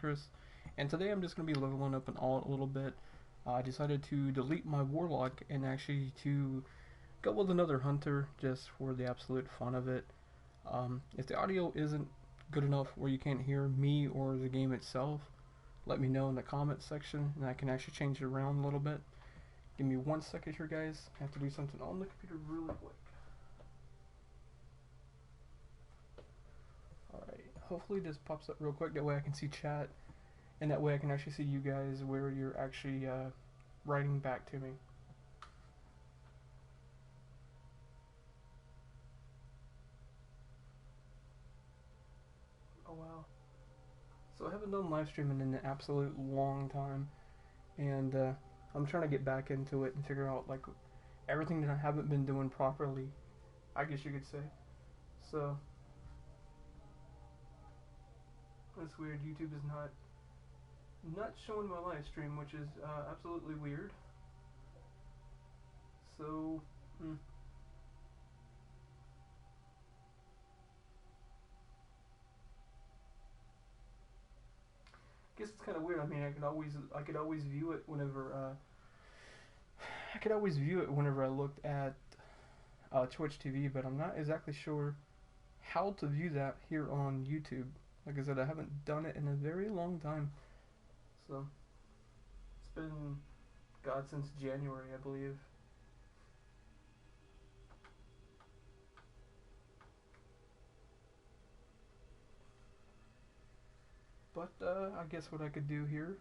Chris, and today I'm just going to be leveling up an alt a little bit. I decided to delete my Warlock and actually to go with another Hunter just for the absolute fun of it. If the audio isn't good enough where you can't hear me or the game itself, let me know in the comments section and I can actually change it around a little bit. Give me 1 second here, guys. I have to do something on the computer really quick. Alright, hopefully this pops up real quick, that way I can see chat, and that way I can actually see you guys where you're actually writing back to me. Oh wow. So I haven't done live streaming in an absolute long time, and I'm trying to get back into it and figure out like everything that I haven't been doing properly, I guess you could say. So that's weird. YouTube is not showing my live stream, which is absolutely weird. So, guess it's kind of weird. I mean, I could always view it whenever I looked at Twitch TV, but I'm not exactly sure how to view that here on YouTube. Like I said, I haven't done it in a very long time, so it's been since January, I believe. But I guess what I could do here,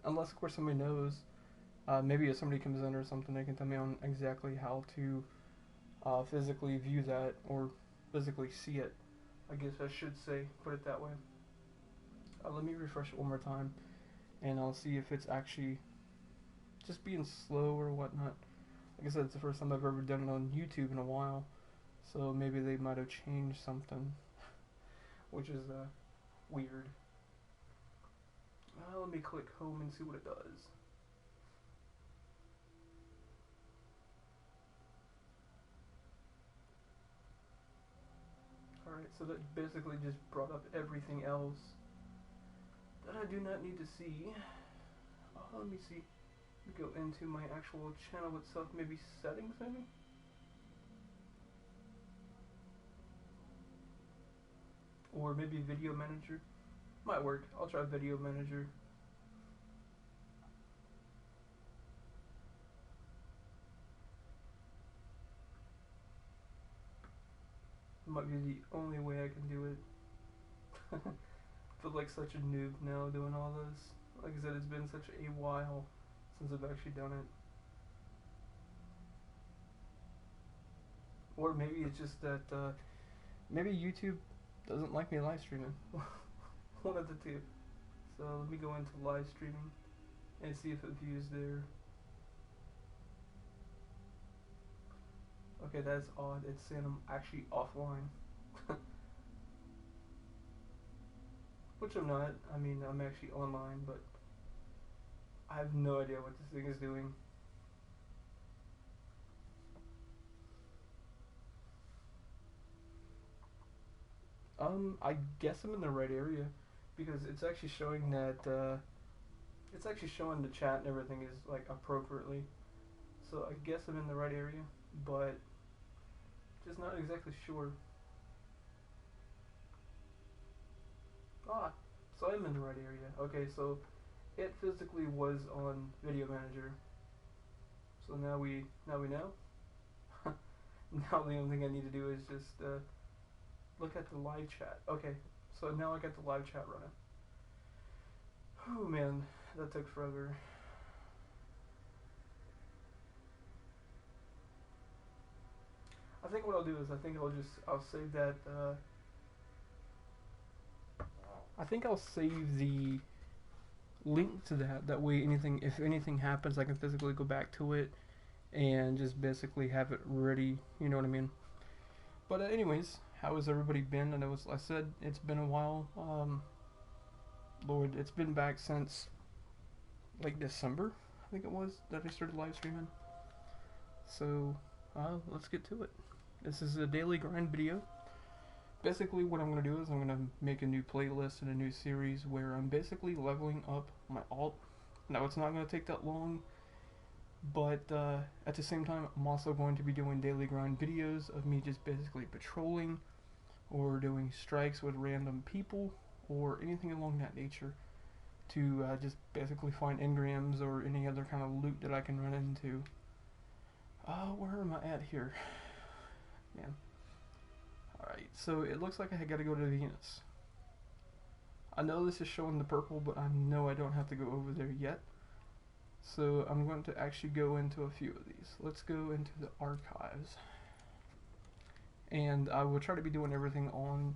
unless of course somebody knows, maybe if somebody comes in or something, they can tell me on exactly how to physically view that or physically see it. I guess I should say, put it that way. Let me refresh it one more time, and I'll see if it's actually just being slow or whatnot. Like I said, it's the first time I've ever done it on YouTube in a while, so maybe they might have changed something, which is weird. Let me click home and see what it does. Alright, so that basically just brought up everything else that I do not need to see. Let me see. Go into my actual channel itself, maybe settings, maybe? Or maybe video manager. Might work. I'll try video manager. Might be the only way I can do it. Feel like such a noob now doing all this. Like I said, it's been such a while since I've actually done it. Or maybe it's just that maybe YouTube doesn't like me live streaming. One of the two. So let me go into live streaming and see if it views there. Okay, that's odd. It's saying I'm actually offline. Which I'm not. I mean, I'm actually online, but I have no idea what this thing is doing. I guess I'm in the right area because it's actually showing that it's actually showing the chat and everything is like appropriately. So I guess I'm in the right area, but just not exactly sure. So I'm in the right area. Okay, so it physically was on Video Manager. So now we know. Now the only thing I need to do is just look at the live chat. Okay, so now I got the live chat running. Oh man, that took forever. I think what I'll do is I'll save that. I think I'll save the link to that. That way, if anything happens, I can physically go back to it and just basically have it ready. You know what I mean? But anyways, how has everybody been? I said it's been a while. Lord, it's been back since like December, I think it was, that I started live streaming. So let's get to it. This is a daily grind video. basically what I'm going to do is I'm going to make a new playlist and a new series where I'm basically leveling up my alt. Now it's not going to take that long, but at the same time I'm also going to be doing daily grind videos of me just basically patrolling or doing strikes with random people or anything along that nature to just basically find engrams or any other kind of loot that I can run into. Where am I at here? Man. Alright, so it looks like I gotta go to Venus. I know this is showing the purple, but I know I don't have to go over there yet. So I'm going to actually go into a few of these. Let's go into the archives. And I will try to be doing everything on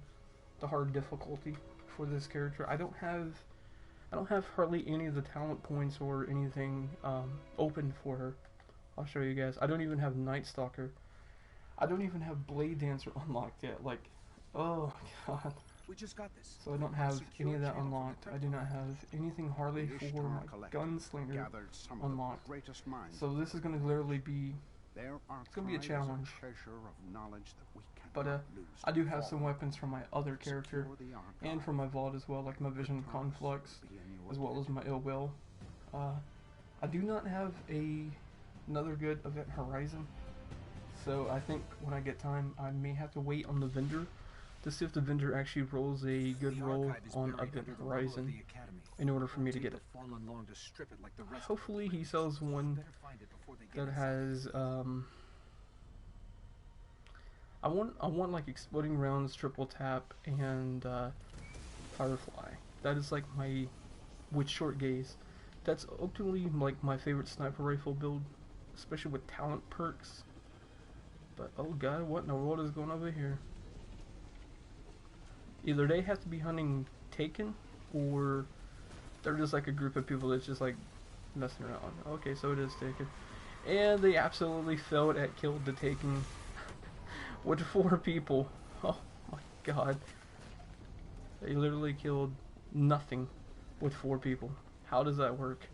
the hard difficulty for this character. I don't have hardly any of the talent points or anything open for her. I'll show you guys. I don't even have Night Stalker. I don't even have Blade Dancer unlocked yet. Like, oh my god. We just got this. So I don't have any of that unlocked. I do not have anything hardly for my Gunslinger unlocked. So this is going to literally be, it's going to be a challenge. But I do have some weapons from my other character and from my vault as well, like my Vision Conflux, as well as my Ill Will. I do not have another good Event Horizon. So I think when I get time, I may have to wait on the vendor to see if the vendor actually rolls a good roll on Event Horizon in order for me to get it. Hopefully he sells one that has I want like Exploding Rounds, Triple Tap, and Firefly. That is like my, with Short Gaze, that's ultimately like my favorite sniper rifle build, especially with talent perks. But oh god, what in the world is going over here? Either they have to be hunting Taken, or they're just like a group of people that's just like messing around. Okay, so it is Taken. And they absolutely failed at killing the Taken with 4 people. Oh my god. They literally killed nothing with 4 people. How does that work?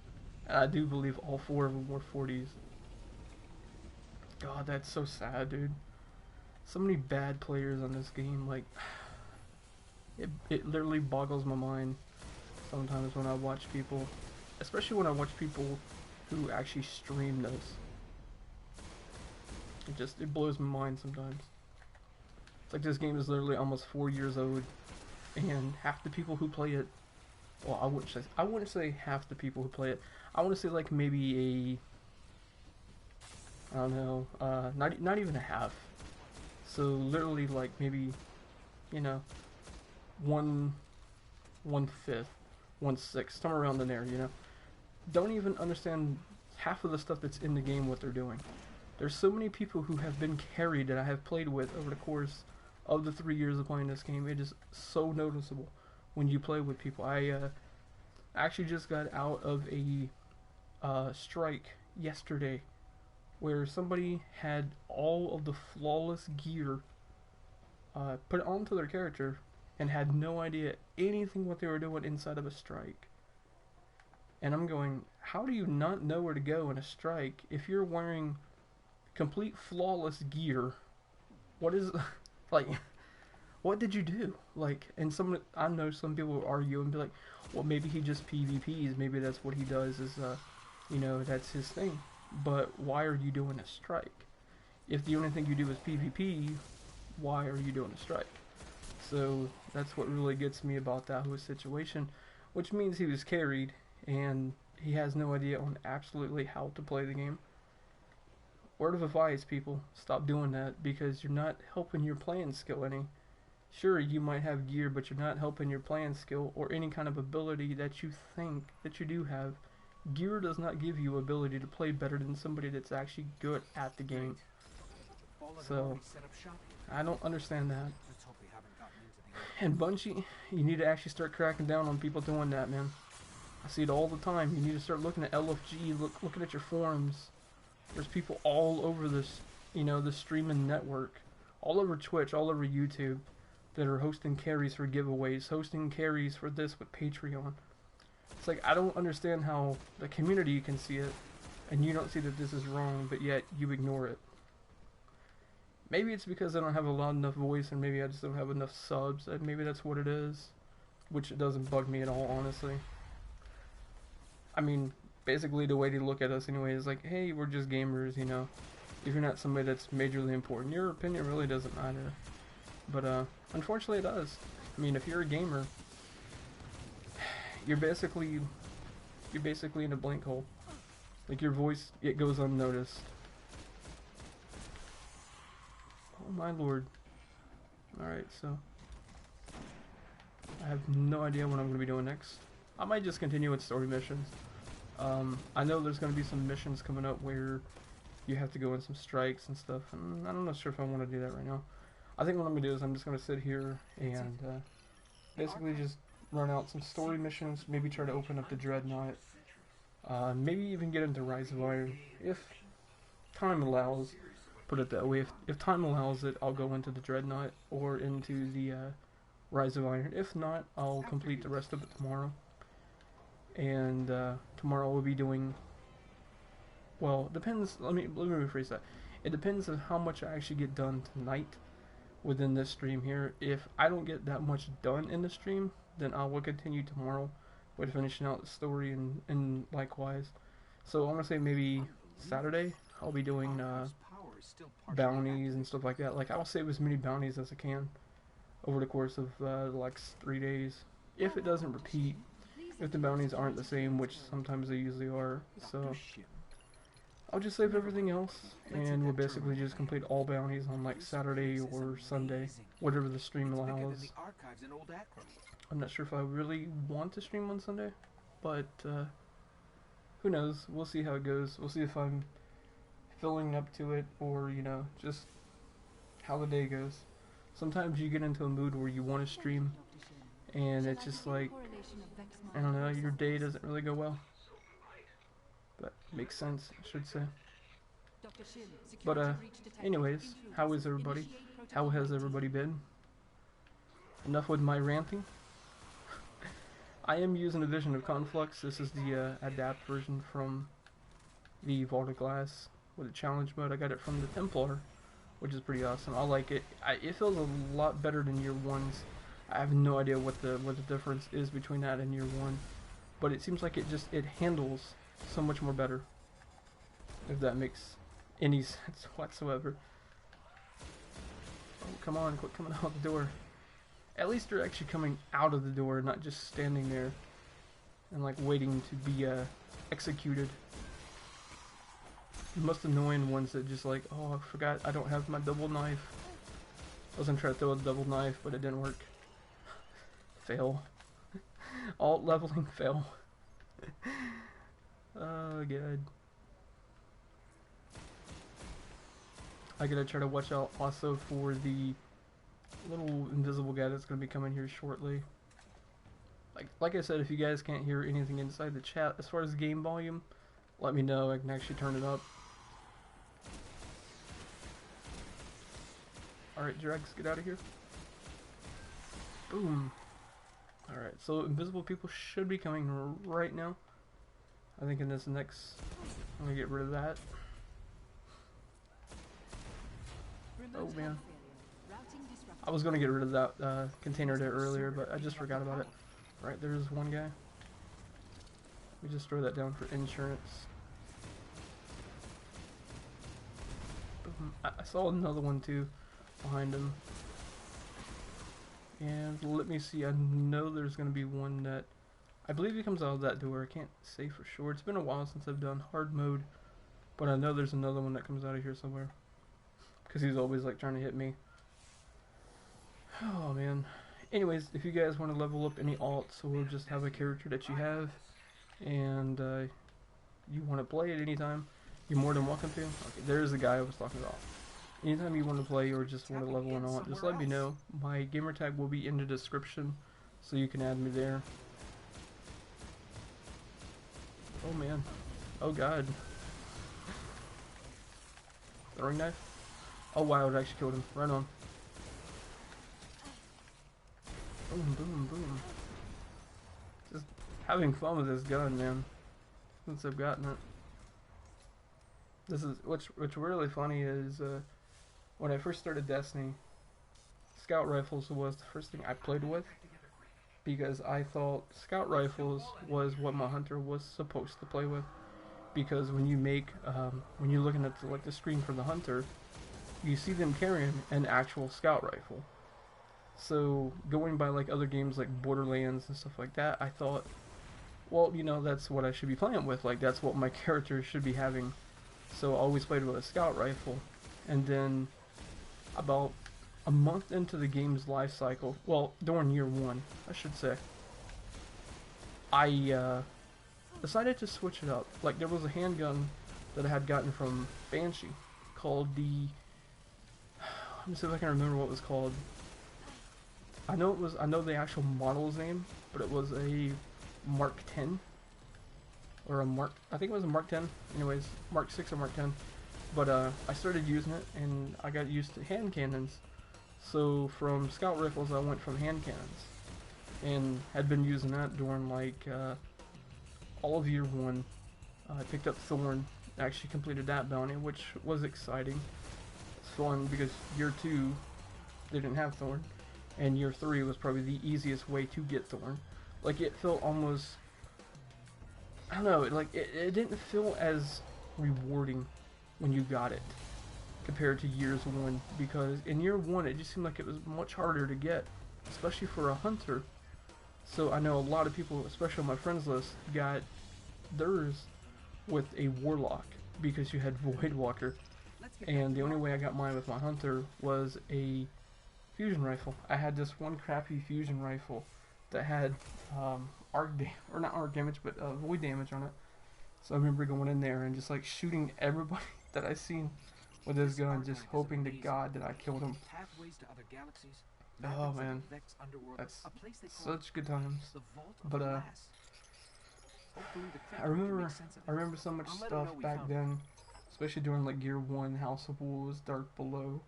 And I do believe all 4 of them were 40s. God, that's so sad, dude. So many bad players on this game, like, it literally boggles my mind sometimes when I watch people, especially when I watch people who actually stream this. It blows my mind sometimes. It's like this game is literally almost 4 years old, and half the people who play it, well, I wouldn't say half the people who play it. I want to say like maybe I don't know, not even a half. So literally like maybe, you know, 1/5, 1/6, somewhere around in there, you know. Don't even understand half of the stuff that's in the game, what they're doing. There's so many people who have been carried that I have played with over the course of the 3 years of playing this game. It is so noticeable when you play with people. I actually just got out of a strike yesterday where somebody had all of the flawless gear put onto their character and had no idea anything what they were doing inside of a strike. And I'm going, how do you not know where to go in a strike if you're wearing complete flawless gear? What is, like, what did you do? Like, and I know some people will argue and be like, well, maybe he just PvPs, maybe that's what he does, is you know, that's his thing. But why are you doing a strike? If the only thing you do is PvP, why are you doing a strike? So that's what really gets me about that whole situation, which means he was carried and he has no idea on absolutely how to play the game. Word of advice, people, stop doing that, because you're not helping your playing skill any. Sure, you might have gear, but you're not helping your playing skill or any kind of ability that you think that you do have. Gear does not give you ability to play better than somebody that's actually good at the game. So, I don't understand that. And Bungie, you need to actually start cracking down on people doing that, man. I see it all the time. You need to start looking at LFG, looking at your forums. There's people all over this, you know, the streaming network, all over Twitch, all over YouTube, that are hosting carries for giveaways, hosting carries for this with Patreon. It's like, I don't understand how the community can see it, and you don't see that this is wrong, but yet you ignore it. Maybe it's because I don't have a loud enough voice, and maybe I just don't have enough subs. And maybe that's what it is, which it doesn't bug me at all, honestly. I mean, basically the way they look at us anyway is like, hey, we're just gamers, you know. If you're not somebody that's majorly important, your opinion really doesn't matter. But unfortunately, it does. I mean, if you're a gamer, you're basically in a blank hole. Like your voice, it goes unnoticed. Oh my lord. Alright, so I have no idea what I'm going to be doing next. I might just continue with story missions. I know there's going to be some missions coming up where you have to go in some strikes and stuff, and I'm not sure if I want to do that right now. I think what I'm going to do is I'm just going to sit here and basically just run out some story missions, maybe try to open up the Dreadnought, maybe even get into Rise of Iron, if time allows. Put it that way. If time allows it, I'll go into the Dreadnought or into the Rise of Iron. If not, I'll complete the rest of it tomorrow. And tomorrow we'll be doing, well, depends. Let me rephrase that. It depends on how much I actually get done tonight within this stream here. If I don't get that much done in the stream, then I will continue tomorrow with finishing out the story and likewise. So I'm gonna say maybe Saturday I'll be doing bounties and stuff like that. Like, I'll save as many bounties as I can over the course of like 3 days. If it doesn't repeat, if the bounties aren't the same, which sometimes they usually are. So I'll just save everything else, and we'll basically just complete all bounties on like Saturday or Sunday, whatever the stream allows. I'm not sure if I really want to stream on Sunday, but who knows? We'll see how it goes. We'll see if I'm filling up to it, or, you know, just how the day goes. Sometimes you get into a mood where you want to stream, and it's just like, I don't know, your day doesn't really go well. But makes sense, I should say. But anyways, how is everybody? How has everybody been? Enough with my ranting. I am using a Vision of Conflux. This is the adapt version from the Vault of Glass with a challenge mode. I got it from the Templar, which is pretty awesome. I like it. It feels a lot better than year one's. I have no idea what the difference is between that and year one, but it seems like it handles so much more better, if that makes any sense whatsoever. Oh, come on, quit coming out the door. At least they're actually coming out of the door, not just standing there and like waiting to be executed. The most annoying ones that just like, oh, I forgot I don't have my double knife. I was gonna try to throw a double knife, but it didn't work. Fail. Alt leveling fail. Oh god. I gotta try to watch out also for the little invisible guy that's gonna be coming here shortly. Like I said, if you guys can't hear anything inside the chat as far as game volume, let me know. I can actually turn it up. Alright, Dregs, get out of here. Boom. Alright, so invisible people should be coming right now. I think in this next... I'm gonna get rid of that. Oh man. I was gonna get rid of that container there earlier, but I just forgot about it. Right, there's one guy. We just throw that down for insurance. I saw another one too behind him. And let me see, I know there's going to be one that, I believe he comes out of that door. I can't say for sure. It's been a while since I've done hard mode, but I know there's another one that comes out of here somewhere. Because he's always like trying to hit me. Oh man. Anyways, if you guys want to level up any alts or just have a character that you have and you want to play at any time, you're more than welcome to. Okay, there's the guy I was talking about. Anytime you want to play or just want to level an alt, just let me know. My gamer tag will be in the description, so you can add me there. Oh man. Oh god. Throwing knife? Oh wow, it actually killed him. Right on. Boom, boom, boom. Just having fun with this gun, man. Since I've gotten it. This is what's really funny is when I first started Destiny, scout rifles was the first thing I played with because I thought scout rifles was what my hunter was supposed to play with. Because when you're looking at the screen for the hunter, you see them carrying an actual scout rifle. So going by like other games like Borderlands and stuff like that, I thought, well, that's what I should be playing with. Like that's what my character should be having. So I always played with a scout rifle, and then about a month into the game's life cycle, well, during year one, I should say, I decided to switch it up. Like there was a handgun that I had gotten from Banshee called the. Let me see if I can remember what it was called. I know the actual model's name, but it was a Mark 10 or a Mark. I think it was a Mark 10. Anyways, Mark 6 or Mark 10. But I started using it, and I got used to hand cannons. So from scout rifles, I went from hand cannons, and had been using that during like all of year one. I picked up Thorn, actually completed that bounty, which was exciting. It's fun because year two they didn't have Thorn, and year three was probably the easiest way to get Thorn. Like it felt almost, I don't know, it didn't feel as rewarding when you got it compared to years one, because in year one it just seemed like it was much harder to get, especially for a hunter. So I know a lot of people, especially on my friends list, got theirs with a warlock because you had Voidwalker, and the only way I got mine with my hunter was a fusion rifle. I had this one crappy fusion rifle that had or not arc damage, but void damage on it. So I remember going in there and just like shooting everybody that I seen with this gun, just hoping to God that I killed him. Oh man, that's such good times. But I remember so much stuff back then, especially during like Gear 1, House of Wolves, Dark Below,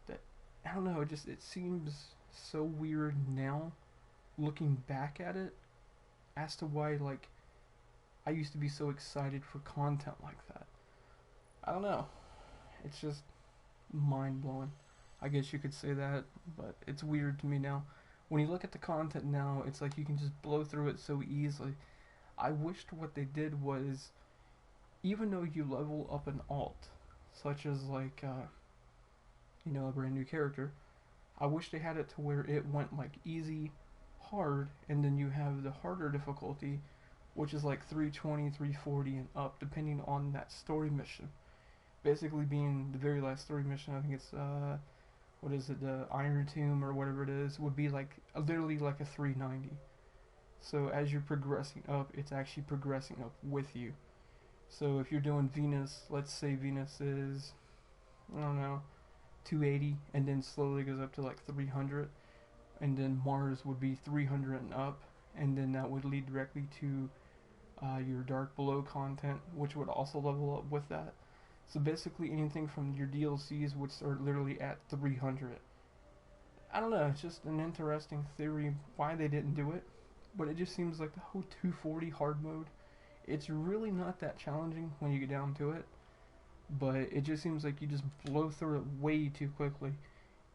that I don't know, it seems so weird now looking back at it as to why like I used to be so excited for content like that. I don't know. It's just mind blowing. I guess you could say that, but it's weird to me now. When you look at the content now, it's like you can just blow through it so easily. I wished what they did was, even though you level up an alt, such as like, a brand new character, I wish they had it to where it went like easy, hard, and then you have the harder difficulty, which is like 320, 340 and up, depending on that story mission. Basically being the very last story mission, I think it's, what is it, the Iron Tomb or whatever it is, would be like, literally like a 390. So as you're progressing up, it's actually progressing up with you. So if you're doing Venus, let's say Venus is, I don't know, 280, and then slowly goes up to like 300, and then Mars would be 300 and up, and then that would lead directly to your Dark Below content, which would also level up with that. So basically anything from your DLCs would start literally at 300. I don't know, it's just an interesting theory why they didn't do it, but it just seems like the whole 240 hard mode, it's really not that challenging when you get down to it, but it just seems like you just blow through it way too quickly.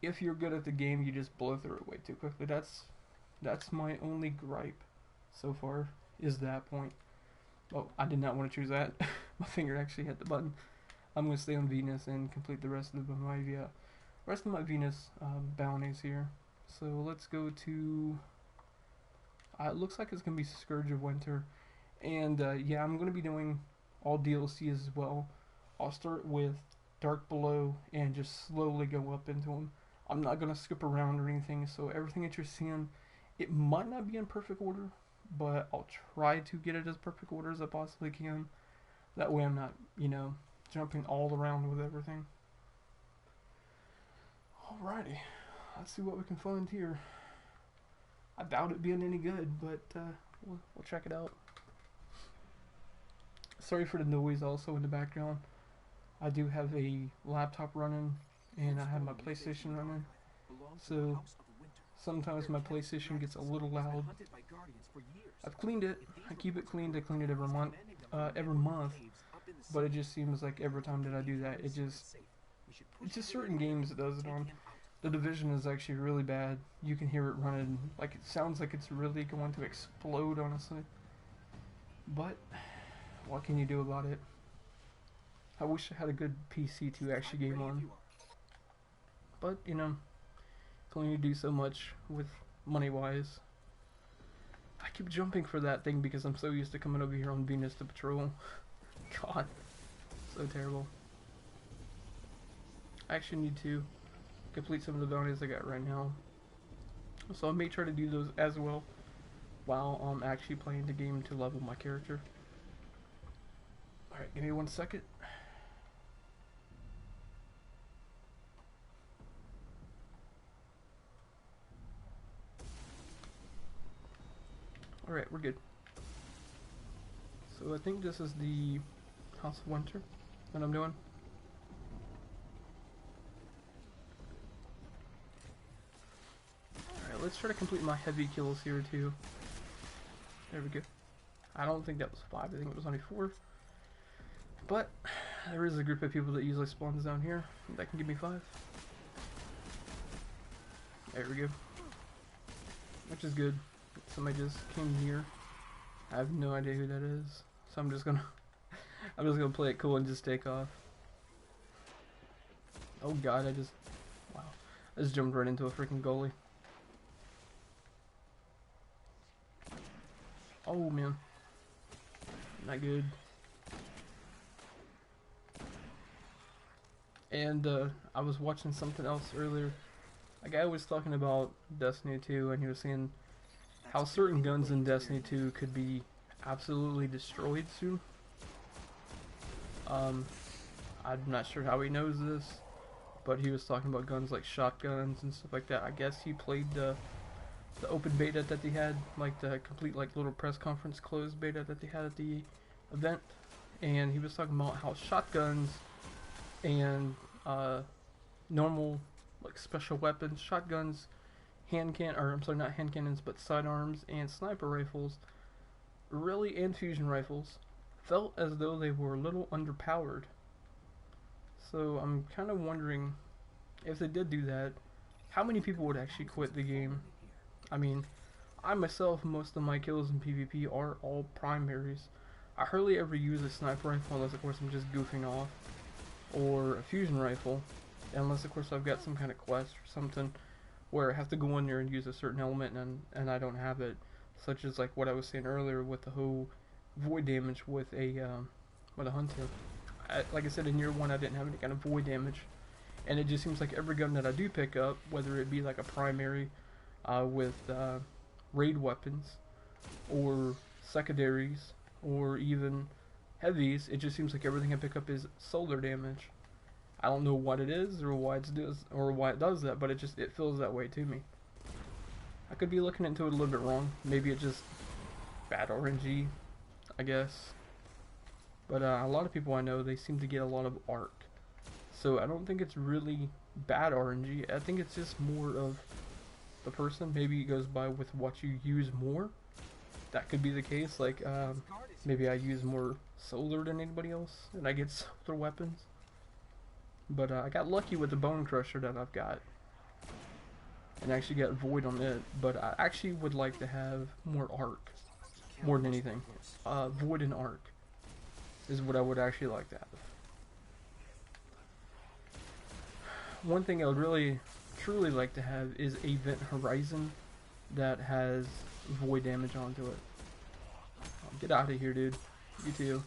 If you're good at the game, you just blow through it way too quickly. That's my only gripe so far, is that point. Oh, I did not want to choose that. My finger actually hit the button. I'm going to stay on Venus and complete the rest of my Venus bounties here. So let's go to, it looks like it's going to be Scourge of Winter. And yeah, I'm going to be doing all DLCs as well. I'll start with Dark Below and just slowly go up into them. I'm not going to skip around or anything, so everything that you're seeing, it might not be in perfect order, but I'll try to get it as perfect order as I possibly can. That way I'm not, jumping all around with everything. Alrighty, let's see what we can find here. I doubt it being any good, but we'll check it out. Sorry for the noise also in the background. I do have a laptop running, and I have my PlayStation running, so sometimes my PlayStation gets a little loud. I've cleaned it. I keep it cleaned. I clean it every month, but it just seems like every time that I do that, it just It's just certain games it does it on. The Division is actually really bad. You can hear it running, like it sounds like it's really going to explode, honestly. But what can you do about it? I wish I had a good PC to actually game on. But, you know, can only do so much with money-wise. I keep jumping for that thing because I'm so used to coming over here on Venus to patrol. God, so terrible. I actually need to complete some of the bounties I got right now. So I may try to do those as well while I'm actually playing the game to level my character. Alright, give me 1 second. Alright, we're good. So I think this is the House of Winter that I'm doing. Alright, let's try to complete my heavy kills here too. There we go. I don't think that was 5, I think it was only 4. But there is a group of people that usually spawns down here that can give me 5. There we go. Which is good. Somebody just came here. I have no idea who that is. So I'm just gonna play it cool and just take off. Oh god, wow. I just jumped right into a freaking goalie. Oh man. Not good. And I was watching something else earlier. A guy was talking about Destiny 2 and he was saying how certain guns in Destiny 2 could be absolutely destroyed soon. I'm not sure how he knows this, but he was talking about guns like shotguns and stuff like that. I guess he played the open beta that they had, like the complete like little press conference closed beta that they had at the event, and he was talking about how shotguns and normal like special weapons, shotguns, not hand cannons, but sidearms and sniper rifles, really, and fusion rifles, felt as though they were a little underpowered. So I'm kind of wondering if they did do that, how many people would actually quit the game? I mean, I myself, most of my kills in PvP are all primaries. I hardly ever use a sniper rifle unless of course I'm just goofing off, or a fusion rifle, unless of course I've got some kind of quest or something where I have to go in there and use a certain element and I don't have it, such as like what I was saying earlier with the whole void damage with a hunter. Like I said, in year 1 I didn't have any kind of void damage, and it just seems like every gun that I do pick up, whether it be like a primary with raid weapons or secondaries or even heavies, it just seems like everything I pick up is solar damage. I don't know what it is or why it does that, but it feels that way to me. I could be looking into it a little bit wrong. Maybe it's just bad RNG, I guess. But a lot of people I know, they seem to get a lot of arc. So I don't think it's really bad RNG. I think it's just more of the person. Maybe it goes by with what you use more. That could be the case. Like maybe I use more solar than anybody else, and I get solar weapons. But I got lucky with the Bone Crusher that I've got, and actually got Void on it. But I actually would like to have more arc, more than anything. Void and arc is what I would actually like to have. One thing I would really, truly like to have is a Event Horizon that has void damage onto it. Oh, get out of here, dude. You too.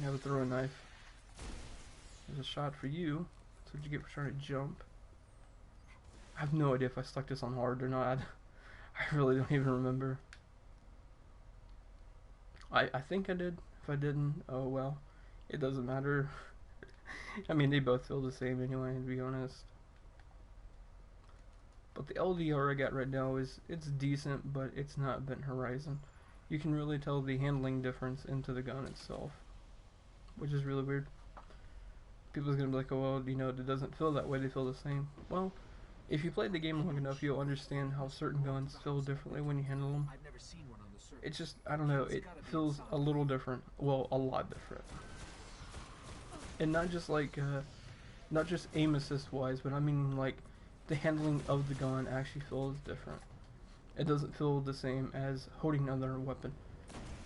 You have a throwing knife. There's a shot for you. That's what you get for trying to jump. I have no idea if I stuck this on hard or not. I really don't even remember. I think I did. If I didn't, oh well. It doesn't matter. I mean, they both feel the same anyway, to be honest. But the LDR I got right now it's decent, but it's not Event Horizon. You can really tell the handling difference into the gun itself, which is really weird. People's gonna be like, oh well, you know, it doesn't feel that way, they feel the same. Well, if you played the game long enough, you'll understand how certain guns feel differently when you handle them. It's just, I don't know, it feels a little different. Well, a lot different. And not just like, Not just aim assist wise, but I mean like the handling of the gun actually feels different. It doesn't feel the same as holding another weapon.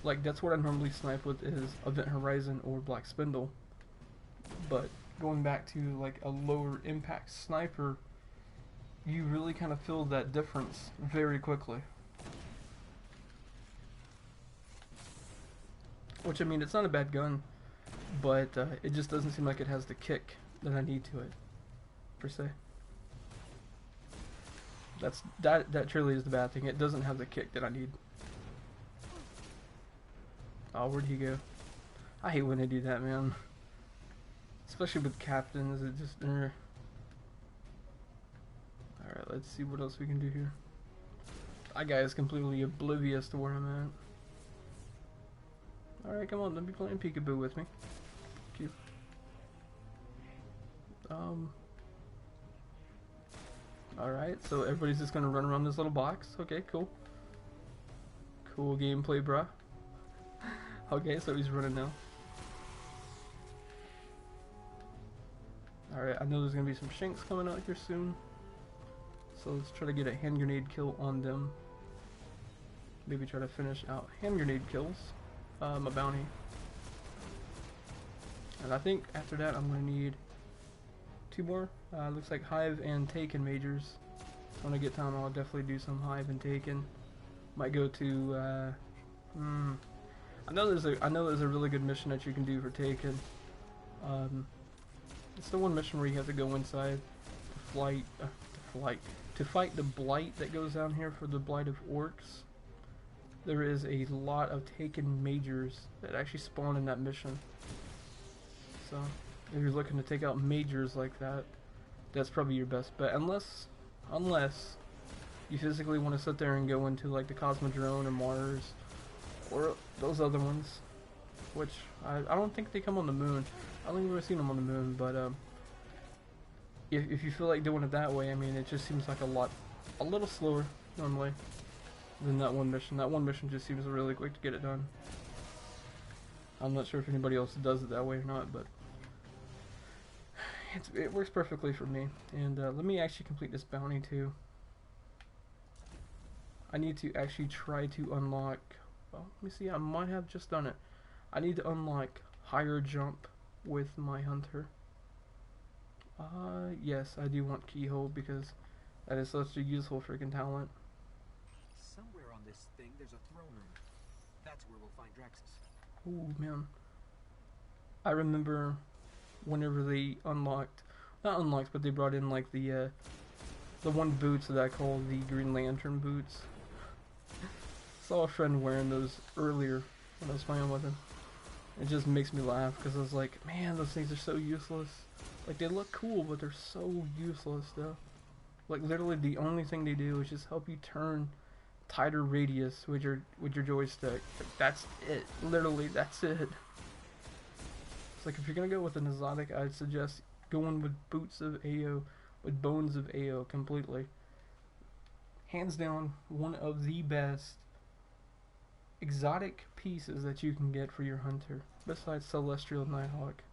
Like that's what I normally snipe with is Event Horizon or Black Spindle. But going back to like a lower impact sniper, you really kind of feel that difference very quickly. Which I mean, it's not a bad gun, but it just doesn't seem like it has the kick that I need to it, per se. That truly is the bad thing. It doesn't have the kick that I need. Oh, where'd he go? I hate when they do that, man. Especially with captains, it just... Alright, let's see what else we can do here. That guy is completely oblivious to where I'm at. Alright, come on, don't be playing peekaboo with me. Thank you. Alright, so everybody's just gonna run around this little box. Okay, cool. Cool gameplay, bruh. Okay, so he's running now. Alright, I know there's gonna be some shanks coming out here soon. So let's try to get a hand grenade kill on them. Maybe try to finish out hand grenade kills. A bounty. And I think after that I'm gonna need 2 more. Looks like Hive and Taken majors. So when I get time, I'll definitely do some Hive and Taken. Might go to. I know there's a really good mission that you can do for Taken. It's the one mission where you have to go inside to fight the blight that goes down here for the blight of orcs. There is a lot of Taken majors that actually spawn in that mission. So if you're looking to take out majors like that, that's probably your best bet. Unless you physically want to sit there and go into like the Cosmodrome or Mars or those other ones, which I don't think they come on the moon. I don't think we've ever seen them on the moon, but if you feel like doing it that way, I mean, it just seems like a little slower normally than that one mission. That one mission just seems really quick to get it done. I'm not sure if anybody else does it that way or not, but it works perfectly for me. And let me actually complete this bounty too. I need to actually try to unlock... Well, let me see, I might have just done it. I need to unlock higher jump with my hunter. Yes, I do want keyhole because that is such a useful freaking talent. Somewhere on this thing there's a throne room. That's where we'll find Draxus. Oh man. I remember whenever they not unlocked, but they brought in like the one boots that I call the Green Lantern boots. Saw a friend wearing those earlier when I was playing with him. It just makes me laugh because I was like, man, those things are so useless. Like they look cool, but they're so useless though. Like literally the only thing they do is just help you turn tighter radius with your joystick. Like, that's it. Literally, that's it. It's like if you're gonna go with an exotic, I'd suggest going with Boots of AO, with Bones of AO completely. Hands down, one of the best exotic pieces that you can get for your hunter, besides Celestial Nighthawk.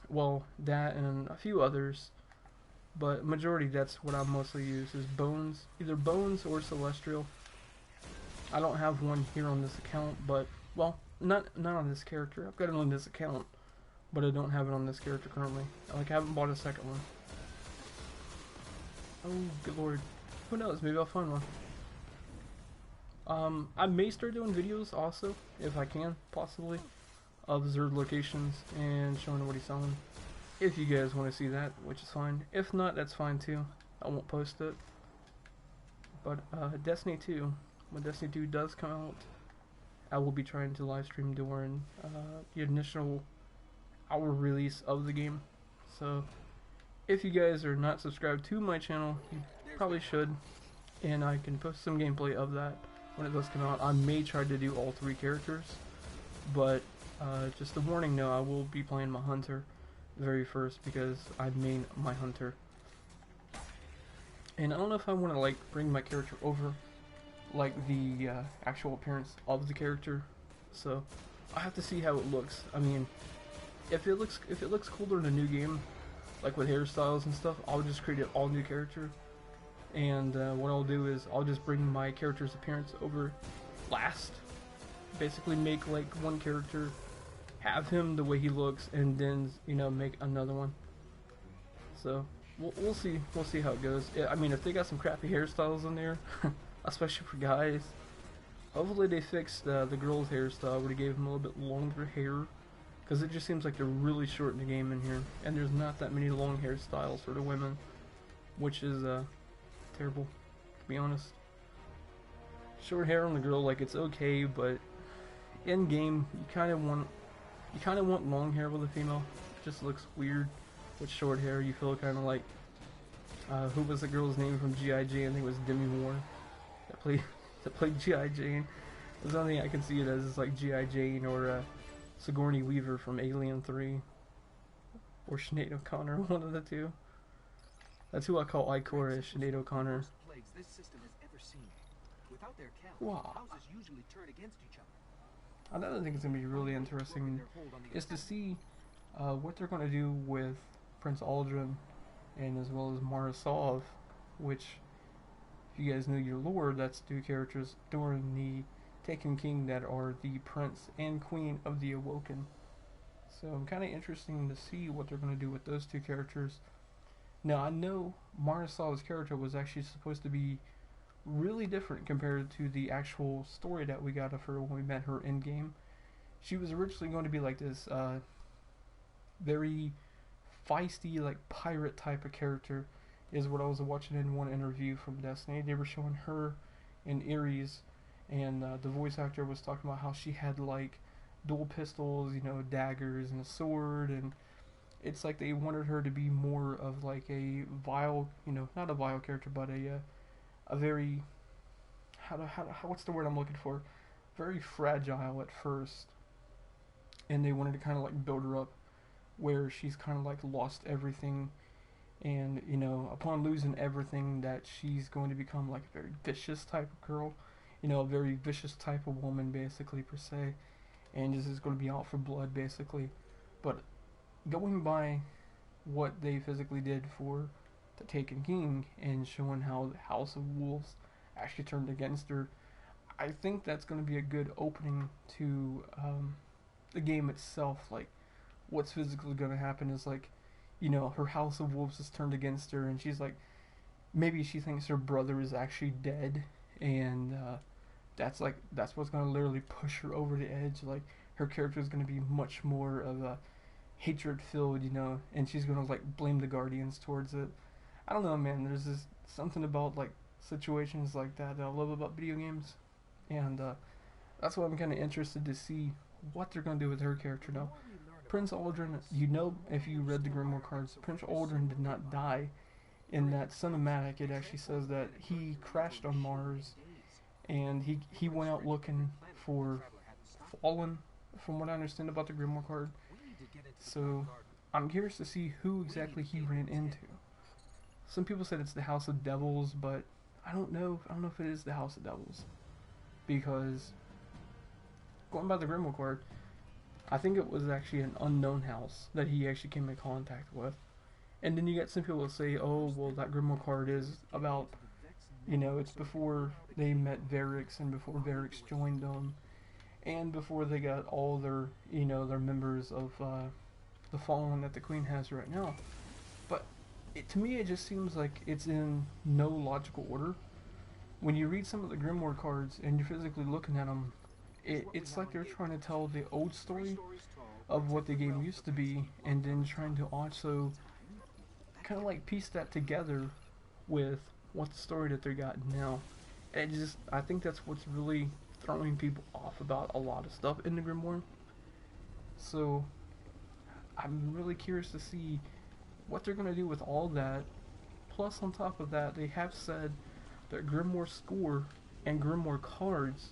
Well, that and a few others, but majority that's what I mostly use is Bones, either Bones or Celestial. I don't have one here on this account, but well, not on this character. I've got it on this account, but I don't have it on this character currently. Like I haven't bought a second one. Oh, good lord. Who knows? Maybe I'll find one. I may start doing videos also, if I can, possibly, of Zerd locations and showing what he's selling. If you guys want to see that, which is fine. If not, that's fine too. I won't post it. But Destiny 2, when Destiny 2 does come out, I will be trying to live stream during the initial hour release of the game. So, if you guys are not subscribed to my channel, you probably should. And I can post some gameplay of that when it does come out. I may try to do all 3 characters, but just a warning, no, I will be playing my hunter very first because I main my hunter. And I don't know if I want to like bring my character over like the actual appearance of the character, so I have to see how it looks. I mean, if it looks cooler in a new game, like with hairstyles and stuff, I'll just create an all new character. And what I'll do is I'll just bring my character's appearance over last. Basically make like one character, have him the way he looks, and then, you know, make another one. So we'll see how it goes. I mean, if they got some crappy hairstyles in there, especially for guys, hopefully they fixed the girl's hairstyle where they gave him a little bit longer hair, because it just seems like they're really short in the game in here, and there's not that many long hairstyles for the women, which is terrible, to be honest. Short hair on the girl, like, it's okay, but in game you kind of want long hair with a female. It just looks weird with short hair. You feel kind of like who was the girl's name from G.I. Jane? I think it was Demi Moore that played G.I. Jane. There's nothing I can see it as like G.I. Jane or Sigourney Weaver from Alien 3 or Sinead O'Connor, one of the two. That's who I call Ikora, Sinead O'Connor. This system has ever seen. Without their count, Wow. houses usually turn against each other. Another thing that's going to be really interesting is to see what they're going to do with Prince Aldrin and as well as Mara Sov, which, if you guys know your lore, that's two characters during the Taken King that are the Prince and Queen of the Awoken. So I'm kind of interested to see what they're going to do with those two characters. Now, I know Mara Sov's character was actually supposed to be really different compared to the actual story that we got of her when we met her in game. She was originally going to be like this very feisty, like pirate type of character, is what I was watching in one interview from Destiny. They were showing her and Ares, and the voice actor was talking about how she had like dual pistols, you know, daggers and a sword, and it's like they wanted her to be more of like a vile, you know, not a vile character, but a very, what's the word I'm looking for? Very fragile at first. And they wanted to kind of like build her up where she's kind of like lost everything, and, you know, upon losing everything, that she's going to become like a very vicious type of girl, you know, a very vicious type of woman, basically, per se, and this is going to be out for blood, basically. But going by what they physically did for the Taken King and showing how the House of Wolves actually turned against her, I think that's going to be a good opening to the game itself. Like, what's physically going to happen is, like, you know, her House of Wolves is turned against her, and she's like, maybe she thinks her brother is actually dead, and that's what's going to literally push her over the edge. Like, her character is going to be much more of a hatred filled, you know, and she's going to like blame the Guardians towards it. I don't know, man, there's just something about like situations like that I love about video games, and that's why I'm kind of interested to see what they're going to do with her character now. Prince Aldrin, you know, if you read the Grimoire cards, Prince Aldrin did not die. In that cinematic, it actually says that he crashed on Mars, and he went out looking for Fallen, from what I understand about the Grimoire card. So I'm curious to see who exactly he ran into. Some people said it's the House of Devils, but I don't know if it is the House of Devils, because going by the Grimoire card, I think it was actually an unknown house that he actually came in contact with. And then you get some people that say, oh, well, that Grimoire card is about, you know, it's before they met Varix and before Varix joined them, and before they got all their, you know, their members of the following that the Queen has right now. But to me, it just seems like it's in no logical order. When you read some of the Grimoire cards and you're physically looking at them, it's like they're trying to tell the old story of what the game used to be, and then trying to also kind of like piece that together with what the story that they got now. And I think that's what's really throwing people off about a lot of stuff in the Grimoire. So I'm really curious to see what they're going to do with all that. Plus, on top of that, they have said that Grimoire Score and Grimoire cards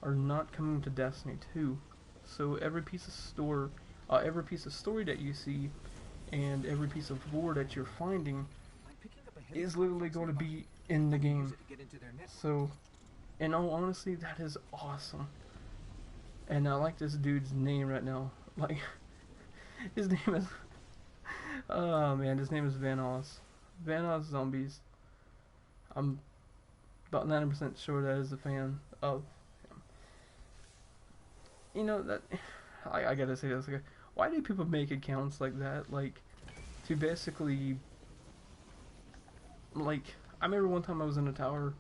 are not coming to Destiny 2. So every piece of story that you see and every piece of lore that you're finding is literally going to be in the game. So, in all honesty, that is awesome. And I like this dude's name right now. Like, his name is Oh man, his name is Vanoss. Vanoss Zombies. I'm about 90% sure that is a fan of him. You know that I gotta say this. Okay, why do people make accounts like that? Like to basically like I remember one time I was in a tower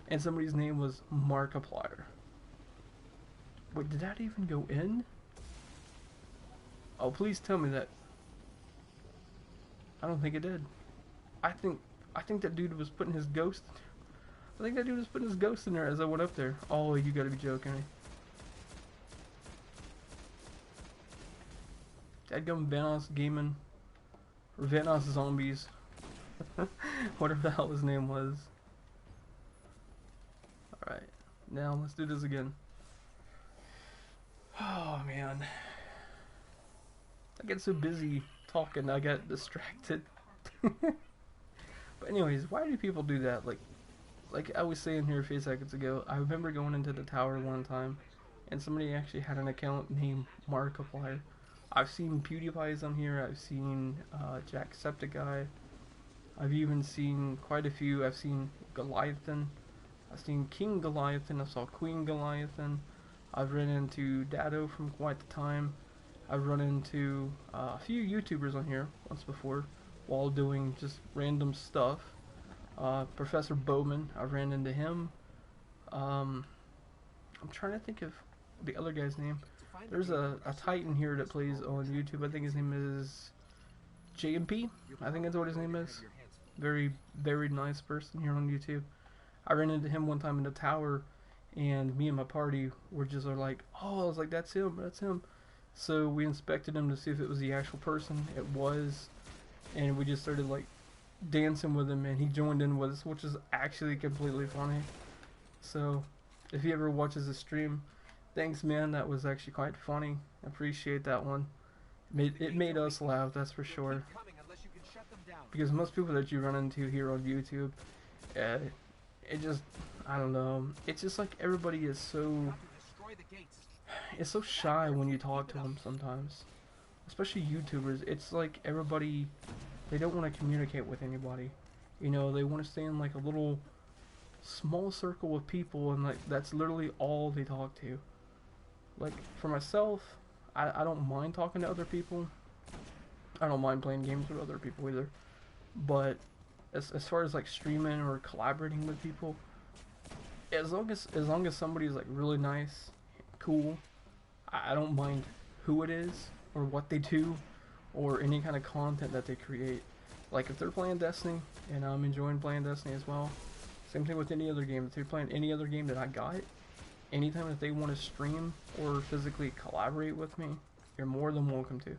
and somebody's name was Markiplier. Wait, did that even go in? Oh, please tell me that. I don't think it did. I think that dude was putting his ghost. I think that dude was putting his ghost in there as I went up there. Oh, you gotta be joking me. Dadgum Vanoss Gaming. Or Vanoss Zombies. Whatever the hell his name was. Alright. Now let's do this again. Oh man. I get so busy talking I get distracted. But anyways, why do people do that? Like I was saying here a few seconds ago, I remember going into the tower one time and somebody actually had an account named Markiplier. I've seen PewDiePie's on here, I've seen Jacksepticeye, I've even seen quite a few. I've seen Goliathan, I've seen King Goliathan, I saw Queen Goliathan, I've run into Dado from quite the time, I've run into a few YouTubers on here once before while doing just random stuff. Professor Bowman, I ran into him. I'm trying to think of the other guy's name. There's a Titan here that plays on YouTube. I think his name is JMP. I think that's what his name is. Very, very nice person here on YouTube. I ran into him one time in the tower, and me and my party were just like, oh, I was like, that's him, that's him. So we inspected him to see if it was the actual person. It was, and we just started like dancing with him, and he joined in with us, which is actually completely funny. So if he ever watches the stream, thanks man, that was actually quite funny. I appreciate that one. It made us laugh, that's for sure. Because most people that you run into here on YouTube, it just, I don't know, it's just like everybody is so, it's so shy when you talk to them sometimes. Especially YouTubers, it's like everybody, they don't want to communicate with anybody. You know, they want to stay in like a little small circle of people, and like that's literally all they talk to. Like for myself, I don't mind talking to other people. I don't mind playing games with other people either. But as far as like streaming or collaborating with people, as long as somebody's like really nice, cool, I don't mind who it is or what they do or any kind of content that they create. Like if they're playing Destiny and I'm enjoying playing Destiny as well, same thing with any other game. If they're playing any other game that I got, anytime that they want to stream or physically collaborate with me, you're more than welcome to.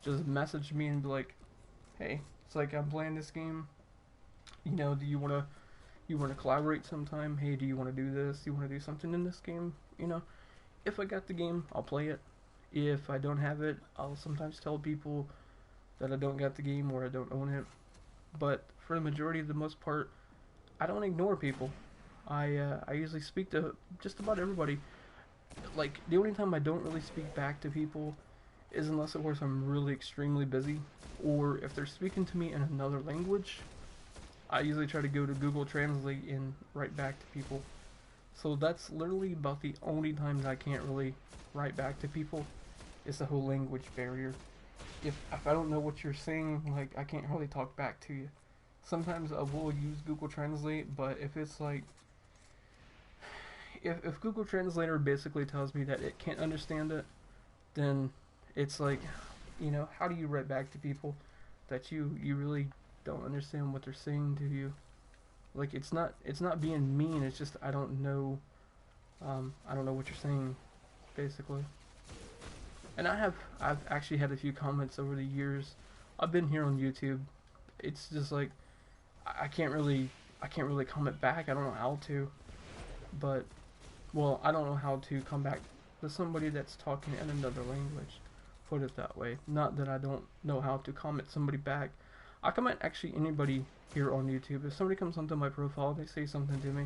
Just message me and be like, hey, it's like I'm playing this game. You know, do you want to collaborate sometime? Hey, do you want to do this? Do you want to do something in this game? You know, if I got the game, I'll play it. If I don't have it, I'll sometimes tell people that I don't got the game or I don't own it. But for the majority of the most part, I don't ignore people. I usually speak to just about everybody. Like the only time I don't really speak back to people is unless of course I'm really extremely busy, or if they're speaking to me in another language, I usually try to go to Google Translate and write back to people. So that's literally about the only times I can't really write back to people. It's the whole language barrier. If I don't know what you're saying, like I can't really talk back to you. Sometimes I will use Google Translate, but if it's like if Google Translator basically tells me that it can't understand it, then it's like, you know, how do you write back to people that you really don't understand what they're saying to you? Like it's not being mean, it's just I don't know what you're saying, basically. And I've actually had a few comments over the years. I've been here on YouTube. It's just like I can't really comment back. I don't know how to. But well, I don't know how to come back to somebody that's talking in another language. Put it that way. Not that I don't know how to comment somebody back. I comment actually anybody here on YouTube. If somebody comes onto my profile, they say something to me,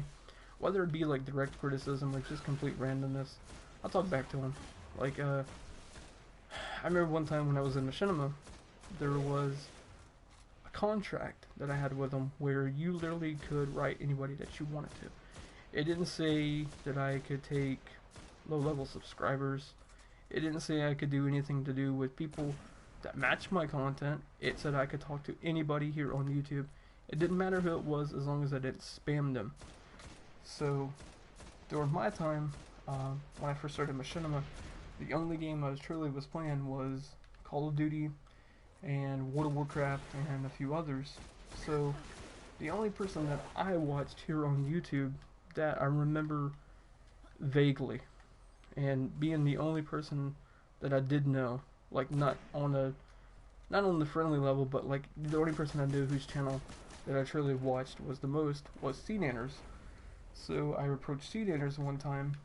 whether it be like direct criticism or just complete randomness, I'll talk back to them. Like I remember one time when I was in Machinima, there was contract that I had with them where you literally could write anybody that you wanted to. It didn't say that I could take low-level subscribers. It didn't say I could do anything to do with people that matched my content. It said I could talk to anybody here on YouTube. It didn't matter who it was as long as I didn't spam them. So during my time, when I first started Machinima, the only game I truly was playing was Call of Duty and World of Warcraft and a few others. So the only person that I watched here on YouTube that I remember vaguely, and being the only person that I did know, like not on the friendly level, but like the only person I knew whose channel that I truly watched was the most, was SeaNanners. So I approached SeaNanners one time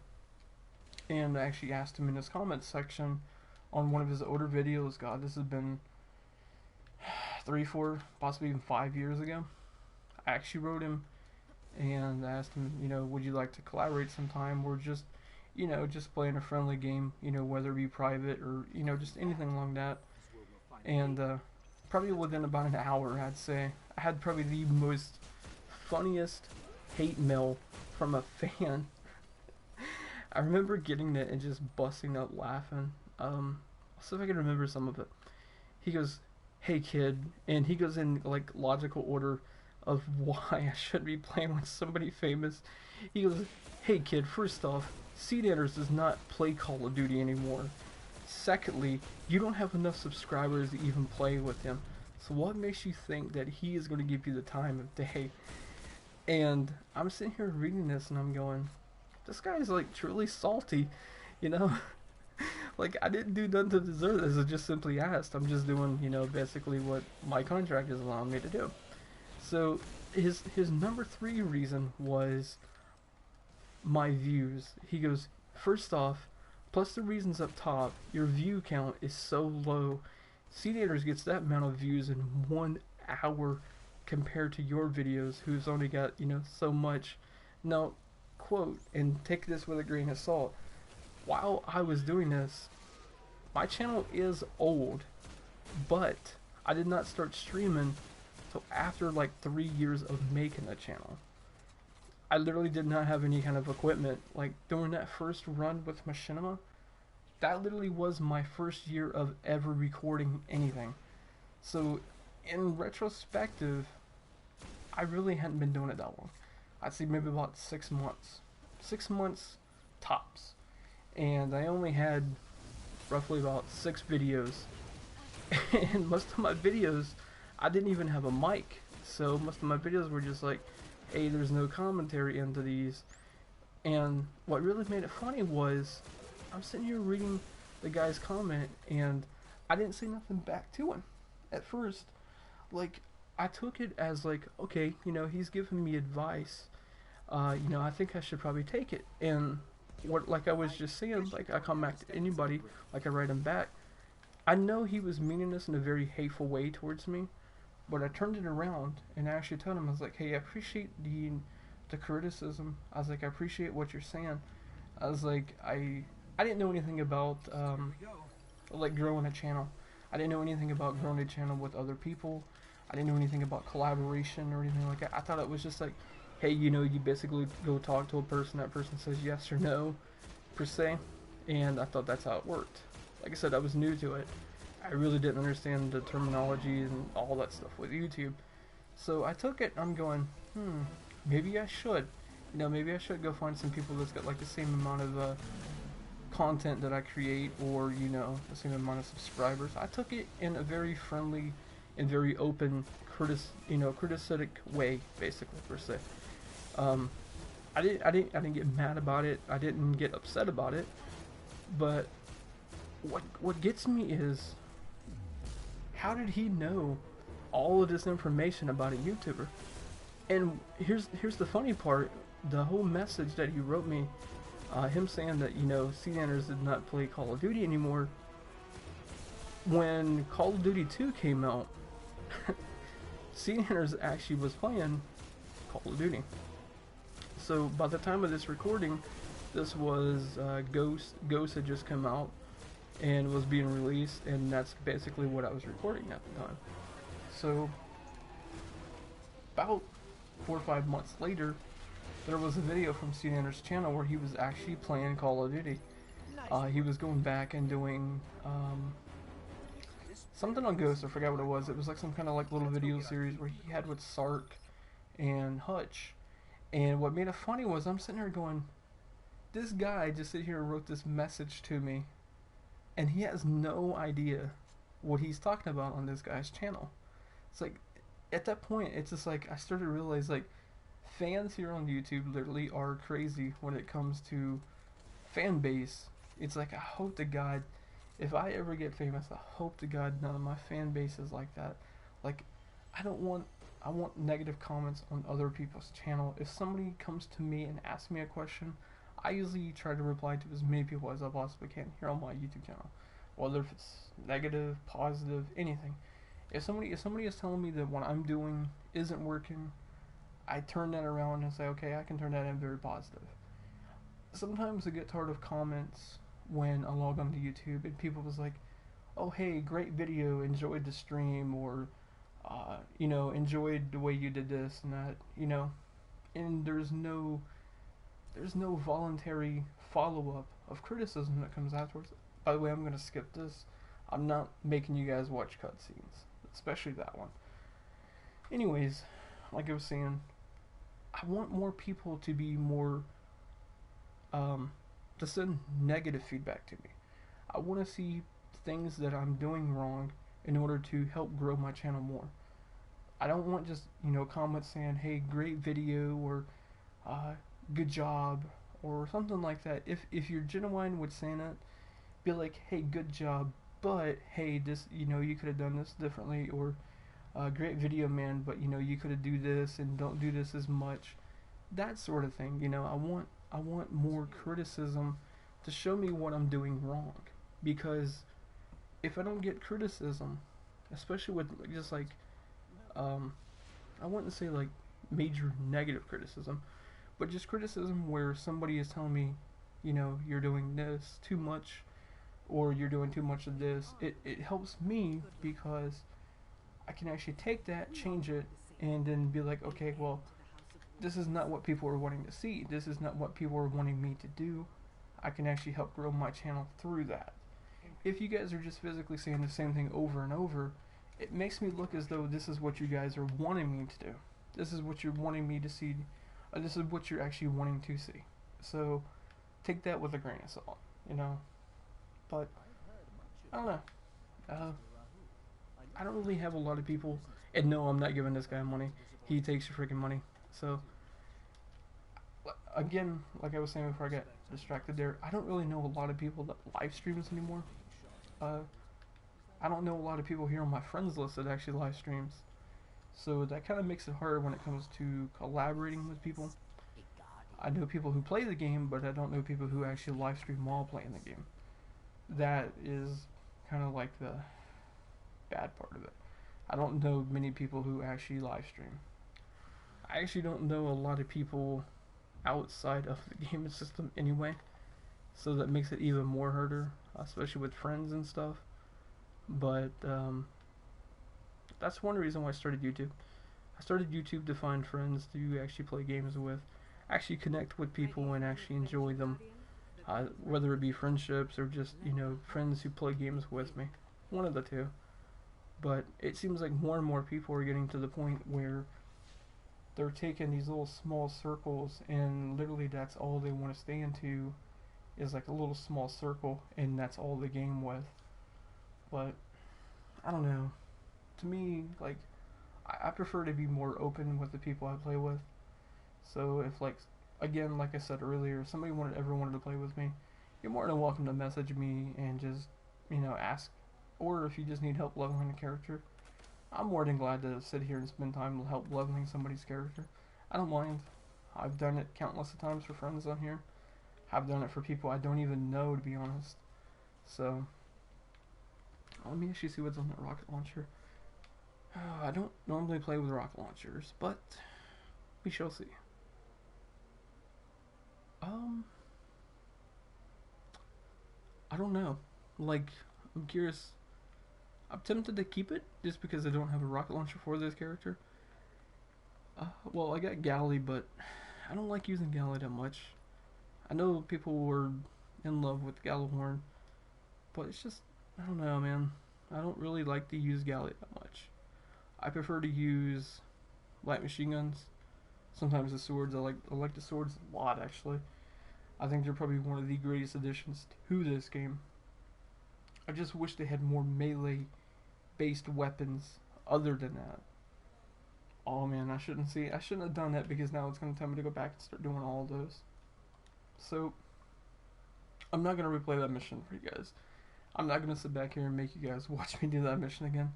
and I actually asked him in his comments section on one of his older videos. God, this has been 3, 4, possibly even 5 years ago. I actually wrote him and asked him, you know, would you like to collaborate sometime, or just, you know, just playing a friendly game, you know, whether it be private or, you know, just anything along that. And probably within about an hour, I'd say, I had probably the most funniest hate mail from a fan. I remember getting it and just busting up laughing. I'll see if I can remember some of it. He goes, "Hey kid," and he goes in like logical order of why I should be playing with somebody famous. He goes, "Hey kid, first off, SeaNanners does not play Call of Duty anymore. Secondly, you don't have enough subscribers to even play with him. So what makes you think that he is going to give you the time of day?" And I'm sitting here reading this and I'm going, this guy is like truly salty, you know? Like, I didn't do nothing to deserve this. I just simply asked. I'm just doing, you know, basically what my contract is allowing me to do. So his number 3 reason was my views. He goes, first off, plus the reasons up top, your view count is so low. SeaNanners gets that amount of views in 1 hour compared to your videos, who's only got, you know, so much. Now, quote, and take this with a grain of salt, while I was doing this, my channel is old, but I did not start streaming until after like 3 years of making a channel. I literally did not have any kind of equipment. Like during that first run with Machinima, that literally was my first year of ever recording anything. So in retrospective, I really hadn't been doing it that long. I'd say maybe about 6 months. 6 months tops. And I only had roughly about 6 videos. And most of my videos, I didn't even have a mic. So most of my videos were just like, hey, there's no commentary into these. And what really made it funny was, I'm sitting here reading the guy's comment, and I didn't say nothing back to him at first. Like, I took it as like, okay, you know, he's giving me advice. You know, I think I should probably take it. And what, like I was just saying, like I come back to anybody, like I write him back. I know he was meaning this in a very hateful way towards me, but I turned it around and I actually told him, I was like, hey, I appreciate the criticism. I was like, I appreciate what you're saying. I was like, I didn't know anything about like growing a channel. I didn't know anything about growing a channel with other people. I didn't know anything about collaboration or anything like that. I thought it was just like, hey, you know, you basically go talk to a person, that person says yes or no, per se, and I thought that's how it worked. Like I said, I was new to it. I really didn't understand the terminology and all that stuff with YouTube. So I took it, I'm going, maybe I should. You know, maybe I should go find some people that's got like the same amount of content that I create, or, you know, the same amount of subscribers. I took it in a very friendly and very open, criticistic way, basically, per se. I didn't get mad about it. I didn't get upset about it. But what gets me is, how did he know all of this information about a YouTuber? And here's the funny part. The whole message that he wrote me, him saying that, you know, SeaNanners did not play Call of Duty anymore. When Call of Duty 2 came out, SeaNanners actually was playing Call of Duty. So by the time of this recording, this was Ghost had just come out and was being released, and that's basically what I was recording at the time. So about 4 or 5 months later, there was a video from CNNer's channel where he was actually playing Call of Duty. He was going back and doing something on Ghost. I forgot what it was. It was like some kind of like little video series where he had with Sark and Hutch. And what made it funny was I'm sitting here going, this guy just sit here and wrote this message to me, and he has no idea what he's talking about on this guy's channel. It's like, at that point, it's just like I started to realize like fans here on YouTube literally are crazy when it comes to fan base. It's like I hope to God, if I ever get famous, I hope to God none of my fan base is like that. Like, I want negative comments on other people's channel. If somebody comes to me and asks me a question, I usually try to reply to as many people as I possibly can here on my YouTube channel, whether if it's negative, positive, anything. If somebody is telling me that what I'm doing isn't working, I turn that around and say, okay, I can turn that in very positive. Sometimes I get tired of comments when I log on to YouTube and people was like, oh hey, great video, enjoyed the stream, or enjoyed the way you did this and that, and there's no voluntary follow-up of criticism that comes afterwards. By the way, I'm gonna skip this. I'm not making you guys watch cutscenes, especially that one. Anyways, like I was saying, I want more people to be more to send negative feedback to me. I want to see things that I'm doing wrong in order to help grow my channel more. I don't want just comments saying, hey, great video, or good job, or something like that. If you're genuine with saying it, be like, hey, good job, but hey, this, you could have done this differently, or great video, man, but you could have do this and don't do this as much. That sort of thing. I want more criticism to show me what I'm doing wrong, because if I don't get criticism, especially with just like I wouldn't say like major negative criticism, but just criticism where somebody is telling me, you're doing this too much, or you're doing too much of this. It helps me because I can actually take that, change it, and then be like, okay, well, this is not what people are wanting to see. This is not what people are wanting me to do. I can actually help grow my channel through that. If you guys are just physically saying the same thing over and over, it makes me look as though this is what you guys are wanting me to do. This is what you're wanting me to see. This is what you're actually wanting to see. So take that with a grain of salt, But I don't know. I don't really have a lot of people. And no, I'm not giving this guy money. He takes your freaking money. So again, like I was saying before I got distracted there, I don't really know a lot of people that live streams anymore. I don't know a lot of people here on my friends list that actually live streams. So that kind of makes it hard when it comes to collaborating with people. I know people who play the game, but I don't know people who actually live stream while playing the game. That is kind of like the bad part of it. I don't know many people who actually live stream. I actually don't know a lot of people outside of the gaming system anyway, so that makes it even more harder, especially with friends and stuff. But that's one reason why I started YouTube. I started YouTube to find friends to actually play games with, actually connect with people and actually enjoy them, whether it be friendships or just friends who play games with me, one of the two. But it seems like more and more people are getting to the point where they're taking these little small circles, and literally that's all they want to stay into, is like a little small circle, and that's all they game with. But I don't know. To me, like, I prefer to be more open with the people I play with. So if, like, again, like I said earlier, if somebody ever wanted to play with me, you're more than welcome to message me and just ask. Or if you just need help leveling a character, I'm more than glad to sit here and spend time to help leveling somebody's character. I don't mind. I've done it countless of times for friends on here. I've done it for people I don't even know, to be honest. So let me actually see what's on that rocket launcher. I don't normally play with rocket launchers, but we shall see. I don't know. Like, I'm curious. I'm tempted to keep it just because I don't have a rocket launcher for this character. Well, I got Galley, but I don't like using Galley that much. I know people were in love with Gallahorn, but it's just, I don't know, man. I don't really like to use Galley that much. I prefer to use light machine guns. Sometimes the swords. I like the swords a lot, actually. I think they're probably one of the greatest additions to this game. I just wish they had more melee based weapons other than that. Oh man, I shouldn't have done that because now it's gonna tell me to go back and start doing all of those. So I'm not gonna replay that mission for you guys. I'm not gonna sit back here and make you guys watch me do that mission again.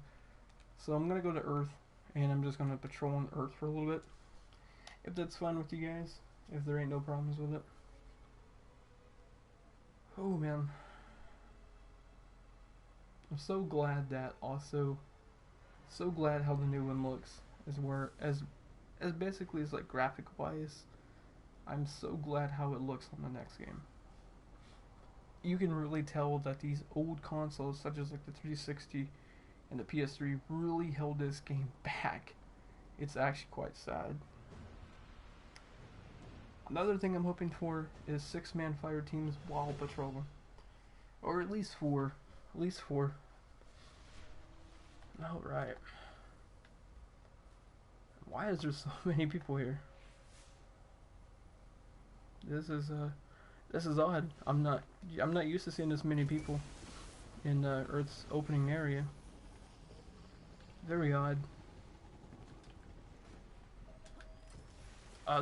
So I'm gonna go to Earth and I'm just gonna patrol on Earth for a little bit. If that's fine with you guys, if there ain't no problems with it. Oh man. I'm so glad that also so glad how the new one looks as basically as like graphic wise. I'm so glad how it looks on the next game. You can really tell that these old consoles such as like the 360 and the PS3 really held this game back. It's actually quite sad. Another thing I'm hoping for is 6-man fire teams while patrolling. Or at least 4. At least 4. Alright. Why is there so many people here? This is odd. I'm not used to seeing this many people in Earth's opening area. Very odd.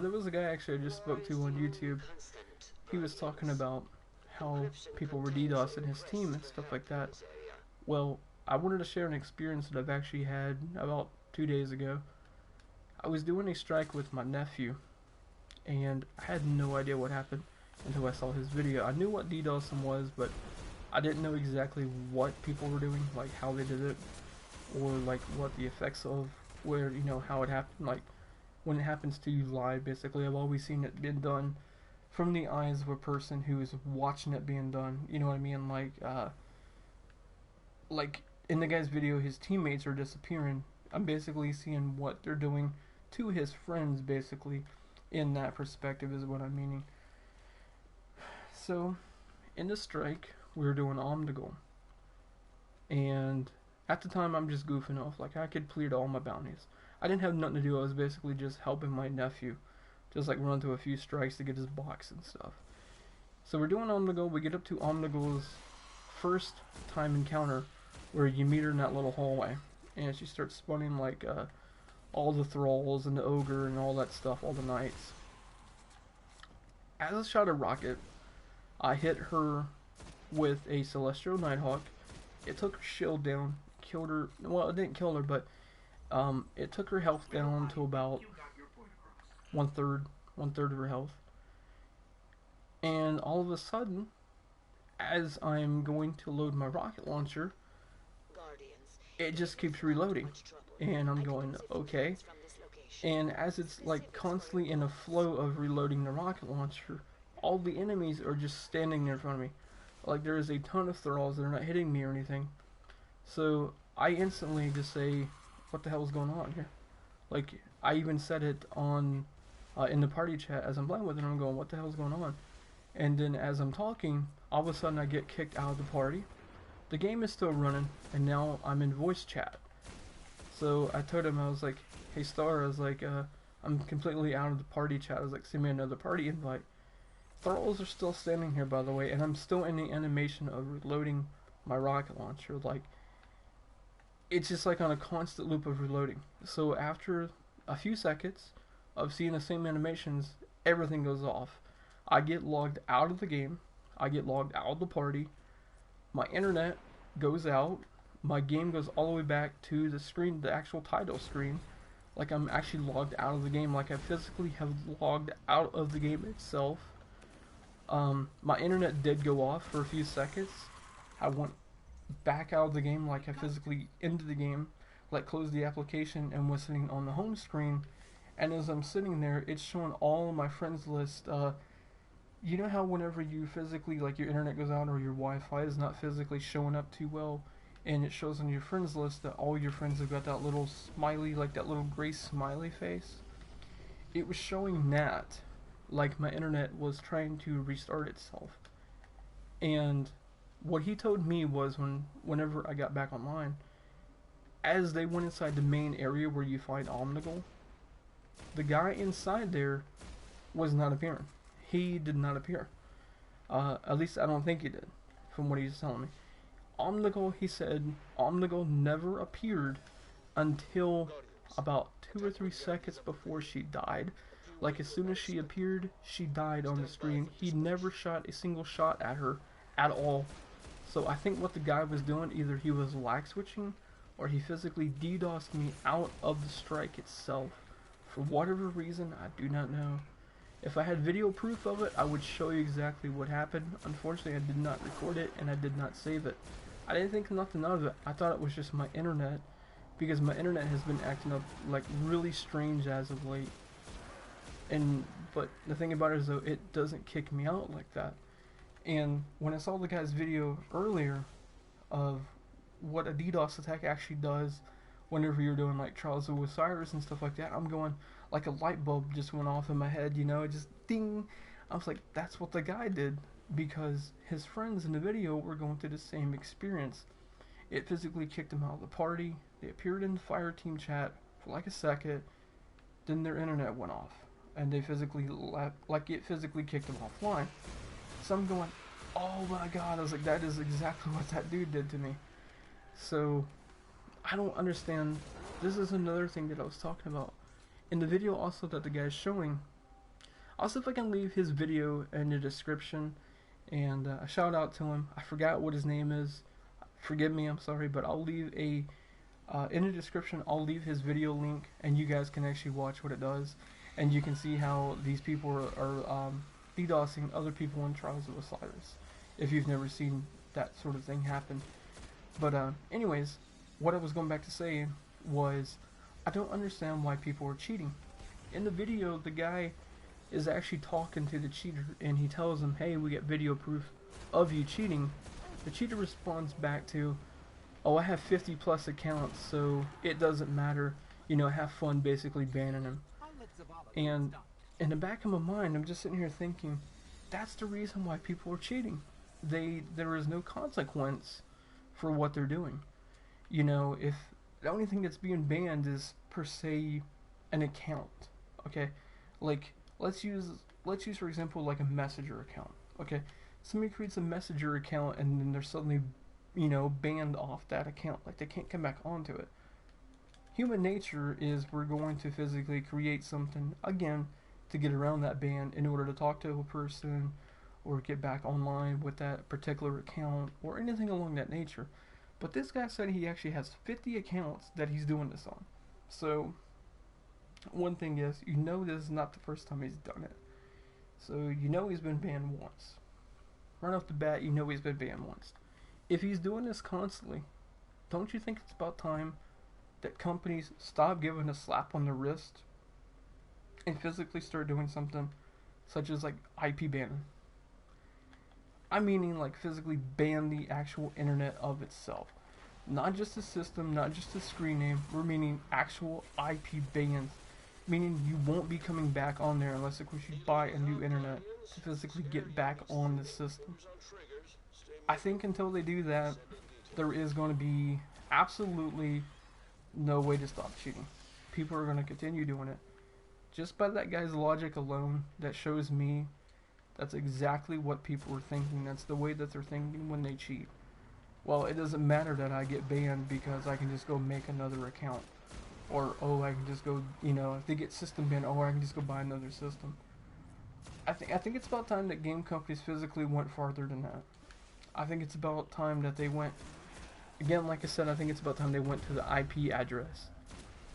There was a guy actually I just spoke to on YouTube. He was talking about how people were DDoSing his team and stuff like that. Well, I wanted to share an experience that I've actually had about 2 days ago. I was doing a strike with my nephew, and I had no idea what happened until I saw his video. I knew what DDoSing was, but I didn't know exactly what people were doing, like how they did it, or like what the effects of where, you know, how it happened. Like when it happens to you live, basically, I've always seen it being done from the eyes of a person who is watching it being done. You know what I mean? Like in the guy's video, his teammates are disappearing. I'm basically seeing what they're doing to his friends, basically, in that perspective is what I'm meaning. So, in the strike, we were doing Omnigul. And at the time, I'm just goofing off. Like, I could clear all my bounties. I didn't have nothing to do. I was basically just helping my nephew. Just, like, run through a few strikes to get his box and stuff. So, we're doing Omnigul. We get up to Omnigul's first time encounter, where you meet her in that little hallway. And she starts spawning, like, all the thralls and the ogre and all that stuff, all the knights. As I shot a rocket, I hit her with a Celestial Nighthawk. It took her shield down, killed her. Well, it didn't kill her, but it took her health down to about one third of her health. And all of a sudden, as I'm going to load my rocket launcher, it just keeps reloading. And I'm going, okay. And as it's like constantly in a flow of reloading the rocket launcher, all the enemies are just standing there in front of me. Like there is a ton of thralls that are not hitting me or anything. So I instantly just say, what the hell is going on here? Like I even said it on in the party chat as I'm playing with it, and I'm going, what the hell is going on? And then as I'm talking, all of a sudden I get kicked out of the party. The game is still running, and now I'm in voice chat. So I told him, I was like, hey Star, I was like, I'm completely out of the party chat. I was like, send me another party invite. Thralls are still standing here, by the way, and I'm still in the animation of reloading my rocket launcher. Like, it's just like on a constant loop of reloading. So after a few seconds of seeing the same animations, everything goes off. I get logged out of the game. I get logged out of the party. My internet goes out. My game goes all the way back to the screen, the actual title screen. Like I'm actually logged out of the game. Like I physically have logged out of the game itself. My internet did go off for a few seconds. I went back out of the game, like I physically into the game, like closed the application and was sitting on the home screen. And as I'm sitting there, it's showing all of my friends list. You know how whenever you physically, like your internet goes out or your Wi-Fi is not physically showing up too well, and it shows on your friends list that all your friends have got that little smiley, like that little gray smiley face? it was showing that like my internet was trying to restart itself. And what he told me was whenever I got back online, as they went inside the main area where you find Omnigul, the guy inside there was not appearing. He did not appear. At least I don't think he did, from what he's telling me. Omnigul, he said, Omnigul never appeared until about 2 or 3 seconds before she died. Like as soon as she appeared, she died on the screen. He never shot a single shot at her at all. So I think what the guy was doing, either he was lag switching or he physically DDoSed me out of the strike itself. For whatever reason, I do not know. If I had video proof of it, I would show you exactly what happened. Unfortunately, I did not record it and I did not save it. I didn't think nothing of it. I thought it was just my internet, because my internet has been acting up like really strange as of late. But the thing about it is though, it doesn't kick me out like that. And when I saw the guy's video earlier of what a DDoS attack actually does whenever you're doing like Trials of Osiris and stuff like that, I'm going, like a light bulb just went off in my head, you know, it just ding. I was like, that's what the guy did, because his friends in the video were going through the same experience. It physically kicked them out of the party. They appeared in the fire team chat for like a second, then their internet went off, and they physically left, like it physically kicked them offline. So I'm going, oh my god, I was like, that is exactly what that dude did to me. So I don't understand. This is another thing that I was talking about in the video also that the guy's showing. I'll see if I can leave his video in the description, and a shout out to him. I forgot what his name is. Forgive me, I'm sorry, but I'll leave a in the description. I'll leave his video link, and you guys can actually watch what it does, and you can see how these people are DDoSing other people in Trials of Osiris, if you've never seen that sort of thing happen. But anyways, what I was going back to say was, I don't understand why people are cheating. In the video, the guy is actually talking to the cheater, and he tells him, hey, we get video proof of you cheating. The cheater responds back to, oh, I have 50 plus accounts, so it doesn't matter, you know, have fun basically banning him. And in the back of my mind, I'm just sitting here thinking, that's the reason why people are cheating. There is no consequence for what they're doing. You know, if the only thing that's being banned is per se an account, okay? Like let's use for example like a Messenger account, okay? Somebody creates a Messenger account and then they're suddenly, you know, banned off that account, like they can't come back onto it. Human nature is we're going to physically create something again to get around that ban in order to talk to a person or get back online with that particular account or anything along that nature. But this guy said he actually has 50 accounts that he's doing this on. So one thing is, you know, this is not the first time he's done it. So you know he's been banned once. Right off the bat, you know he's been banned once. If he's doing this constantly, don't you think it's about time that companies stop giving a slap on the wrist and physically start doing something such as like IP banning? I'm meaning like physically ban the actual internet of itself. Not just the system, not just the screen name, we're meaning actual IP bans. Meaning you won't be coming back on there unless of course you buy a new internet to physically get back on the system. I think until they do that, there is going to be absolutely no way to stop cheating. People are going to continue doing it. Just by that guy's logic alone, that shows me that's exactly what people are thinking. That's the way that they're thinking when they cheat. Well, it doesn't matter that I get banned because I can just go make another account. Or, oh, I can just go, you know, if they get system banned, oh, I can just go buy another system. I think it's about time that game companies physically went farther than that. I think it's about time that they went, again, like I said, I think it's about time they went to the IP address.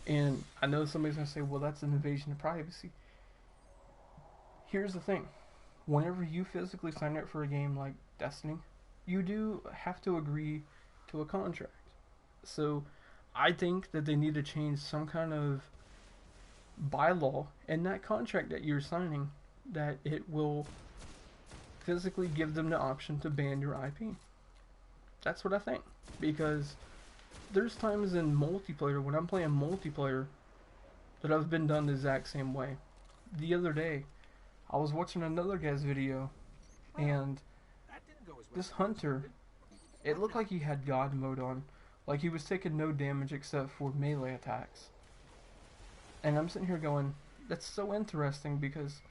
And I know somebody's going to say, well, that's an invasion of privacy. Here's the thing. Whenever you physically sign up for a game like Destiny, you do have to agree to a contract. So I think that they need to change some kind of bylaw in that contract that you're signing, that it will physically give them the option to ban your IP. That's what I think. Because there's times in multiplayer, when I'm playing multiplayer, that I've been done the exact same way. the other day, I was watching another guy's video, Well, and that didn't go as well this as hunter, expected. it looked like he had God mode on. Like he was taking no damage except for melee attacks. And I'm sitting here going, that's so interesting because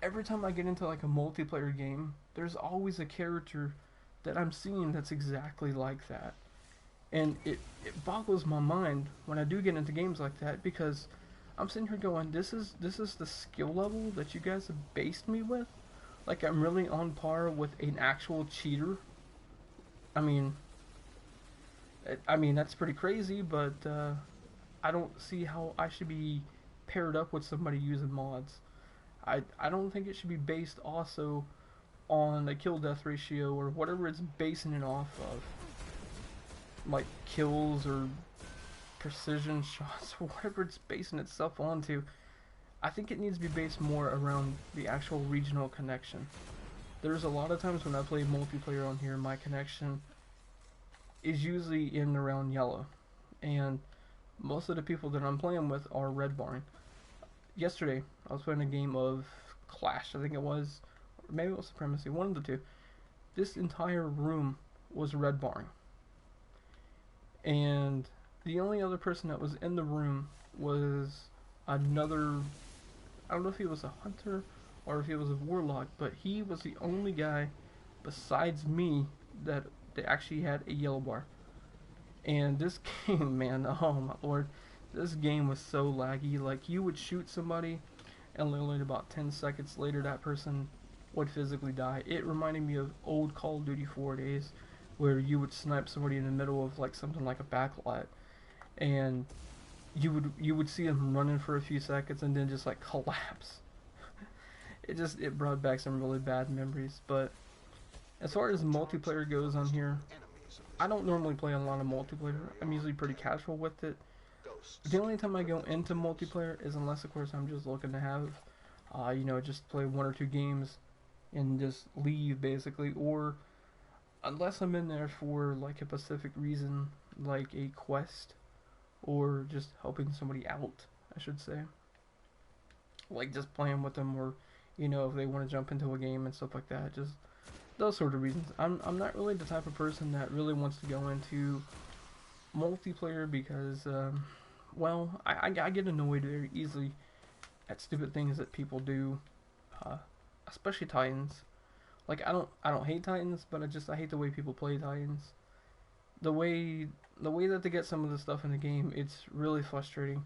every time I get into like a multiplayer game, there's always a character that I'm seeing that's exactly like that. And it boggles my mind when I do get into games like that because I'm sitting here going, this is the skill level that you guys have based me with? Like I'm really on par with an actual cheater? I mean, that's pretty crazy, but I don't see how I should be paired up with somebody using mods. I don't think it should be based also on the kill death ratio or whatever it's basing it off of. Like kills or precision shots or whatever it's basing itself onto. I think it needs to be based more around the actual regional connection. There's a lot of times when I play multiplayer on here, my connection is usually in and around yellow. And most of the people that I'm playing with are red barring. Yesterday, I was playing a game of Clash, I think it was, or maybe it was Supremacy, one of the two. This entire room was red barring. And the only other person that was in the room was another, I don't know if he was a hunter or if he was a warlock, but he was the only guy besides me that they actually had a yellow bar. And this game, man, oh my lord, this game was so laggy. Like you would shoot somebody and literally about 10 seconds later that person would physically die. It reminded me of old Call of Duty 4 days where you would snipe somebody in the middle of like something like a backlot and you would see them running for a few seconds and then just like collapse. It brought back some really bad memories. But as far as multiplayer goes on here, I don't normally play a lot of multiplayer. I'm usually pretty casual with it. The only time I go into multiplayer is unless of course I'm just looking to have just play one or two games and just leave basically, or unless I'm in there for like a specific reason, like a quest or just helping somebody out, I should say. Like just playing with them, or if they want to jump into a game and stuff like that. Just those sort of reasons. I'm not really the type of person that really wants to go into multiplayer because I get annoyed very easily at stupid things that people do, especially Titans. Like I don't hate Titans, but I hate the way people play Titans. The way that they get some of the stuff in the game, it's really frustrating.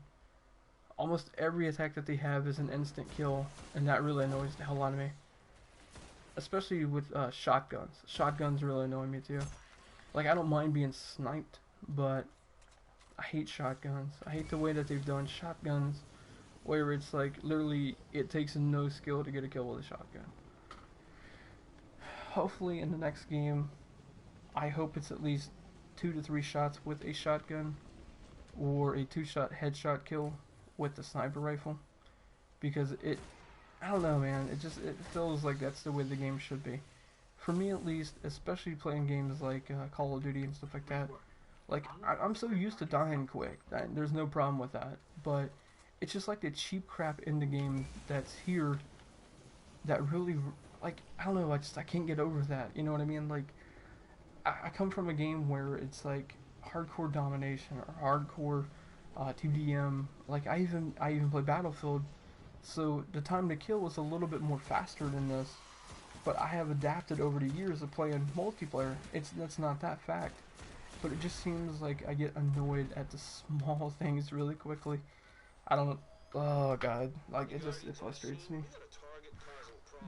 Almost every attack that they have is an instant kill, and that really annoys the hell out of me. Especially with shotguns. Shotguns really annoy me too. Like I don't mind being sniped, but I hate shotguns. I hate the way that they've done shotguns, where it's like literally it takes no skill to get a kill with a shotgun. Hopefully in the next game, I hope it's at least 2 to 3 shots with a shotgun, or a 2-shot headshot kill with the sniper rifle, because I don't know, man, it feels like that's the way the game should be. For me at least, especially playing games like Call of Duty and stuff like that. Like, I'm so used to dying quick, there's no problem with that, but it's just like the cheap crap in the game that's here that really, like, I don't know, I can't get over that, you know what I mean? Like, I come from a game where it's like hardcore domination or hardcore 2DM. Like I even play Battlefield, so the time to kill was a little bit more faster than this. But I have adapted over the years of playing multiplayer. That's not that fact, but it just seems like I get annoyed at the small things really quickly. I don't. Oh god, like it frustrates me.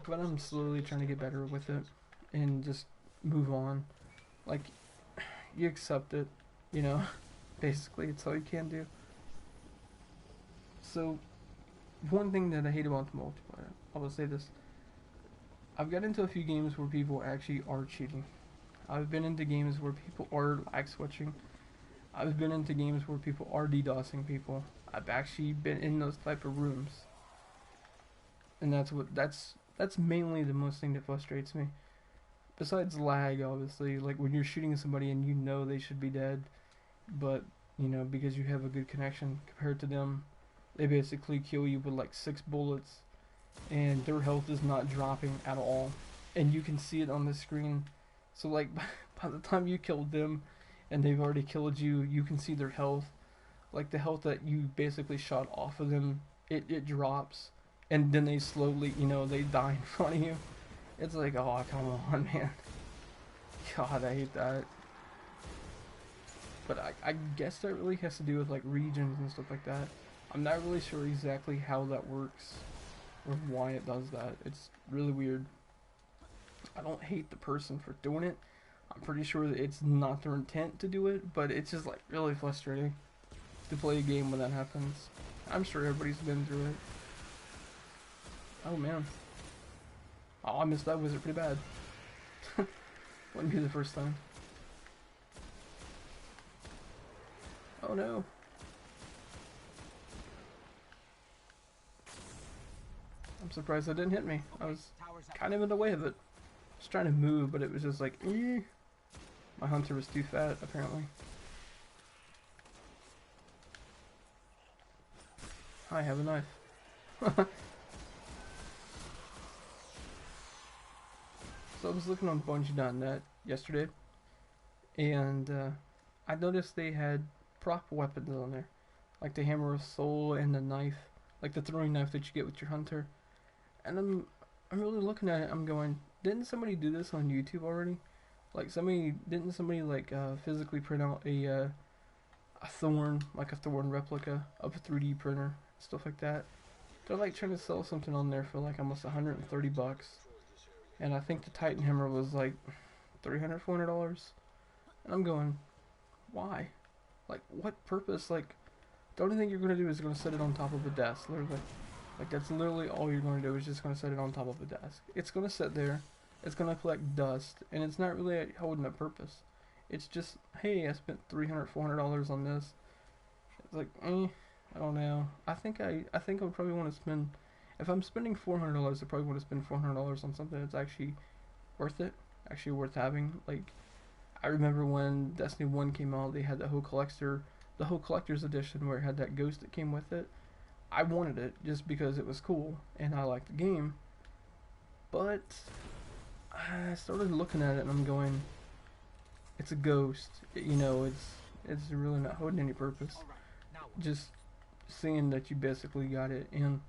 But I'm slowly trying to get better with it and just move on. Like, you accept it, basically, it's all you can do. So, one thing that I hate about the multiplayer, I will say this, I've got into a few games where people actually are cheating. I've been into games where people are lag switching. I've been into games where people are DDoSing people. I've actually been in those type of rooms. And that's mainly the most thing that frustrates me. Besides lag, obviously, like when you're shooting somebody and you know they should be dead, but, because you have a good connection compared to them, they basically kill you with like 6 bullets, and their health is not dropping at all, and you can see it on the screen. So like by the time you killed them, and they've already killed you, you can see their health, like the health that you basically shot off of them. It drops, and then they slowly, they die in front of you. It's like, oh come on, man. God, I hate that. But I guess that really has to do with like regions and stuff like that. I'm not really sure exactly how that works or why it does that. It's really weird. I don't hate the person for doing it. I'm pretty sure that it's not their intent to do it, but it's just like really frustrating to play a game when that happens. I'm sure everybody's been through it. Oh man. Oh, I missed that wizard pretty bad. Wouldn't be the first time. Oh no. I'm surprised that didn't hit me. I was kind of in the way of it. I was trying to move, but it was just like, eh. My hunter was too fat, apparently. I have a knife. So I was looking on Bungie.net yesterday, and I noticed they had prop weapons on there, like the Hammer of Soul and the knife, like the throwing knife that you get with your hunter. And I'm really looking at it. I'm going, didn't somebody do this on YouTube already? Like didn't somebody like physically print out a thorn, like a thorn replica of a 3D printer, stuff like that. They're like trying to sell something on there for like almost $130, and I think the Titan Hammer was like $300, $400. And I'm going, why? Like, what purpose? Like, the only thing you're gonna do is gonna set it on top of a desk, literally. Like, that's literally all you're gonna do is just gonna set it on top of a desk. It's gonna sit there, it's gonna collect dust, and it's not really holding a purpose. It's just, hey, I spent $300, $400 on this. It's like, I don't know. I think I would probably want to spend, if I'm spending $400, I probably want to spend $400 on something that's actually worth it, actually worth having. Like, I remember when Destiny 1 came out, they had the whole collector's edition where it had that ghost that came with it. I wanted it just because it was cool and I liked the game. But I started looking at it and I'm going, it's a ghost. It's really not holding any purpose. Just seeing that you basically got it. And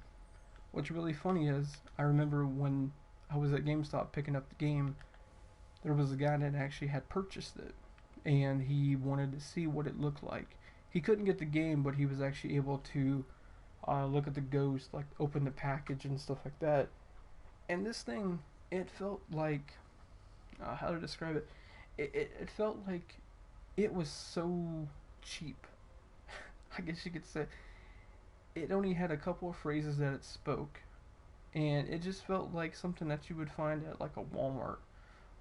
what's really funny is, I remember when I was at GameStop picking up the game, there was a guy that actually had purchased it, and he wanted to see what it looked like. He couldn't get the game, but he was actually able to look at the ghost, like open the package and stuff like that. And this thing, it felt like, how to describe it? It felt like it was so cheap. I guess you could say. It only had a couple of phrases that it spoke, and it just felt like something that you would find at like a Walmart,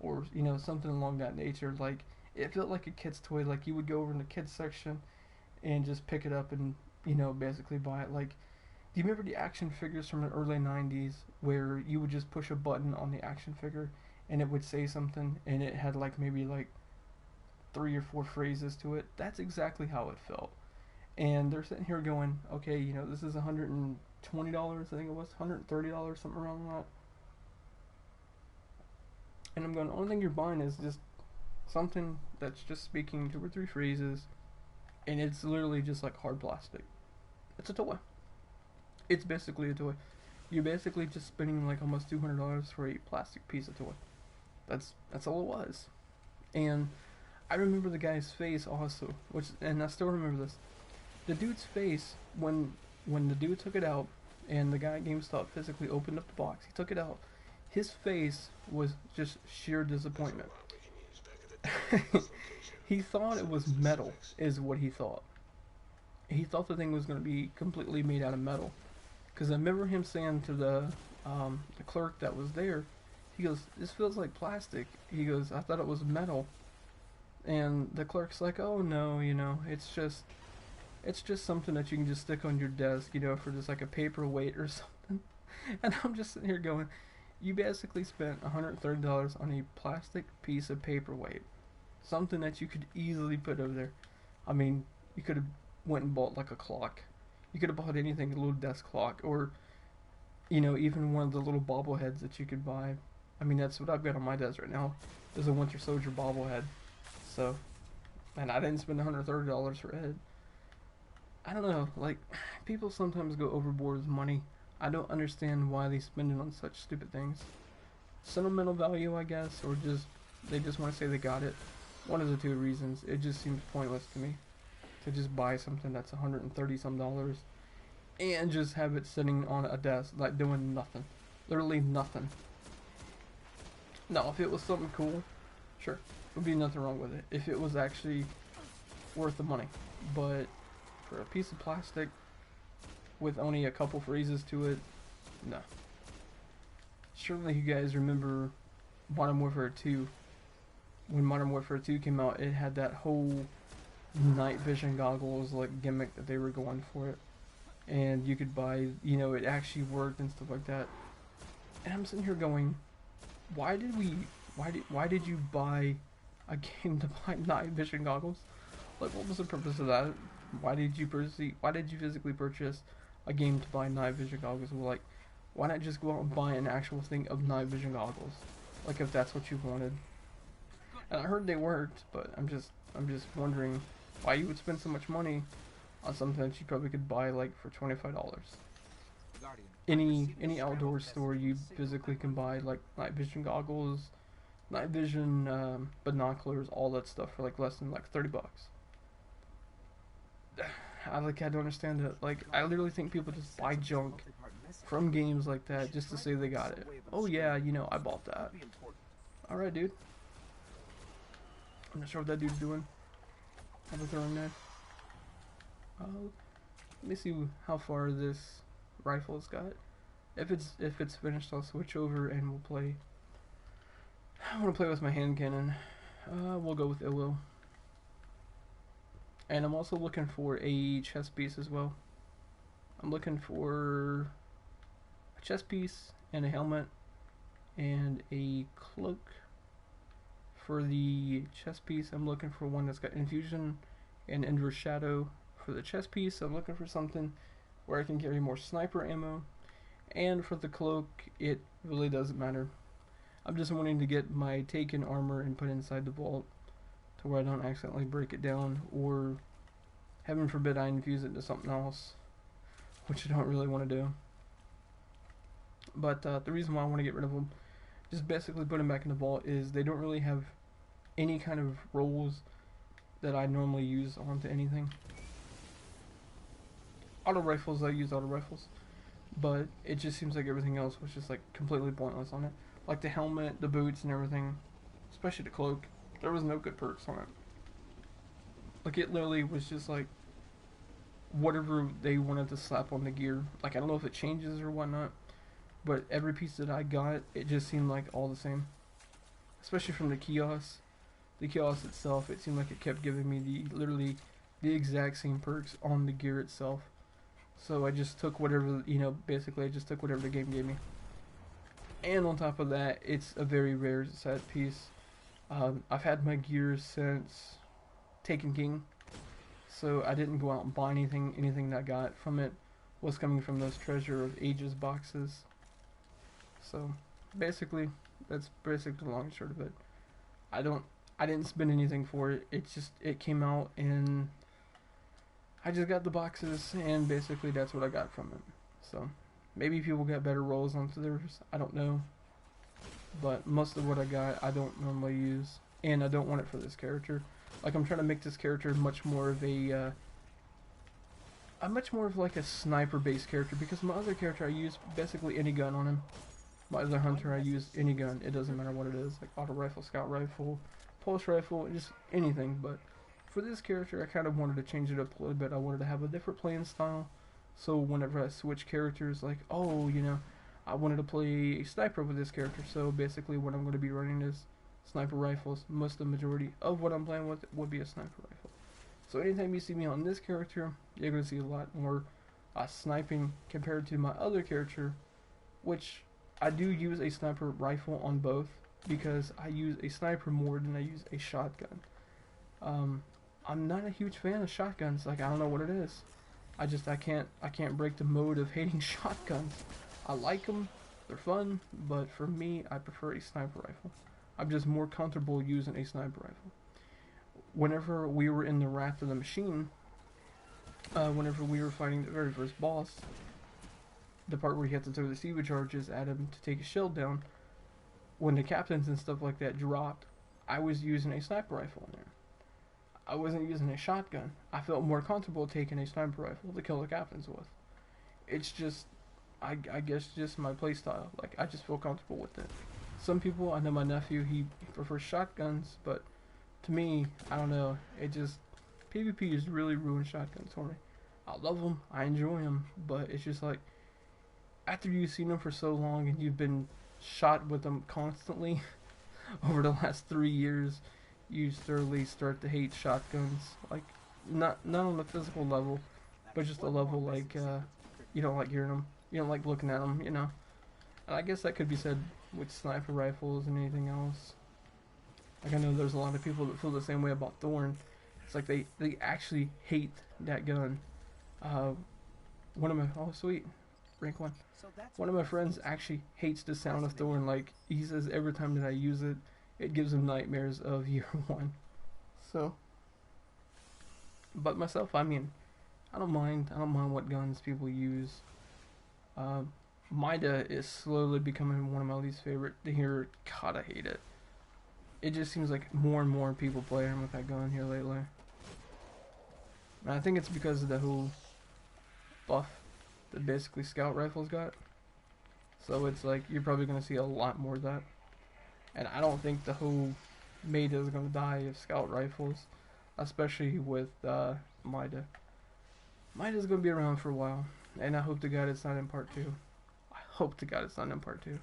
or something along that nature. Like, it felt like a kid's toy. Like, you would go over in the kids section and just pick it up and basically buy it. Like, do you remember the action figures from the early 90s where you would just push a button on the action figure and it would say something, and it had like maybe like 3 or 4 phrases to it? That's exactly how it felt. And they're sitting here going, okay, this is $120, I think it was $130, something around that. And I'm going, the only thing you're buying is just something that's just speaking 2 or 3 phrases, and it's literally just like hard plastic. It's a toy. It's basically a toy. You're basically just spending like almost $200 for a plastic piece of toy. That's all it was. And I remember the guy's face also, and I still remember this. The dude's face, when the dude took it out, and the guy at GameStop physically opened up the box, he took it out, his face was just sheer disappointment. He thought it was metal, is what he thought. He thought the thing was going to be completely made out of metal. Because I remember him saying to the clerk that was there, he goes, this feels like plastic. He goes, I thought it was metal. And the clerk's like, oh no, it's just something that you can just stick on your desk, for just like a paperweight or something. And I'm just sitting here going, you basically spent $130 on a plastic piece of paperweight. Something that you could easily put over there. I mean, you could have went and bought like a clock. You could have bought anything, a little desk clock, or You know, even one of the little bobbleheads that you could buy. I mean, that's what I've got on my desk right now. Is a Winter Soldier bobblehead. So, and I didn't spend $130 for it. I don't know. Like, people sometimes go overboard with money. I don't understand why they spend it on such stupid things. Sentimental value, I guess, or just they just want to say they got it. One of the two reasons. It just seems pointless to me to just buy something that's 130 some dollars and just have it sitting on a desk like doing nothing, literally nothing. Now, if it was something cool, sure, would be nothing wrong with it. If it was actually worth the money, but for a piece of plastic with only a couple phrases to it, no. Surely you guys remember Modern Warfare 2. When Modern Warfare 2 came out, it had that whole night vision goggles like gimmick that they were going for it. And you could buy, you know, it actually worked and stuff like that. And I'm sitting here going, why did you buy a game to buy night vision goggles? Like, what was the purpose of that? Why did you physically purchase a game to buy night vision goggles? Well, like, why not just go out and buy an actual thing of night vision goggles? Like, if that's what you wanted. And I heard they worked, but I'm just wondering why you would spend so much money on something that you probably could buy like for $25. Any outdoor store you physically can buy like night vision goggles, night vision binoculars, all that stuff for like less than like $30. I don't understand it. Like, I literally think people just buy junk from games like that just to say they got it. Oh yeah, you know, I bought that. Alright, dude. I'm not sure what that dude's doing. Have a throwing knife. Let me see how far this rifle's got. If it's finished, I'll switch over and we'll play. I want to play with my hand cannon. We'll go with ILO. And I'm also looking for a chest piece as well. I'm looking for a chest piece and a helmet and a cloak. For the chest piece, I'm looking for one that's got infusion and inverse shadow. For the chest piece, I'm looking for something where I can carry more sniper ammo. And for the cloak, it really doesn't matter. I'm just wanting to get my taken armor and put inside the vault to where I don't accidentally break it down, or heaven forbid I infuse it into something else, which I don't really want to do. But the reason why I want to get rid of them, just basically put them back in the vault, is they don't really have any kind of rolls that I normally use onto anything. Auto rifles, I use auto rifles, but it just seems like everything else was just like completely pointless on it. Like the helmet, the boots, and everything, especially the cloak. There was no good perks on it. Like, it literally was just like whatever they wanted to slap on the gear. Like, I don't know if it changes or whatnot, but every piece that I got, it just seemed like all the same. Especially from the kiosk. The kiosk itself, it seemed like it kept giving me literally the exact same perks on the gear itself. So I just took whatever, you know, basically I just took whatever the game gave me. And on top of that, it's a very rare set piece. I've had my gear since Taken King, so I didn't go out and buy anything. Anything that I got from it was coming from those Treasure of Ages boxes. So basically, that's basically the long and short of it. I didn't spend anything for it. It came out and I just got the boxes, and basically that's what I got from it. So maybe people got better rolls onto theirs, I don't know. But most of what I got, I don't normally use, and I don't want it for this character. Like, I'm trying to make this character much more of a, like a sniper-based character, because my other character, I use basically any gun on him. My other hunter, I use any gun. It doesn't matter what it is, like auto rifle, scout rifle, pulse rifle, just anything. But for this character, I kind of wanted to change it up a little bit. I wanted to have a different playing style. So whenever I switch characters, like, oh, you know, I wanted to play a sniper with this character. So basically what I'm going to be running is sniper rifles. Most of the majority of what I'm playing with would be a sniper rifle. So anytime you see me on this character, you're going to see a lot more sniping compared to my other character, which I do use a sniper rifle on both, because I use a sniper more than I use a shotgun. I'm not a huge fan of shotguns. Like, I don't know what it is. I can't break the mode of hating shotguns. I like them, they're fun, but for me, I prefer a sniper rifle. I'm just more comfortable using a sniper rifle. Whenever we were in the Wrath of the Machine, whenever we were fighting the very first boss, the part where you have to throw the SIVA charges at him to take his shield down, when the captains and stuff like that dropped, I was using a sniper rifle in there. I wasn't using a shotgun. I felt more comfortable taking a sniper rifle to kill the captains with. It's just, I guess, just my playstyle. Like, I just feel comfortable with it. Some people, I know my nephew, he prefers shotguns, but to me, I don't know. It just, PvP has really ruined shotguns for me. I love them, I enjoy them, but it's just like, after you've seen them for so long and you've been shot with them constantly over the last 3 years, you thoroughly start to hate shotguns. Like, not on the physical level, but just a level like, you don't like hearing them, you don't like looking at them, you know. And I guess that could be said with sniper rifles and anything else. Like, I know there's a lot of people that feel the same way about Thorn. It's like they actually hate that gun. One of my, oh sweet, rank 1. One of my friends actually hates the sound of Thorn. Like, he says every time that I use it, it gives him nightmares of year 1. So, but myself, I mean, I don't mind what guns people use. Mida is slowly becoming one of my least favorite to hear. God, I hate it. It just seems like more and more people playing with that gun here lately. And I think it's because of the whole buff that basically scout rifles got. So it's like, you're probably going to see a lot more of that. And I don't think the whole meta is going to die of scout rifles. Especially with Mida. Mida's going to be around for a while. And I hope to God it's not in part 2. I hope to God it's not in part 2.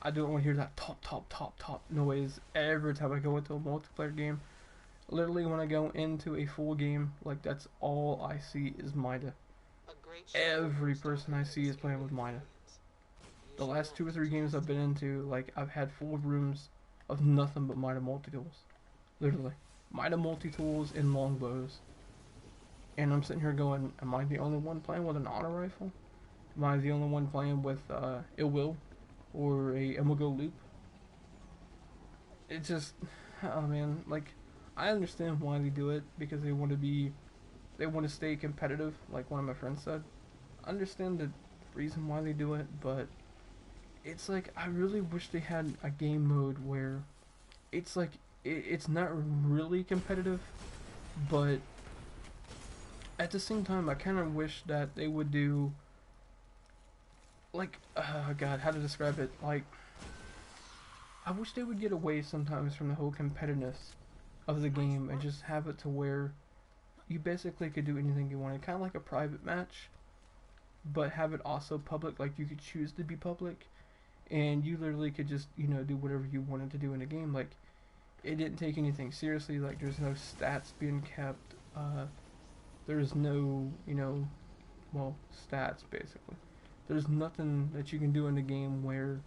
I don't want to hear that top noise every time I go into a multiplayer game. Literally, when I go into a full game, like, that's all I see is Mida. Every person I see is playing with Mida. The last 2 or 3 games I've been into, like, I've had full rooms of nothing but Mida multi-tools. Literally. Mida multi-tools and longbows. And I'm sitting here going, am I the only one playing with an auto rifle? Am I the only one playing with Ill Will? Or a Emugo Loop? It's just, oh man, like, I understand why they do it, because they want to stay competitive, like one of my friends said. I understand the reason why they do it, but it's like, I really wish they had a game mode where it's like, it's not really competitive, but at the same time, I kind of wish that they would do, like, God, how to describe it, like, I wish they would get away sometimes from the whole competitiveness of the game and just have it to where you basically could do anything you wanted, kind of like a private match, but have it also public. Like, you could choose to be public, and you literally could just, you know, do whatever you wanted to do in a game. Like, it didn't take anything seriously. Like, there's no stats being kept. There's no, you know, well, stats basically. There's nothing that you can do in the game where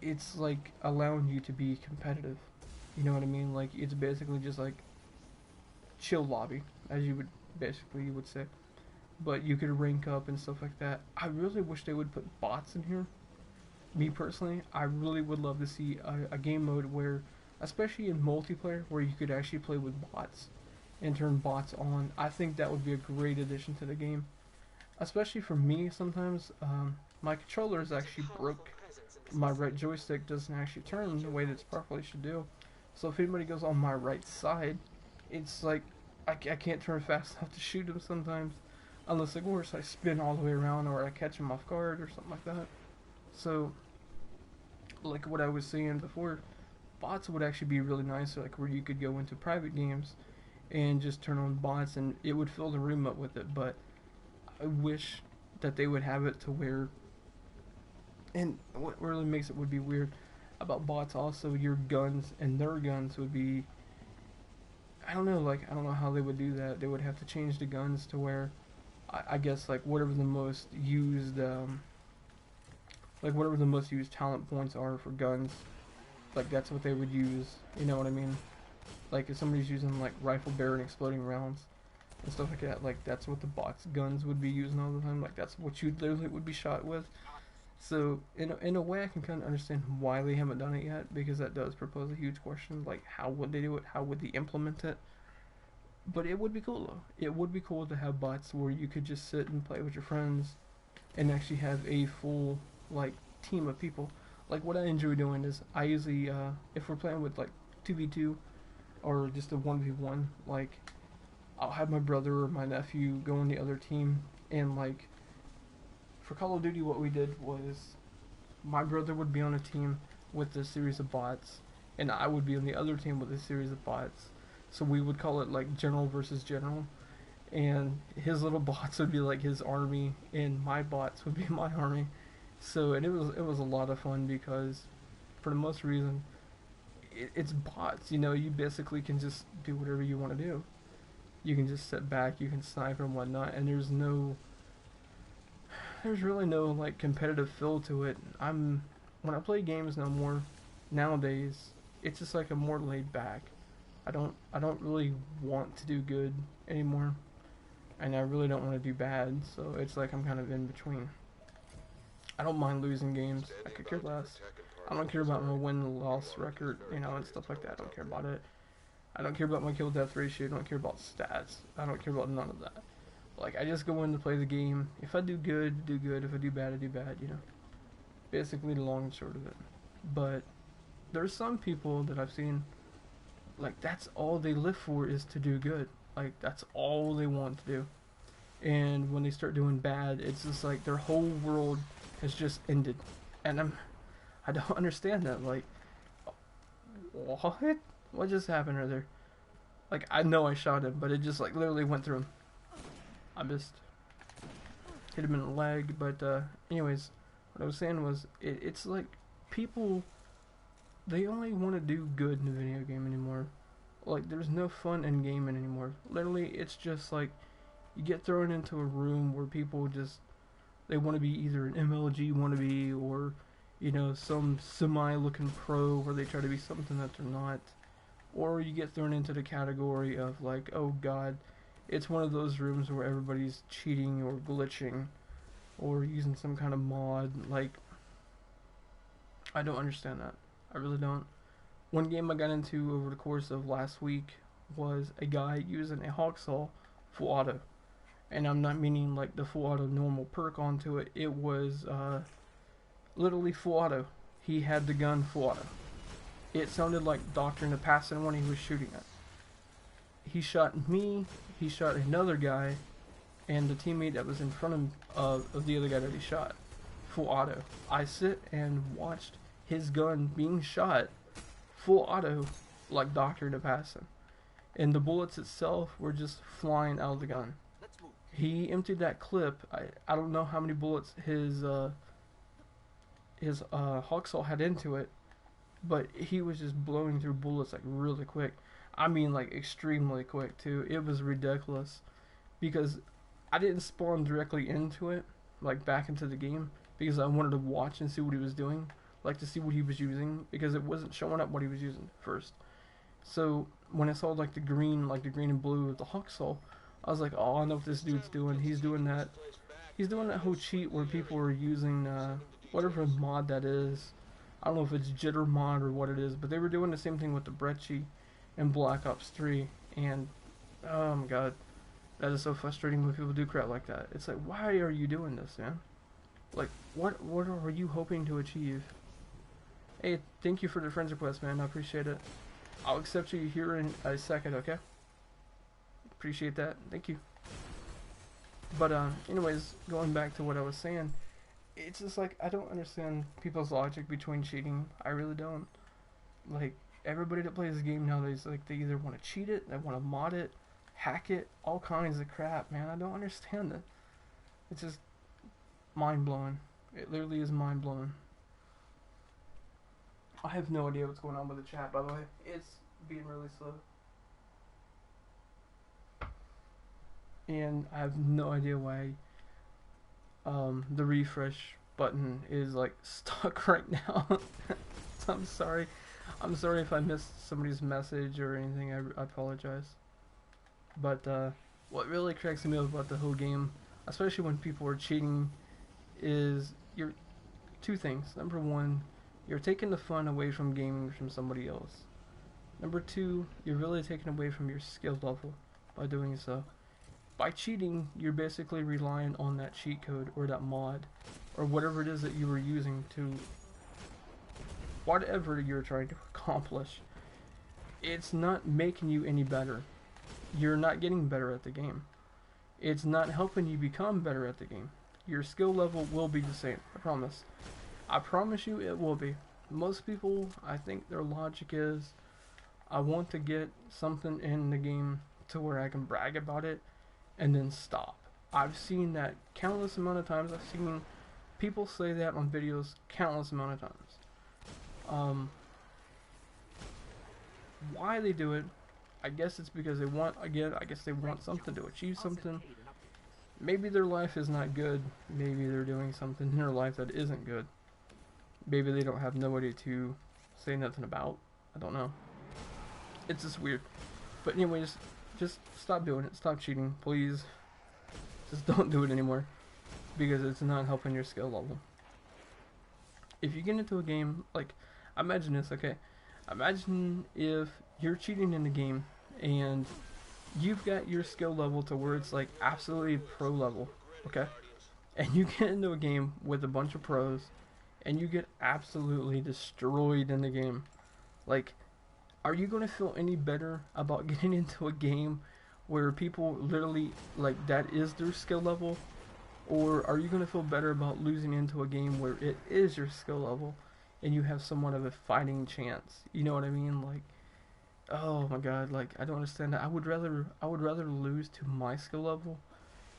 it's like allowing you to be competitive. You know what I mean? Like, it's basically just like chill lobby, as you would say. But you could rank up and stuff like that. I really wish they would put bots in here. Me personally, I really would love to see a game mode where, especially in multiplayer, where you could actually play with bots and turn bots on. I think that would be a great addition to the game. Especially for me, sometimes my controller is actually broke. My right joystick doesn't actually turn the way that it properly should do. So if anybody goes on my right side, it's like I can't turn fast enough to shoot them sometimes. Unless, of course, I spin all the way around or I catch them off guard or something like that. So, like what I was saying before, bots would actually be really nice. Like, where you could go into private games and just turn on bots and it would fill the room up with it. But I wish that they would have it to where, and what really makes it would be weird about bots also, your guns and their guns would be, I don't know, like, I don't know how they would do that. They would have to change the guns to where, I guess, like, whatever the most used, whatever the most used talent points are for guns, like, that's what they would use, you know what I mean? Like, if somebody's using, like, rifle bearing exploding rounds, and stuff like that. Like that's what the bots guns would be using all the time. Like that's what you literally would be shot with. So in a way, I can kind of understand why they haven't done it yet, because that does propose a huge question. Like how would they do it? How would they implement it? But it would be cool though. It would be cool to have bots where you could just sit and play with your friends, and actually have a full like team of people. Like what I enjoy doing is I usually if we're playing with like 2v2 or just a 1v1, like I'll have my brother or my nephew go on the other team, and like for Call of Duty what we did was my brother would be on a team with a series of bots, and I would be on the other team with a series of bots. So we would call it like general versus general, and his little bots would be like his army, and my bots would be my army. So and it was a lot of fun because, for the most reason, it's bots. You know, you basically can just do whatever you want to do. You can just sit back, you can snipe and whatnot, and there's really no like competitive feel to it. When I play games nowadays, it's just like I'm more laid back. I don't really want to do good anymore, and I really don't want to do bad. So it's like I'm kind of in between. I don't mind losing games. I could care less. I don't care about my win-loss record, and stuff like that. I don't care about it. I don't care about my kill death ratio. I don't care about stats. I don't care about none of that. Like I just go in to play the game. If I do good, do good. If I do bad, I do bad. Basically the long and short of it. But there's some people that I've seen, like that's all they live for is to do good. Like that's all they want to do. And when they start doing bad, it's just like their whole world has just ended. And I don't understand that. Like, what? What just happened right there? Like, I know I shot him, but it just like literally went through him. I missed. Hit him in the leg, but anyways, what I was saying was, it's like people, they only want to do good in a video game anymore. Like, there's no fun in gaming anymore. Literally, it's just like, you get thrown into a room where people just, they want to be either an MLG wannabe or, some semi-looking pro where they try to be something that they're not. Or you get thrown into the category of like, oh god, it's one of those rooms where everybody's cheating or glitching or using some kind of mod. Like, I don't understand that. I really don't. One game I got into over the course of last week was a guy using a Hawksaw full auto. And I'm not meaning like the full auto normal perk onto it. It was literally full auto. He had the gun full auto. It sounded like Dr. Napassin when he was shooting it. He shot me, he shot another guy, and the teammate that was in front of the other guy that he shot. Full auto. I sit and watched his gun being shot full auto like Dr. Napassin. And the bullets itself were just flying out of the gun. He emptied that clip. I don't know how many bullets his Hawksaw had into it, but he was just blowing through bullets like really quick. I mean like extremely quick too. It was ridiculous because I didn't spawn directly into it, like back into the game, because I wanted to watch and see what he was doing, like to see what he was using, because it wasn't showing up what he was using first. So when I saw like the green and blue of the Hawksaw, I was like, oh, I know what this dude's doing. He's doing that whole cheat where people are using whatever mod that is. I don't know if it's jitter mod or what it is, but they were doing the same thing with the Brecci in Black Ops 3, and oh my god, that is so frustrating when people do crap like that. It's like, why are you doing this, man? Like, what are you hoping to achieve? Hey, thank you for the friends request, man. I appreciate it. I'll accept you here in a second, okay? Appreciate that. Thank you. But anyways, going back to what I was saying, it's just like I don't understand people's logic between cheating. I really don't. Like, everybody that plays the game nowadays, like, they either want to cheat it, they want to mod it, hack it, all kinds of crap, man. I don't understand it. It's just mind-blowing. It literally is mind-blowing. I have no idea what's going on with the chat, by the way. It's being really slow. And I have no idea why the refresh button is like stuck right now. So I'm sorry. I'm sorry if I missed somebody's message or anything. I apologize. But What really cracks me up about the whole game, especially when people are cheating, is you're two things. Number one, you're taking the fun away from gaming from somebody else. Number two, you're really taking away from your skill level by doing so. By cheating, you're basically relying on that cheat code or that mod or whatever it is that you were using to whatever you're trying to accomplish. It's not making you any better. You're not getting better at the game. It's not helping you become better at the game. Your skill level will be the same, I promise. I promise you it will be. Most people, I think their logic is, I want to get something in the game to where I can brag about it and then stop. I've seen that countless amount of times. I've seen people say that on videos countless amount of times. Why they do it, I guess it's because they want, again, I guess they want something to achieve something. Maybe their life is not good. Maybe they're doing something in their life that isn't good. Maybe they don't have nobody to say nothing about. I don't know. It's just weird. But anyways, just stop doing it. Stop cheating, please. Just don't do it anymore. Because it's not helping your skill level. If you get into a game, like, imagine this, okay? Imagine if you're cheating in the game and you've got your skill level to where it's like absolutely pro level, okay? And you get into a game with a bunch of pros and you get absolutely destroyed in the game. Like, are you going to feel any better about getting into a game where people literally, like, that is their skill level? Or are you going to feel better about losing into a game where it is your skill level and you have somewhat of a fighting chance? You know what I mean? Like, oh my god, like, I don't understand that. I would rather lose to my skill level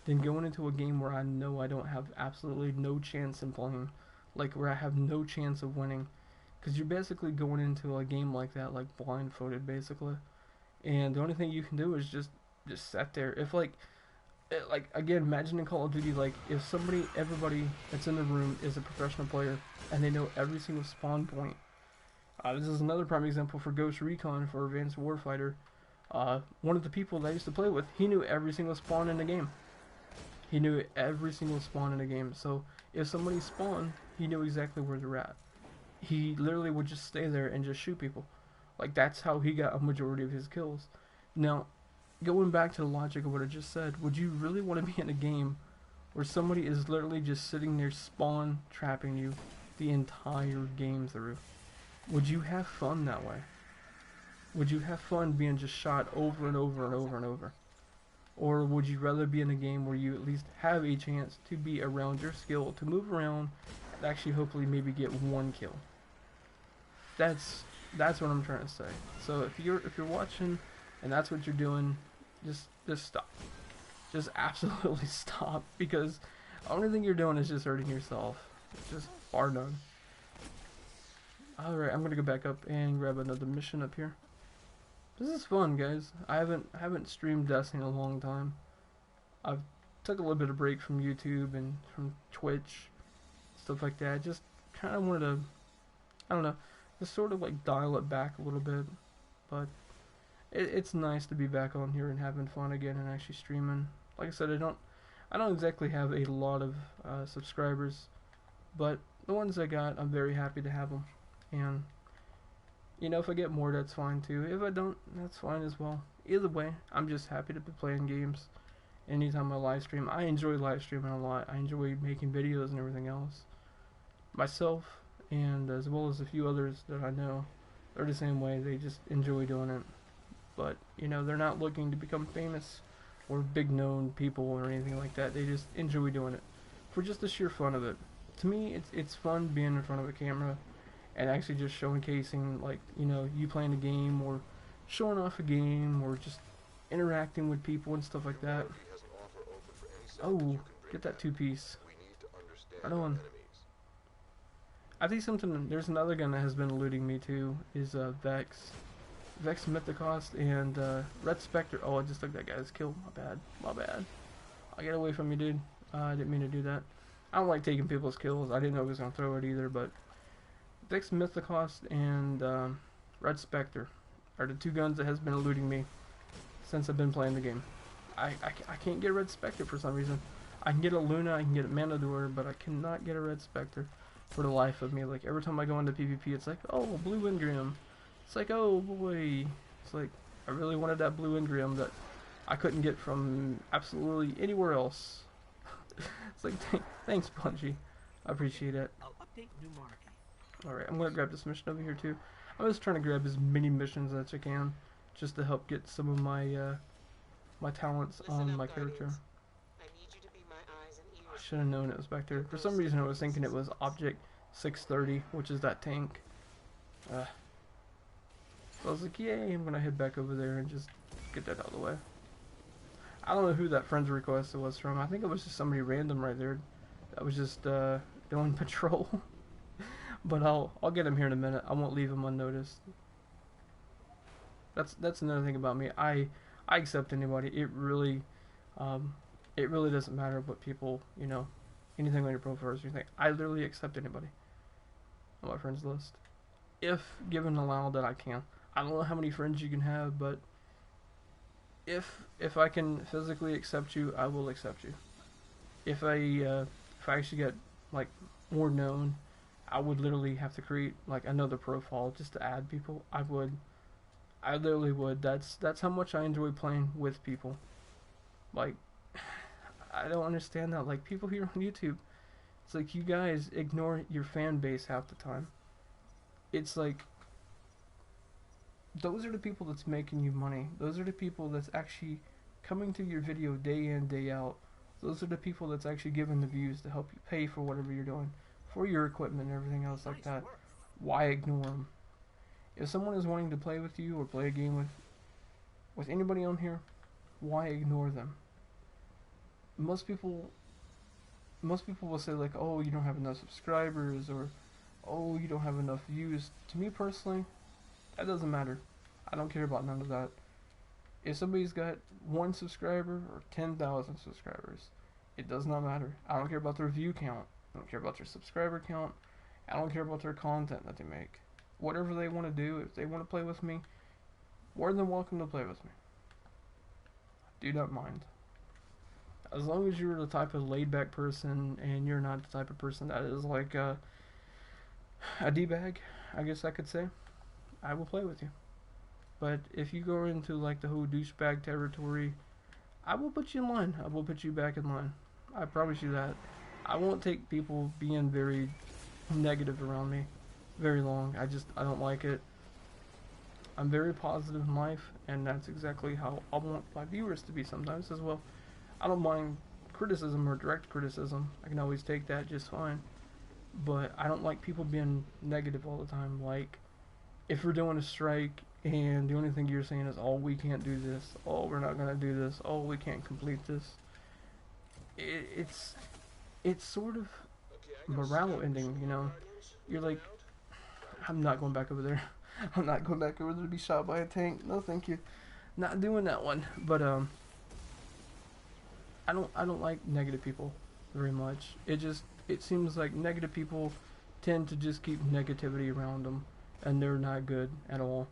than going into a game where I know I don't have absolutely no chance in playing. Like, where I have no chance of winning. Because you're basically going into a game like that, like, blindfolded, basically. And the only thing you can do is just sit there. If, like, again, imagine in Call of Duty, like, if everybody that's in the room is a professional player, and they know every single spawn point. This is another prime example for Ghost Recon, for Advanced Warfighter. One of the people that I used to play with, he knew every single spawn in the game. He knew every single spawn in the game. So, if somebody spawned, he knew exactly where they're at. He literally would just stay there and just shoot people. Like, that's how he got a majority of his kills. Now, going back to the logic of what I just said, would you really want to be in a game where somebody is literally just sitting there spawn trapping you the entire game through? Would you have fun that way? Would you have fun being just shot over and over and over and over? Or would you rather be in a game where you at least have a chance to be around your skill, to move around, and actually hopefully maybe get one kill? That's what I'm trying to say. So if you're watching and that's what you're doing, just stop. Just absolutely stop, because the only thing you're doing is just hurting yourself. Just bar none. Alright, I'm gonna go back up and grab another mission up here. This is fun, guys. I haven't streamed Destiny in a long time. I've took a little bit of break from YouTube and from Twitch, stuff like that. Just kind of wanted to, I don't know, just sort of like dial it back a little bit. But it's nice to be back on here and having fun again and actually streaming. Like I said, I don't exactly have a lot of subscribers, but the ones I got, I'm very happy to have them. And you know, if I get more, that's fine too. If I don't, that's fine as well. Either way, I'm just happy to be playing games. Anytime I live stream, I enjoy live streaming a lot. I enjoy making videos and everything else. Myself, and as well as a few others that I know, they're the same way. They just enjoy doing it. But, you know, they're not looking to become famous or big known people or anything like that. They just enjoy doing it for just the sheer fun of it. To me, it's fun being in front of a camera and actually just showcasing, like, you know, you playing a game or showing off a game or just interacting with people and stuff like that. Oh, get that two-piece. Right on. I think there's another gun that has been eluding me too, is Vex. Vex Mythicos and Red Spectre. Oh, I just took that guy's kill. My bad. I'll get away from you, dude. I didn't mean to do that. I don't like taking people's kills. I didn't know he was going to throw it either, but Vex Mythicos and Red Spectre are the two guns that has been eluding me since I've been playing the game. I can't get a Red Spectre for some reason. I can get a Luna, I can get a Manador, but I cannot get a Red Spectre for the life of me. Like, every time I go into PvP, it's like, oh, Blue Ingrim. It's like, oh boy. It's like, I really wanted that Blue Ingrim that I couldn't get from absolutely anywhere else. It's like, thanks, Bungie. I appreciate it. I'll update new monarchy. Alright, I'm gonna grab this mission over here too. I'm just trying to grab as many missions as I can, just to help get some of my my talents on my character. I should have known it was back there. For some reason I was thinking it was Object 630, which is that tank. So I was like, yay, I'm gonna head back over there and just get that out of the way. I don't know who that friend's request was from. I think it was just somebody random right there that was just doing patrol. But I'll get him here in a minute. I won't leave him unnoticed. That's another thing about me. I accept anybody. It really doesn't matter what people, you know, anything on your profile or anything. I literally accept anybody on my friends list, if given allowed that I can. I don't know how many friends you can have, but if I can physically accept you, I will accept you. If I actually get like more known, I would literally have to create like another profile just to add people. I literally would. That's how much I enjoy playing with people. Like, I don't understand that. Like, people here on YouTube, it's like you guys ignore your fan base half the time. It's like, those are the people that's making you money. Those are the people that's actually coming to your video day in, day out. Those are the people that's actually giving the views to help you pay for whatever you're doing, for your equipment and everything else like that. Why ignore them? If someone is wanting to play with you or play a game with anybody on here, why ignore them? Most people will say like, oh, you don't have enough subscribers, or oh, you don't have enough views. To me personally, that doesn't matter. I don't care about none of that. If somebody's got 1 subscriber or 10,000 subscribers, it does not matter. I don't care about their view count. I don't care about their subscriber count. I don't care about their content that they make. Whatever they want to do, if they want to play with me, more than welcome to play with me. Do not mind. As long as you're the type of laid back person and you're not the type of person that is like a D-bag, I guess I could say, I will play with you. But if you go into like the whole douchebag territory, I will put you in line. I will put you back in line. I promise you that. I won't take people being very negative around me very long. I don't like it. I'm very positive in life, and that's exactly how I want my viewers to be sometimes as well. I don't mind criticism or direct criticism. I can always take that just fine. But I don't like people being negative all the time. Like, if we're doing a strike and the only thing you're saying is, oh, we can't do this, oh, we're not going to do this, oh, we can't complete this. It's sort of morale ending, you know. You're like, I'm not going back over there. I'm not going back over there to be shot by a tank. No, thank you. Not doing that one. But I don't like negative people very much. It seems like negative people tend to just keep negativity around them, and they're not good at all.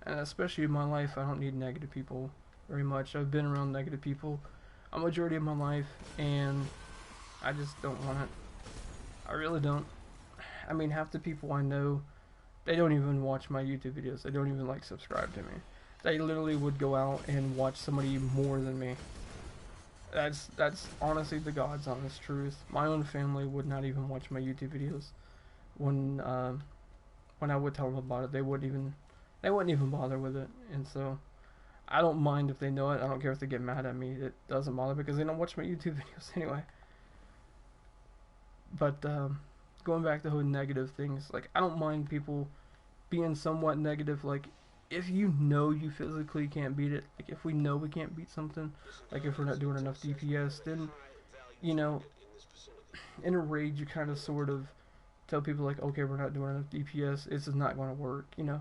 And especially in my life, I don't need negative people very much. I've been around negative people a majority of my life, and I just don't want it. I really don't. I mean, half the people I know, they don't even watch my YouTube videos. They don't even like subscribe to me. They literally would go out and watch somebody more than me. That's honestly the God's honest truth. My own family would not even watch my YouTube videos. When I would tell them about it, they wouldn't even bother with it. And so I don't mind if they know it. I don't care if they get mad at me. It doesn't bother because they don't watch my YouTube videos anyway. But going back to whole negative things, like, I don't mind people being somewhat negative. Like, if you know you physically can't beat it, like if we know we can't beat something, like if we're not doing enough DPS, then, you know, in a rage you kind of sort of tell people like, okay, we're not doing enough DPS, this is not going to work, you know.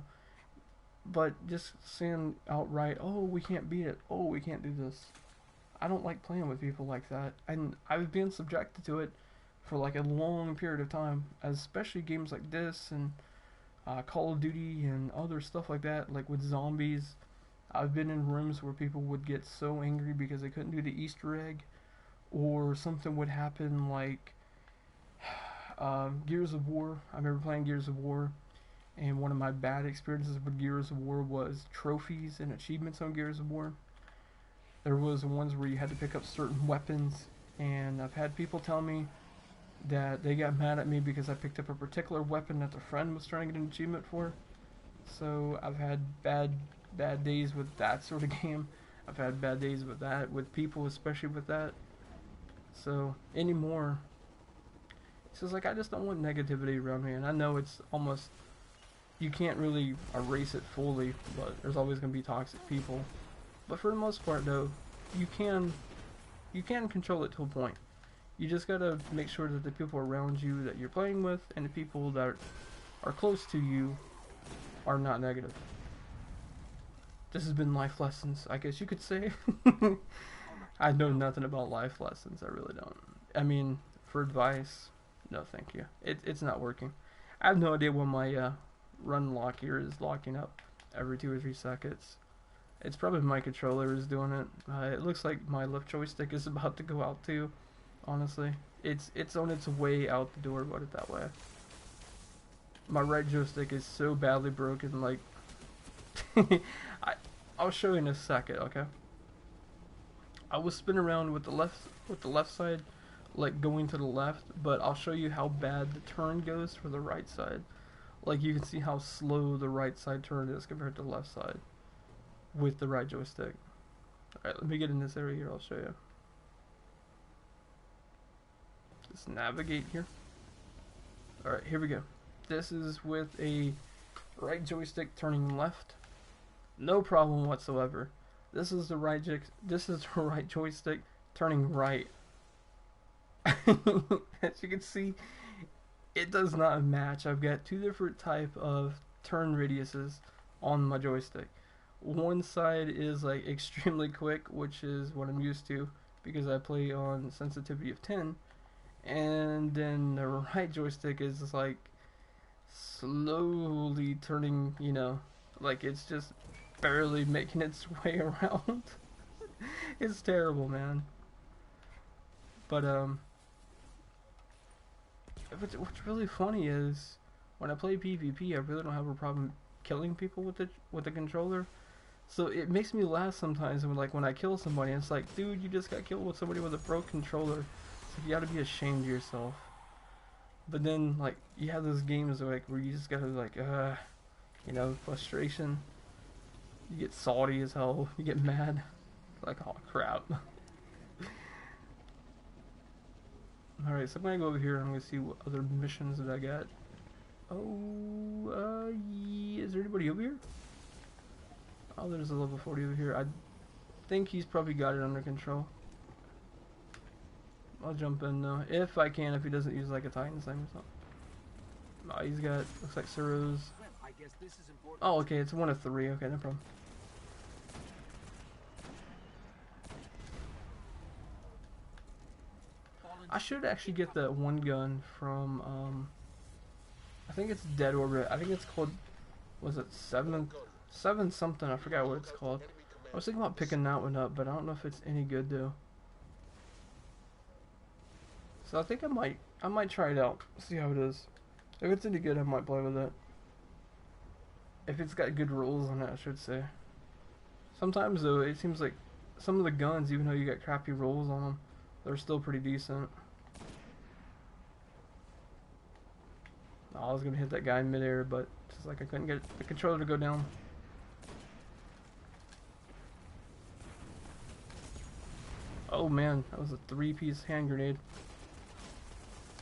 But just saying outright, oh, we can't beat it, oh, we can't do this, I don't like playing with people like that. And I've been subjected to it for like a long period of time, especially games like this and Call of Duty and other stuff like that, like with zombies. I've been in rooms where people would get so angry because they couldn't do the Easter egg, or something would happen like Gears of War. I remember playing Gears of War, and one of my bad experiences with Gears of War was trophies and achievements on Gears of War. There was ones where you had to pick up certain weapons, and I've had people tell me that they got mad at me because I picked up a particular weapon that their friend was trying to get an achievement for. So I've had bad days with that sort of game. I've had bad days with that, with people, especially with that. So anymore, it's just like I just don't want negativity around me, and I know it's almost, you can't really erase it fully, but there's always going to be toxic people. But for the most part, though, you can control it to a point. You just gotta make sure that the people around you that you're playing with and the people that are close to you are not negative. This has been life lessons, I guess you could say. I know nothing about life lessons, I really don't. I mean, for advice, no thank you. It's not working. I have no idea when my run lock here is locking up every 2 or 3 seconds. It's probably my controller is doing it. It looks like my left joystick is about to go out too. Honestly, it's on its way out the door, put it that way. My right joystick is so badly broken, like I'll show you in a second, okay? I was spinning around with the left side, like going to the left, but I'll show you how bad the turn goes for the right side. Like you can see how slow the right side turn is compared to the left side with the right joystick. Alright, let me get in this area here, I'll show you. Just navigate here. Alright, here we go. This is with a right joystick turning left. No problem whatsoever. This is the right joystick turning right. As you can see, it does not match. I've got 2 different type of turn radiuses on my joystick. One side is like extremely quick, which is what I'm used to because I play on sensitivity of 10, and then the right joystick is like slowly turning, you know, like it's just barely making its way around. It's terrible, man. But what's really funny is when I play PvP, I really don't have a problem killing people with the controller. So it makes me laugh sometimes when I kill somebody, and it's like, dude, you just got killed with somebody with a broke controller. It's like, you gotta be ashamed of yourself. But then, like, you have those games like where you just gotta like, you know, frustration. You get salty as hell. You get mad. Like, oh crap. Alright, so I'm gonna go over here and I'm gonna see what other missions that I got. Oh, yeah. Is there anybody over here? Oh, there's a level 40 over here. I think he's probably got it under control. I'll jump in though, if I can, if he doesn't use like a Titan Slam or something. Oh, he's got, looks like Suros. Oh, okay, it's 1 of 3. Okay, no problem. I should actually get that one gun from, I think it's Dead Orbit. I think it's called, was it 7 something? I forgot what it's called. I was thinking about picking that one up, but I don't know if it's any good though. So I think I might try it out, see how it is. If it's any good, I might play with it. If it's got good rules on it, I should say. Sometimes though, it seems like some of the guns, even though you got crappy rolls on them, they're still pretty decent. Oh, I was gonna hit that guy in midair, but it's just like I couldn't get the controller to go down. Oh man, that was a 3-piece hand grenade.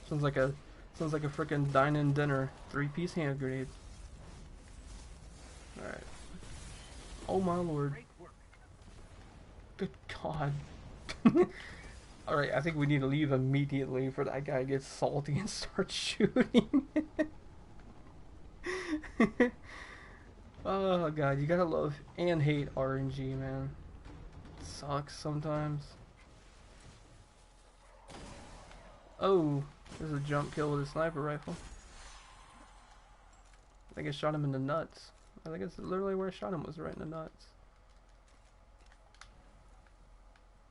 Sounds like a freaking dine-in dinner 3-piece hand grenade. All right. Oh my lord. Good God. All right, I think we need to leave immediately for that guy to get salty and start shooting. Oh god, you gotta love and hate RNG, man. It sucks sometimes. Oh, there's a jump kill with a sniper rifle. I think I shot him in the nuts. I think it's literally where I shot him, was right in the nuts.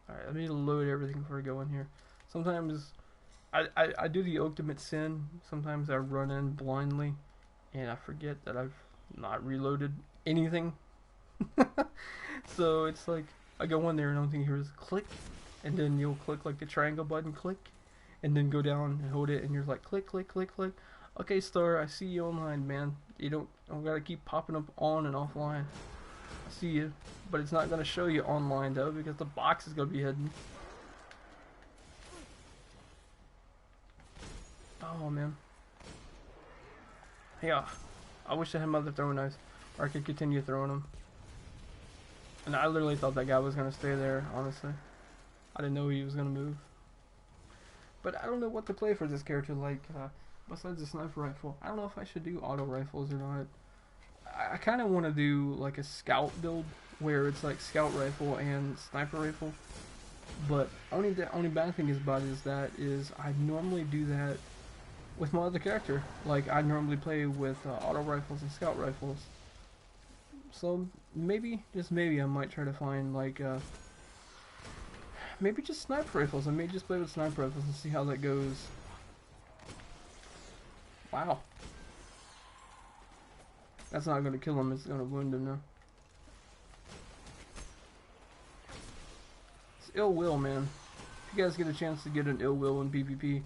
Alright, let me load everything before I go in here. Sometimes I do the ultimate sin. Sometimes I run in blindly and I forget that I've not reloaded anything. So it's like I go in there and the only thing you hear is click, and then you'll click like the triangle button, click, and then go down and hold it, and you're like click, click, click, click. Okay, Star, I see you online, man. You don't gotta keep popping up on and offline. I see you, but it's not gonna show you online though because the box is gonna be hidden. Oh man. Yeah, I wish I had my other throwing knives, or I could continue throwing them. And I literally thought that guy was gonna stay there. Honestly, I didn't know he was gonna move. But I don't know what to play for this character. Like, besides the sniper rifle, I don't know if I should do auto rifles or not. I kind of want to do like a scout build where it's like scout rifle and sniper rifle. But the only bad thing about it is I normally do that with my other character. Like I normally play with auto rifles and scout rifles. So maybe, just maybe, I might try to find like maybe just sniper rifles. I may just play with sniper rifles and see how that goes. Wow. That's not going to kill him, it's going to wound him now. It's ill will, man. If you guys get a chance to get an ill will in PvP,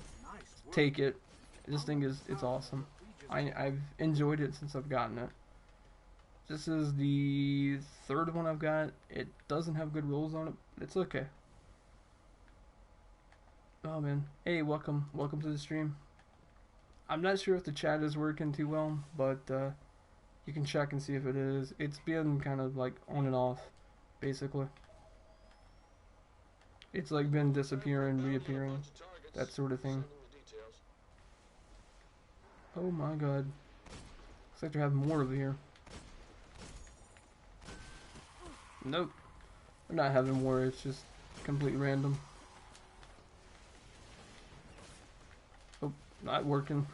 take it. This thing it's awesome. I've enjoyed it since I've gotten it. This is the third one I've got. It doesn't have good rolls on it, but it's okay. Oh man. Hey, welcome to the stream. I'm not sure if the chat is working too well, but you can check and see if it is. It's been kind of like on and off, basically. It's like been disappearing, reappearing, that sort of thing. Oh my god. Looks like they're having more over here. Nope. They're not having war, it's just complete random. Oh, not working.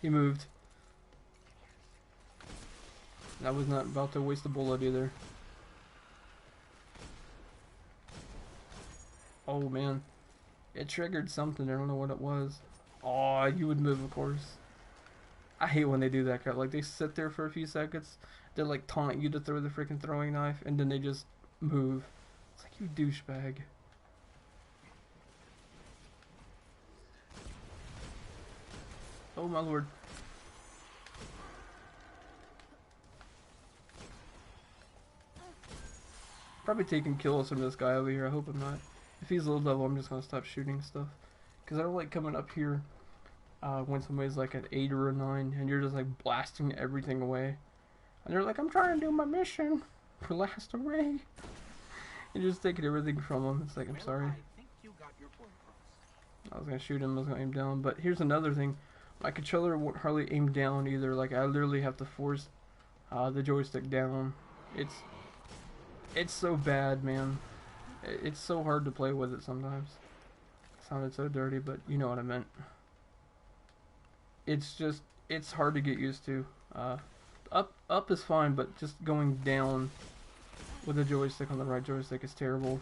He moved. I was not about to waste a bullet either. Oh man. It triggered something, I don't know what it was. Oh, you would move, of course. I hate when they do that crap. Like, they sit there for a few seconds, they like taunt you to throw the freaking throwing knife, and then they just move. It's like, you douchebag. Oh my lord. Probably taking kills from this guy over here. I hope I'm not. If he's low level, I'm just gonna stop shooting stuff. Because I don't like coming up here when somebody's like an 8 or a 9 and you're just like blasting everything away. And they're like, I'm trying to do my mission. Blast away. You're just taking everything from them. It's like, I'm sorry. I was gonna shoot him, I was gonna aim down. But here's another thing. My controller won't hardly aim down either. Like, I literally have to force the joystick down. It's so bad, man. It's so hard to play with it sometimes. It sounded so dirty, but you know what I meant. It's hard to get used to. Up is fine, but just going down with the joystick on the right joystick is terrible.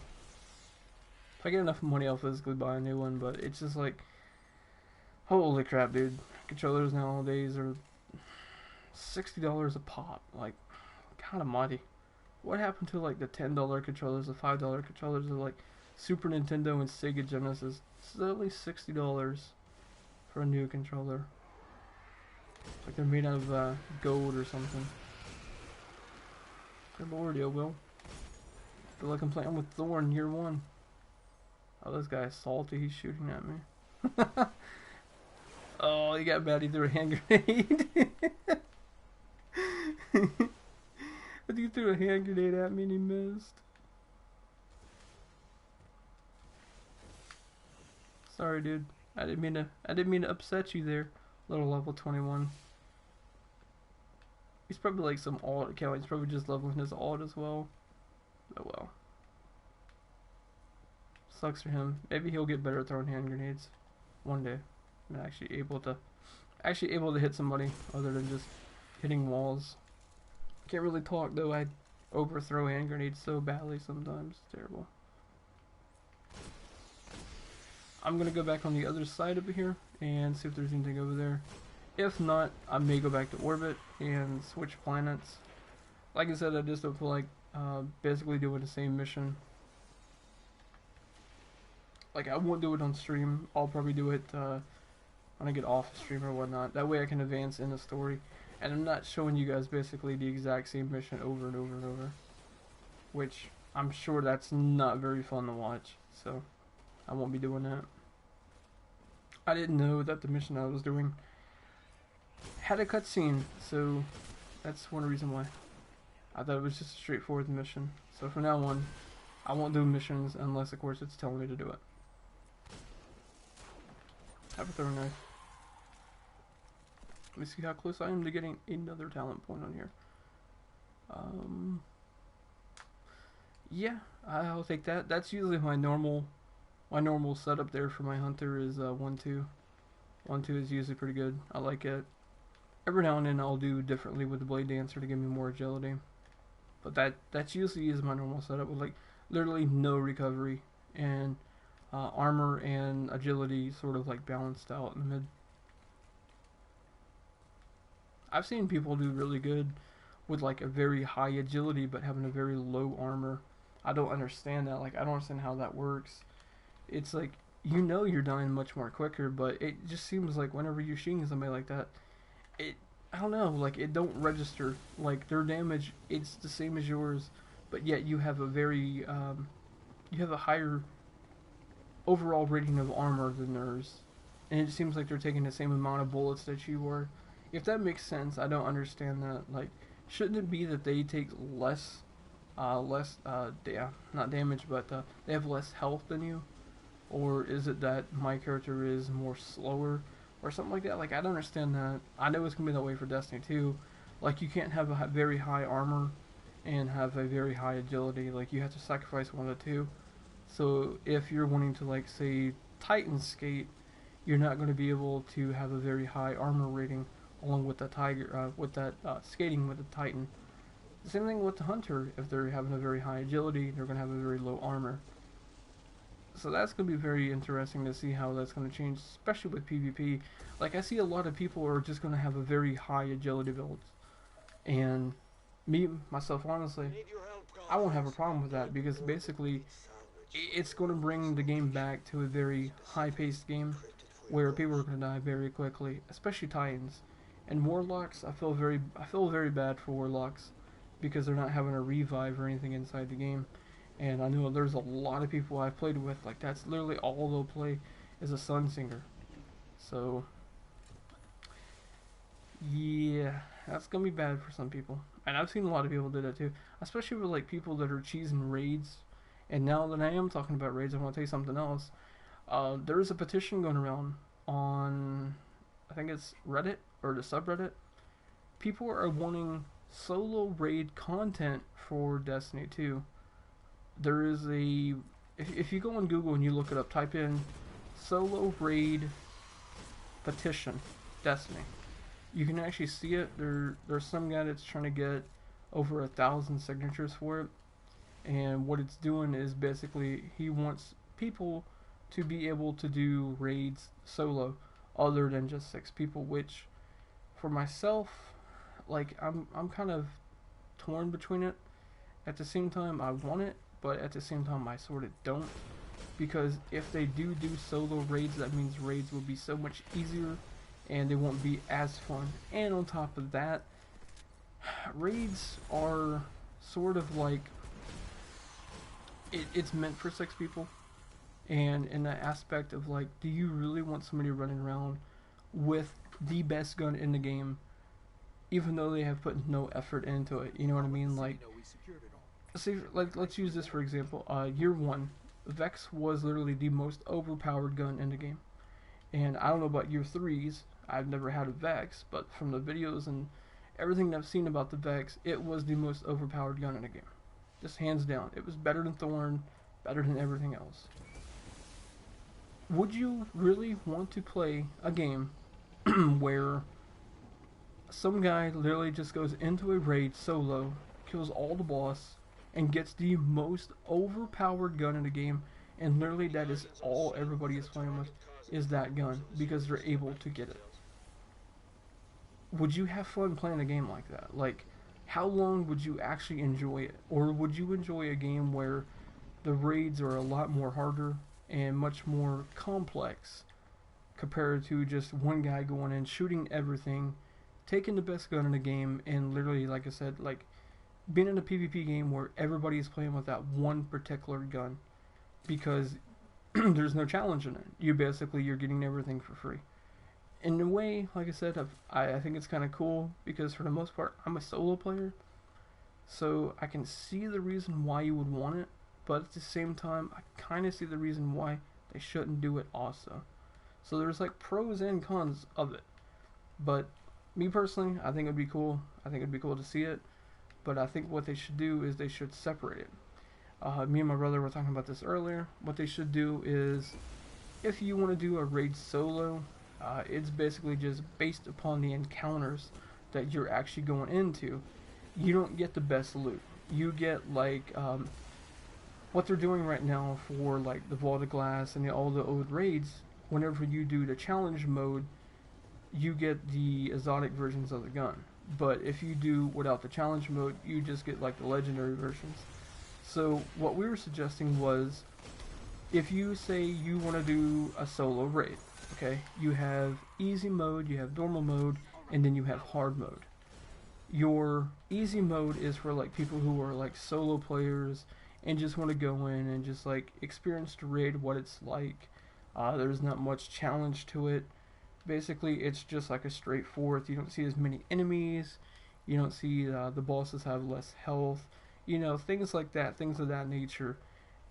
If I get enough money, I'll physically buy a new one, but it's just like, holy crap, dude. Controllers nowadays are $60 a pop. Like, God almighty. What happened to like the $10 controllers, the $5 controllers of like Super Nintendo and Sega Genesis? It's only $60 for a new controller. It's like they're made out of gold or something. Good lord, yo, Will. Feel like I'm playing with Thorn year 1. Oh, this guy's salty. He's shooting at me. Oh, he got bad. He threw a hand grenade. But he threw a hand grenade at me and he missed. Sorry, dude. I didn't mean to upset you there. Little level 21. He's probably like some alt account. He's probably just leveling his alt as well. Oh well. Sucks for him. Maybe he'll get better at throwing hand grenades one day. I'm actually able to hit somebody other than just hitting walls. Can't really talk though. I overthrow hand grenades so badly sometimes. It's terrible. I'm gonna go back on the other side over here and see if there's anything over there. If not, I may go back to orbit and switch planets. Like I said, I just don't feel like basically doing the same mission. Like, I won't do it on stream. I'll probably do it when I get off stream or whatnot. That way I can advance in the story. And I'm not showing you guys basically the exact same mission over and over and over. Which, I'm sure that's not very fun to watch. So, I won't be doing that. I didn't know that the mission I was doing had a cutscene. So, that's one reason why. I thought it was just a straightforward mission. So from now on, I won't do missions unless, of course, it's telling me to do it. Have a throwing knife. Let me see how close I am to getting another talent point on here. Yeah, I'll take that. That's usually my normal setup there for my hunter is 1-2. 1-2 is usually pretty good. I like it. Every now and then I'll do differently with the Blade Dancer to give me more agility. But that's usually is my normal setup with like literally no recovery and armor and agility sort of like balanced out in the mid. I've seen people do really good with like a very high agility but having a very low armor. I don't understand that. Like, I don't understand how that works. It's like, you know, you're dying much more quicker, but it just seems like whenever you're shooting somebody like that, I don't know, like, it don't register. Like, their damage, it's the same as yours, but yet you have a very, you have a higher overall rating of armor than theirs. And it seems like they're taking the same amount of bullets that you were. If that makes sense, I don't understand that. Like, shouldn't it be that they take less, not damage, but they have less health than you? Or is it that my character is more slower? Or something like that. Like, I don't understand that. I know it's going to be that way for Destiny 2. Like, you can't have a very high armor and have a very high agility. Like, you have to sacrifice one of the two. So, if you're wanting to, like, say, Titan skate, you're not going to be able to have a very high armor rating along with the skating with the Titan. The same thing with the Hunter. If they're having a very high agility, they're going to have a very low armor. So that's going to be very interesting to see how that's going to change, especially with PvP. Like, I see a lot of people are just going to have a very high agility build. And me, myself, honestly, I won't have a problem with that because basically it's going to bring the game back to a very high-paced game where people are going to die very quickly, especially Titans. And Warlocks, I feel very bad for Warlocks because they're not having a revive or anything inside the game. And I know there's a lot of people I've played with, like, that's literally all they'll play is a Sunsinger. So, yeah, that's going to be bad for some people. And I've seen a lot of people do that too. Especially with, like, people that are cheesing raids. And now that I am talking about raids, I want to tell you something else. There is a petition going around on, I think it's Reddit, or the subreddit. People are wanting solo raid content for Destiny 2. There is a, if you go on Google and you look it up, type in solo raid petition Destiny, you can actually see it. There's some guy that's trying to get over 1,000 signatures for it, and what it's doing is basically he wants people to be able to do raids solo other than just 6 people, which for myself, like, I'm kind of torn between it. At the same time, I want it, but at the same time I sort of don't, because if they do solo raids, that means raids will be so much easier and they won't be as fun. And on top of that, raids are sort of like, it's meant for 6 people, and in the aspect of, like, do you really want somebody running around with the best gun in the game even though they have put no effort into it? You know what I mean? Like, see, like, let's use this for example. Year 1, Vex was literally the most overpowered gun in the game. And I don't know about Year 3s, I've never had a Vex, but from the videos and everything that I've seen about the Vex, it was the most overpowered gun in the game. Just hands down. It was better than Thorn, better than everything else. Would you really want to play a game where some guy literally just goes into a raid solo, kills all the boss, and gets the most overpowered gun in the game, and literally that is all everybody is playing with, is that gun, because they're able to get it. Would you have fun playing a game like that? Like, how long would you actually enjoy it? Or would you enjoy a game where the raids are a lot more harder and much more complex compared to just one guy going in, shooting everything, taking the best gun in the game, and literally, like I said, like being in a PvP game where everybody is playing with that one particular gun because there's no challenge in it. You're getting everything for free. In a way, like I said, I think it's kind of cool because for the most part, I'm a solo player, so I can see the reason why you would want it, but at the same time, I kind of see the reason why they shouldn't do it also. So there's like pros and cons of it. But me personally, I think it'd be cool. I think it'd be cool to see it. But I think what they should do is they should separate it. Me and my brother were talking about this earlier. What they should do is, if you want to do a raid solo, it's basically just based upon the encounters that you're actually going into. You don't get the best loot. You get like what they're doing right now for like the Vault of Glass and all the old raids. Whenever you do the challenge mode, you get the exotic versions of the gun. But if you do without the challenge mode, you just get like the legendary versions. So what we were suggesting was, if you say you want to do a solo raid, okay, you have easy mode, you have normal mode, and then you have hard mode. Your easy mode is for like people who are like solo players and just want to go in and just like experience the raid, what it's like. There's not much challenge to it. Basically, it's just like a straightforward. You don't see as many enemies. You don't see the bosses have less health. You know, things like that, things of that nature.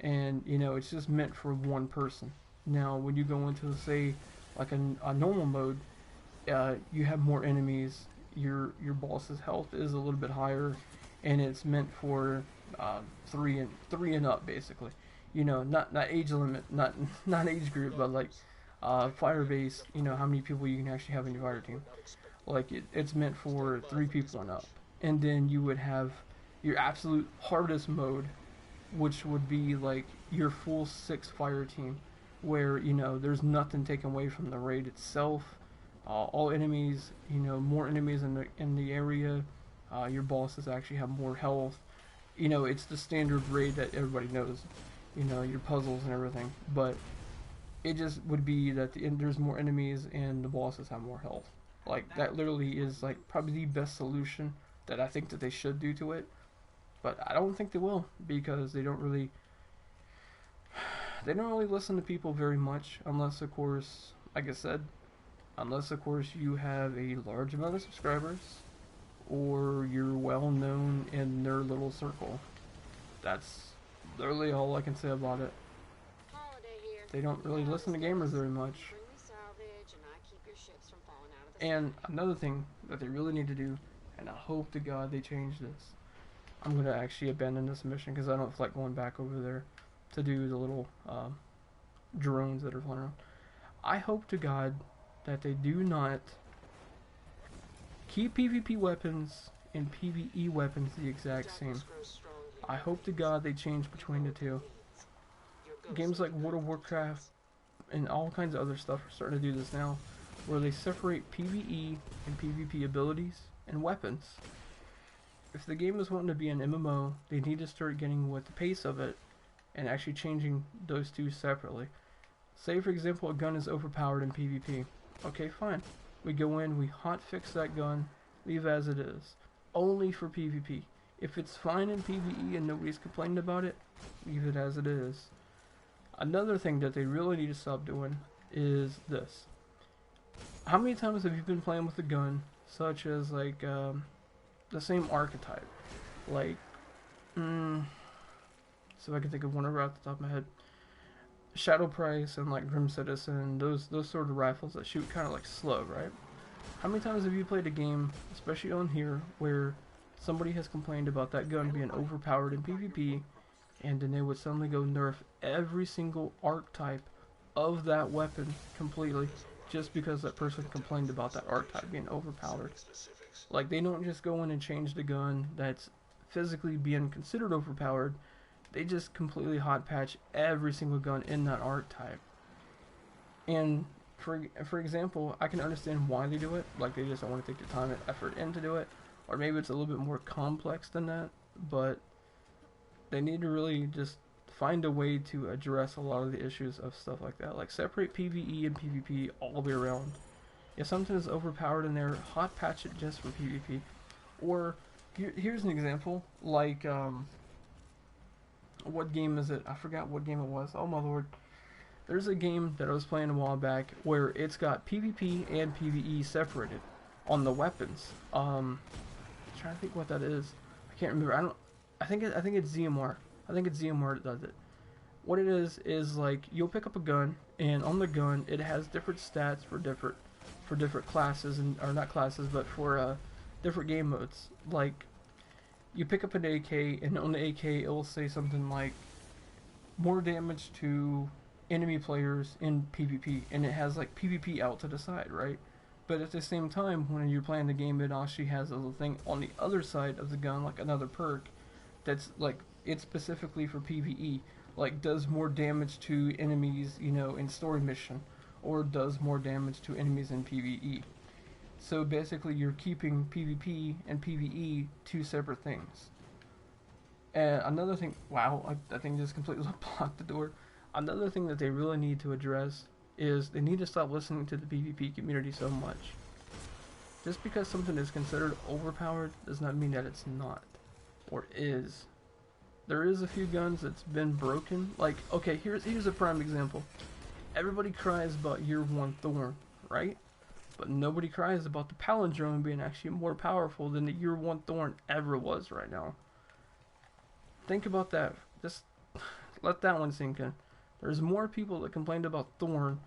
And, you know, it's just meant for one person. Now, when you go into, say, like a normal mode, you have more enemies. Your boss's health is a little bit higher, and it's meant for three and up, basically. You know, not age limit, not age group, but like fire base. You know how many people you can actually have in your fire team. Like it's meant for 3 people and up. And then you would have your absolute hardest mode, which would be like your full 6 fire team, where you know there's nothing taken away from the raid itself. All enemies, you know, more enemies in the area. Your bosses actually have more health. You know, it's the standard raid that everybody knows. You know, your puzzles and everything. But it just would be that there's more enemies and the bosses have more health. Like that literally is like probably the best solution that I think that they should do to it. But I don't think they will, because they don't really listen to people very much, unless of course, like I said, unless of course you have a large amount of subscribers or you're well known in their little circle. That's literally all I can say about it. They don't really listen to gamers very much. And another thing that they really need to do, and I hope to God they change this, I'm going to actually abandon this mission because I don't feel like going back over there to do the little drones that are flying around. I hope to God that they do not keep PvP weapons and PvE weapons the exact same. I hope to God they change between the two. Games like World of Warcraft and all kinds of other stuff are starting to do this now, where they separate PvE and PvP abilities and weapons. If the game is wanting to be an MMO, they need to start getting with the pace of it and actually changing those two separately. Say for example a gun is overpowered in PvP. Okay, fine. We go in, we hotfix that gun, leave as it is. Only for PvP. If it's fine in PvE and nobody's complained about it, leave it as it is. Another thing that they really need to stop doing is this. How many times have you been playing with a gun, such as like the same archetype? Like, so I can think of one right off the top of my head. Shadow Price and like Grim Citizen, those sort of rifles that shoot kind of like slow, right? How many times have you played a game, especially on here, where somebody has complained about that gun being overpowered in PvP, and then they would suddenly go nerf every single archetype of that weapon completely, just because that person complained about that archetype being overpowered? Like, they don't just go in and change the gun that's physically being considered overpowered. they just completely hot patch every single gun in that archetype. And for example, I can understand why they do it. Like, they just don't want to take the time and effort in to do it, or maybe it's a little bit more complex than that. But they need to really just find a way to address a lot of the issues of stuff like that. Like, separate PvE and PvP all the way around. If something is overpowered in there, hot patch it just for PvP. Or here's an example. Like, what game is it? I forgot what game it was. Oh my lord. There's a game that I was playing a while back where it's got PvP and PvE separated on the weapons. I'm trying to think what that is. I can't remember. I think it's ZMR. I think it's ZMR that does it. What it is like, you'll pick up a gun, and on the gun it has different stats for different classes, and or not classes, but for different game modes. Like, you pick up an AK, and on the AK it will say something like more damage to enemy players in PvP, and it has like PvP out to the side, right? But at the same time, when you're playing the game, it actually has a little thing on the other side of the gun, like another perk that's like, it's specifically for PvE, like does more damage to enemies, you know, in story mission, or does more damage to enemies in PvE. So basically you're keeping PvP and PvE two separate things. And another thing, wow, I think just completely blocked the door. Another thing that they really need to address is they need to stop listening to the PvP community so much. Just because something is considered overpowered does not mean that it's not, or is. There is a few guns that's been broken. Like, okay, here's a prime example. Everybody cries about Year 1 Thorn, right? But nobody cries about the Palindrome being actually more powerful than the Year 1 Thorn ever was right now. Think about that. Just let that one sink in. There's more people that complained about Thorn,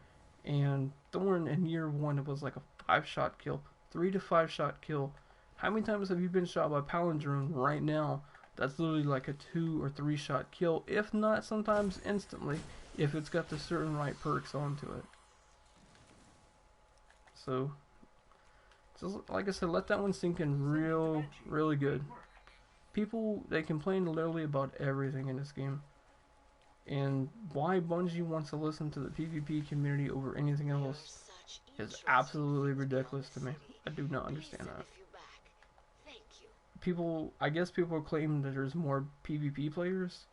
and Thorn in Year 1 it was like a 5-shot kill, 3 to 5-shot kill. How many times have you been shot by Palindrome right now? That's literally like a 2 or 3-shot kill, if not sometimes instantly, if it's got the certain right perks onto it. So, just like I said, let that one sink in really good. People, they complain literally about everything in this game. And why Bungie wants to listen to the PvP community over anything else is absolutely ridiculous to me. I do not understand that. I guess people claim that there's more PvP players.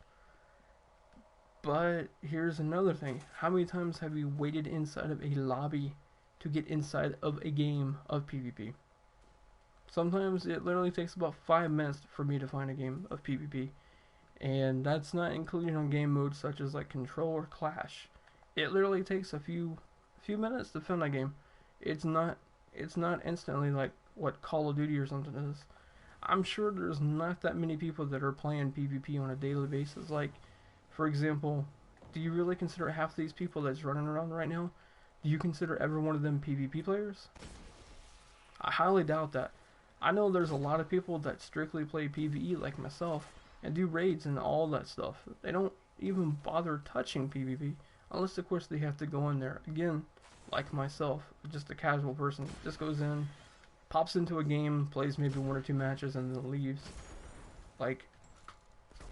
But here's another thing. How many times have you waited inside of a lobby to get inside of a game of PvP? Sometimes it literally takes about 5 minutes for me to find a game of PvP. And that's not including on game modes such as like Control or Clash. It literally takes a few minutes to find a game. It's not instantly like what Call of Duty or something is. I'm sure there's not that many people that are playing PvP on a daily basis. Like, for example, do you really consider half these people that's running around right now, do you consider every one of them PvP players? I highly doubt that. I know there's a lot of people that strictly play PvE like myself and do raids and all that stuff. They don't even bother touching PvP unless of course they have to go in there. Again, like myself, just a casual person, just goes in, pops into a game, plays maybe 1 or 2 matches and then leaves. Like,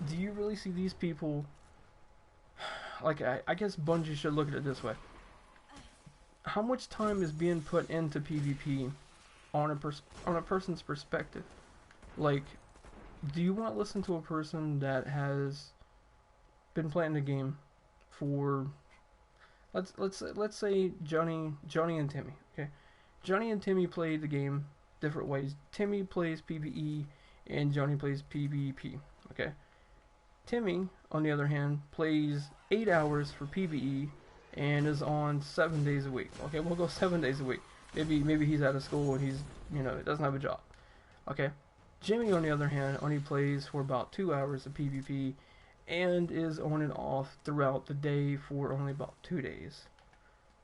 do you really see these people? Like, I guess Bungie should look at it this way. How much time is being put into PvP on a person's perspective? Like, do you want to listen to a person that has been playing the game for, let's say Johnny and Timmy, okay? Johnny and Timmy play the game different ways. Timmy plays PvE and Johnny plays PvP, okay? Timmy, on the other hand, plays 8 hours for PvE and is on 7 days a week. Okay, we'll go 7 days a week. Maybe he's out of school and he's, doesn't have a job. Okay. Jimmy, on the other hand, only plays for about 2 hours of PvP and is on and off throughout the day for only about 2 days.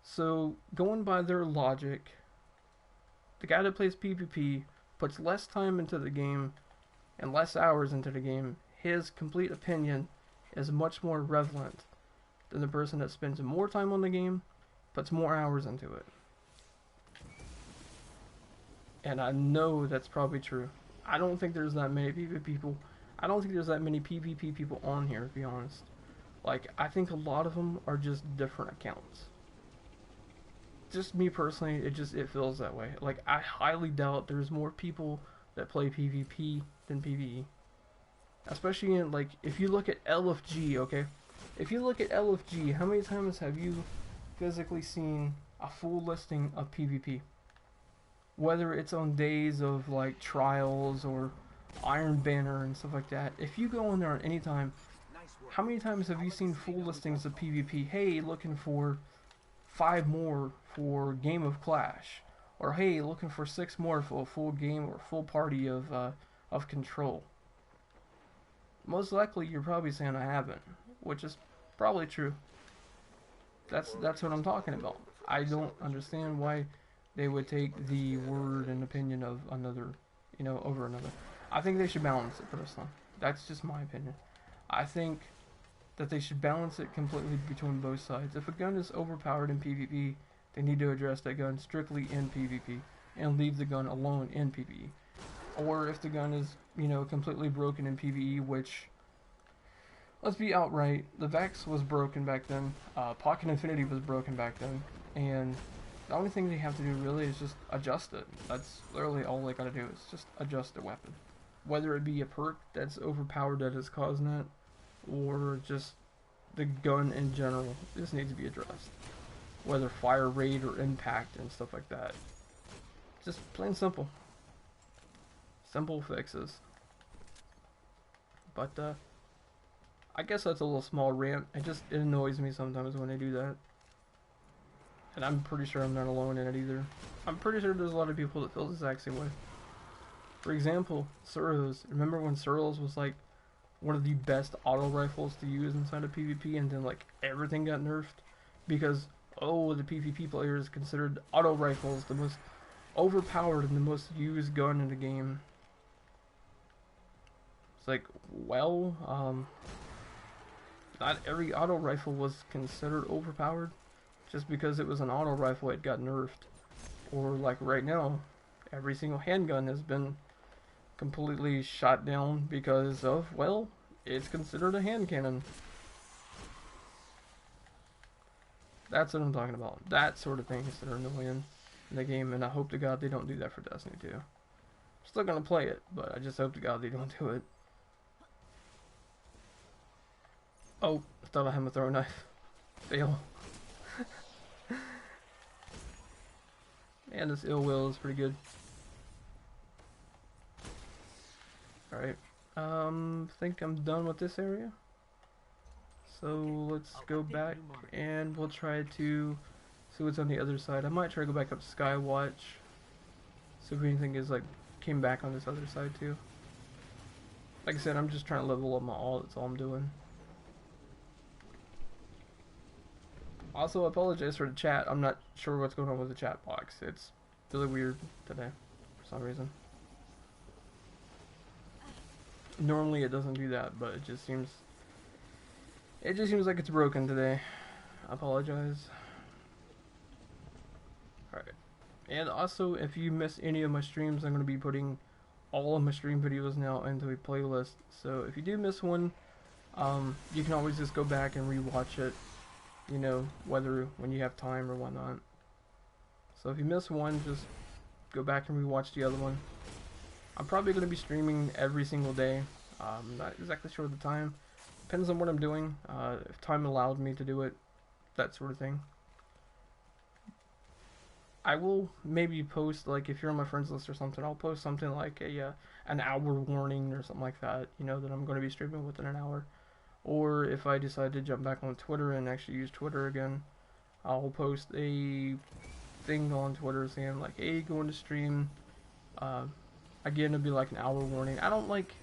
So, going by their logic, the guy that plays PvP puts less time into the game and less hours into the game. His complete opinion is much more relevant than the person that spends more time on the game, puts more hours into it. And I know that's probably true. I don't think there's that many people I don't think there's that many PvP people on here, to be honest. Like, I think a lot of them are just different accounts. Just me personally, it feels that way. Like, I highly doubt there's more people that play PvP than PvE. Especially in, like, if you look at LFG, okay? If you look at LFG, how many times have you physically seen a full listing of PvP? Whether it's on days of, like, trials or Iron Banner and stuff like that. If you go on there at any time, how many times have you seen full listings of PvP? Hey, looking for 5 more for Game of Clash. Or hey, looking for 6 more for a full game or full party of Control. Most likely you're probably saying I haven't, which is probably true. That's what I'm talking about. I don't understand why they would take the word and opinion of another, over another. I think they should balance it personally. That's just my opinion. I think that they should balance it completely between both sides. If a gun is overpowered in PvP, they need to address that gun strictly in PvP and leave the gun alone in PvE. Or if the gun is, completely broken in PvE, which, let's be outright, the Vex was broken back then, Pocket Infinity was broken back then, and the only thing they have to do really is just adjust it. That's literally all they gotta do is just adjust the weapon. Whether it be a perk that's overpowered that is causing it, or just the gun in general, this needs to be addressed. Whether fire rate or impact and stuff like that. Just plain simple. Simple fixes. But, I guess that's a little small rant. It annoys me sometimes when they do that. And I'm pretty sure I'm not alone in it either. I'm pretty sure there's a lot of people that feel the exact same way. For example, Suros. Remember when Suros was like one of the best auto rifles to use inside of PvP, and then like everything got nerfed? Because, the PvP players considered auto rifles the most overpowered and the most used gun in the game. It's like, well, not every auto rifle was considered overpowered. Just because it was an auto rifle, it got nerfed. Or like right now, every single handgun has been completely shot down because of, well, it's considered a hand cannon. That's what I'm talking about. That sort of thing is that are annoying in the game, and I hope to God they don't do that for Destiny 2. I'm still gonna play it, but I just hope to God they don't do it. Oh, I thought I had my throw knife. Fail. And this ill will is pretty good. Alright. Think I'm done with this area. So let's go back and we'll try to see what's on the other side. I might try to go back up to Skywatch. See if anything is like came back on this other side too. Like I said, I'm just trying to level up my all, that's all I'm doing. Also, I apologize for the chat. I'm not sure what's going on with the chat box. It's really weird today, for some reason. Normally it doesn't do that, but it just seems like it's broken today. I apologize. Alright. And also, if you miss any of my streams, I'm going to be putting all of my stream videos now into a playlist. So if you do miss one, you can always just go back and rewatch it. Whether when you have time or whatnot. So if you miss one, just go back and rewatch the other one. I'm probably going to be streaming every single day. I'm not exactly sure of the time. Depends on what I'm doing. If time allowed me to do it, that sort of thing. I will maybe post, like, if you're on my friends list or something, I'll post something like an hour warning or something like that, that I'm going to be streaming within an hour. Or if I decide to jump back on Twitter and actually use Twitter again, I'll post a thing on Twitter saying like, hey, going to stream. Again, it'll be like an hour warning. I don't like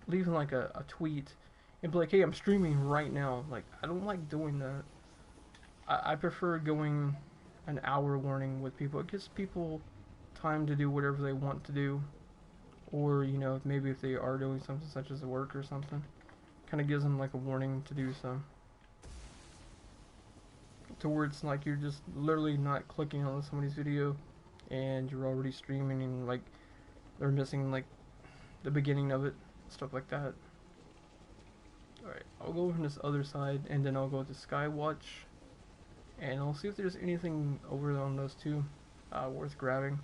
leaving like a tweet and be like, hey, I'm streaming right now. Like, I don't like doing that. I prefer going an hour warning with people. It gives people time to do whatever they want to do. Or, maybe if they are doing something such as work or something, kind of gives them like a warning to do so. To where it's like you're just literally not clicking on somebody's video and you're already streaming and like they're missing like the beginning of it, stuff like that. Alright, I'll go from this other side, and then I'll go to Skywatch, and I'll see if there's anything over on those two worth grabbing.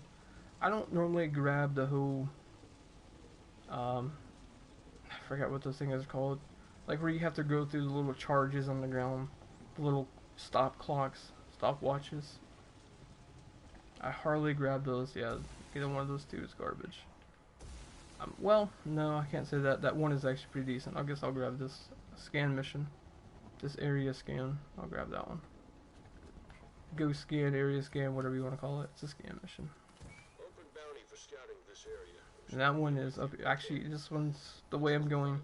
I don't normally grab the whole, I forgot what those things is called, like where you have to go through the little charges on the ground, the little stop clocks, stop watches. I hardly grab those. Yeah, either one of those two is garbage. Well, no, I can't say that. That one is actually pretty decent. I guess I'll grab this scan mission. This area scan. I'll grab that one. Go scan, area scan, whatever you want to call it. It's a scan mission. Open bounty for scouting this area. And that one is up. Actually, this one's the way I'm going.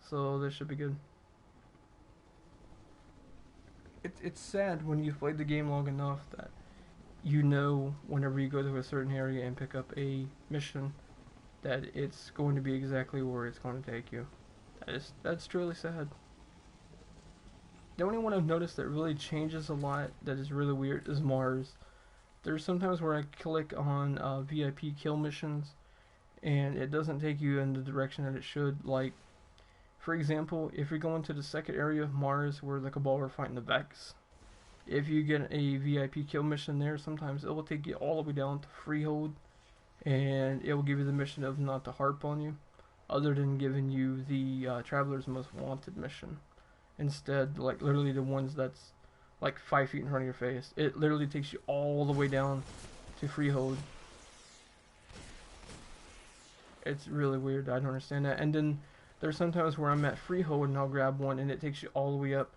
So this should be good. It's sad when you've played the game long enough that you know whenever you go to a certain area and pick up a mission that it's going to be exactly where it's going to take you. That's truly sad. The only one I've noticed that really changes a lot that is really weird is Mars. There's sometimes where I click on VIP kill missions and it doesn't take you in the direction that it should. Like, for example, if you're going to the second area of Mars where the Cabal are fighting the Vex, if you get a VIP kill mission there, sometimes it will take you all the way down to Freehold, and it will give you the mission of not to harp on you, other than giving you the Traveler's Most Wanted mission. Instead, like literally the ones that's like 5 feet in front of your face. It literally takes you all the way down to Freehold. It's really weird. I don't understand that. And then there's sometimes where I'm at Freehold and I'll grab one and it takes you all the way up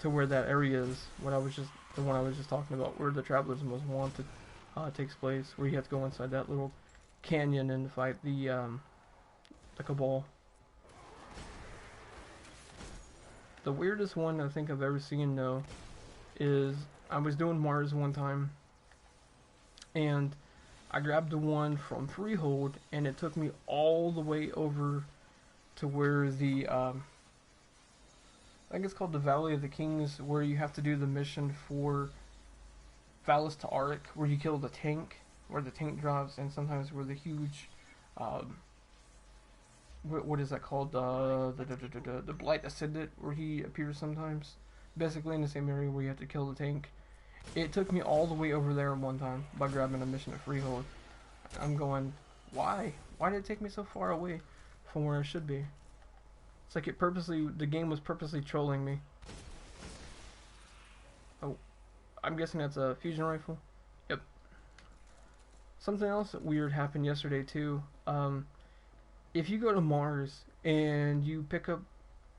to where that area is. The one I was just talking about, where the Traveler's Most Wanted takes place, where you have to go inside that little canyon and fight the Cabal. The weirdest one I think I've ever seen though is I was doing Mars one time and I grabbed the one from Freehold and it took me all the way over to where the I think it's called the Valley of the Kings, where you have to do the mission for Valis Ta'aurc, where you kill the tank, where the tank drops, and sometimes where the huge what is that called? The Blight Ascendant, where he appears sometimes. Basically in the same area where you have to kill the tank. It took me all the way over there one time by grabbing a mission at Freehold. I'm going, why? Why did it take me so far away from where I should be? It's like the game was purposely trolling me. Oh, I'm guessing that's a fusion rifle. Yep. Something else weird happened yesterday too. If you go to Mars and you pick up,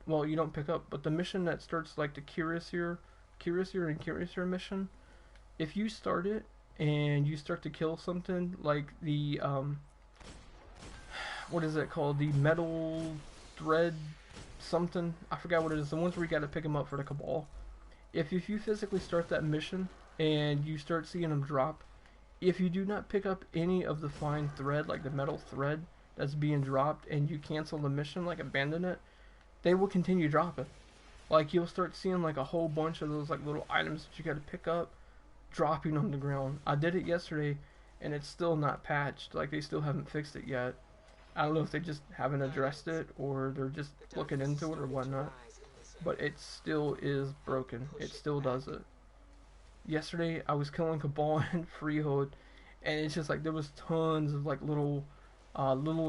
well, you don't pick up, but the mission that starts like the Cuirassier and Cuirassier mission, if you start it and you start to kill something like the what is it called? The metal thread something, I forgot what it is, the ones where you gotta pick them up for the Cabal. If you physically start that mission and you start seeing them drop, if you do not pick up any of the fine thread, like the metal thread that's being dropped, and you cancel the mission, like abandon it, they will continue dropping. Like you'll start seeing like a whole bunch of those like little items that you gotta pick up dropping on the ground. I did it yesterday and it's still not patched, like they still haven't fixed it yet. I don't know if they just haven't addressed it or they're just looking into it or whatnot, but it still is broken. It still does it. Yesterday I was killing Cabal and Freehold, and it's just like there was tons of like little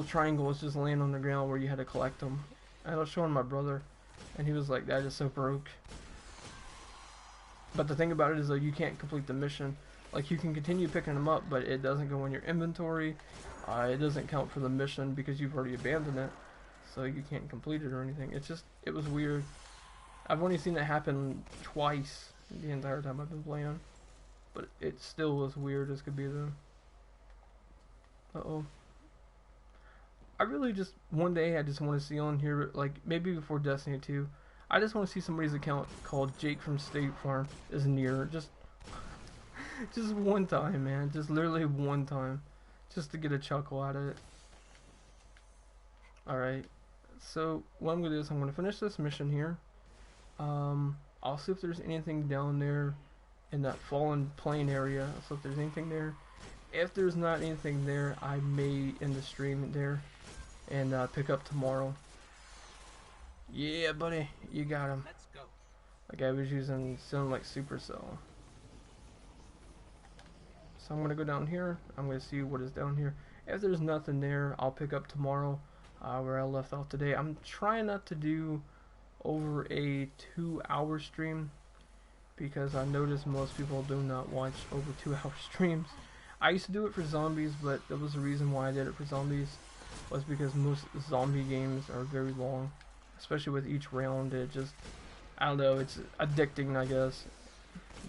triangles just laying on the ground where you had to collect them. And I was showing my brother and he was like, that is so broke. But the thing about it is though, you can't complete the mission. Like you can continue picking them up, but it doesn't go in your inventory. It doesn't count for the mission because you've already abandoned it, so you can't complete it or anything. It was weird. I've only seen it happen twice the entire time I've been playing, but it still was weird as could be though. Uh-oh. I really just, one day I just want to see on here, like maybe before Destiny 2, I just want to see somebody's account called Jake from State Farm is near. Just one time, man. Just literally one time. Just to get a chuckle out of it. Alright. So, what I'm going to do is I'm going to finish this mission here. I'll see if there's anything down there in that fallen plain area. So if there's anything there. If there's not anything there, I may end the stream there. and pick up tomorrow. Yeah, buddy, you got him. Let's go. Like I was using something like Supercell. So I'm gonna go down here. I'm gonna see what is down here. If there's nothing there, I'll pick up tomorrow where I left off today. I'm trying not to do over a 2-hour stream because I notice most people do not watch over 2-hour streams. I used to do it for zombies, but that was the reason why I did it for zombies, was because most zombie games are very long, especially with each round. It just, I don't know, it's addicting, I guess.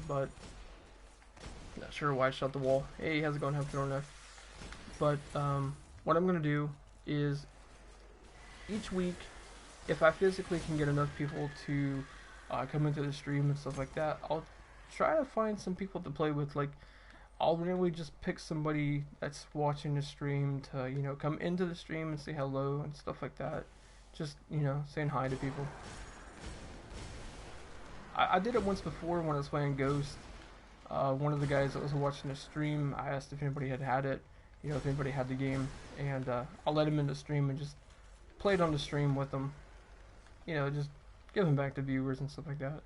But not sure why I shot the wall. Hey, how's it going? Have a good night. But what I'm gonna do is each week, if I physically can get enough people to come into the stream and stuff like that, I'll try to find some people to play with. Like, I'll really just pick somebody that's watching the stream to, you know, come into the stream and say hello and stuff like that. Just, you know, saying hi to people. I did it once before when I was playing Ghost. One of the guys that was watching the stream, I asked if anybody had it, you know, if anybody had the game, and I'll let him in the stream and just play it on the stream with them. You know, just give them back to viewers and stuff like that.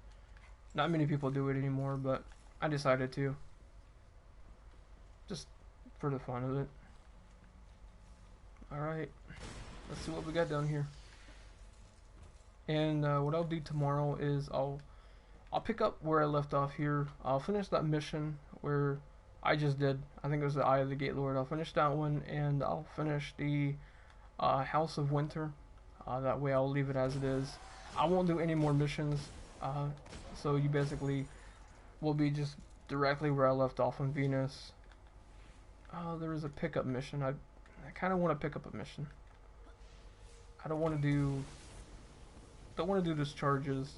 Not many people do it anymore, but I decided to. Just for the fun of it. Alright, let's see what we got down here. And what I'll do tomorrow is I'll pick up where I left off here. I'll finish that mission where I just did. I think it was the Eye of the Gate Lord. I'll finish that one, and I'll finish the House of Winter. That way I'll leave it as it is. I won't do any more missions. So you basically will be just directly where I left off on Venus. Oh, there is a pickup mission. I kind of want to pick up a mission. I don't want to do discharges.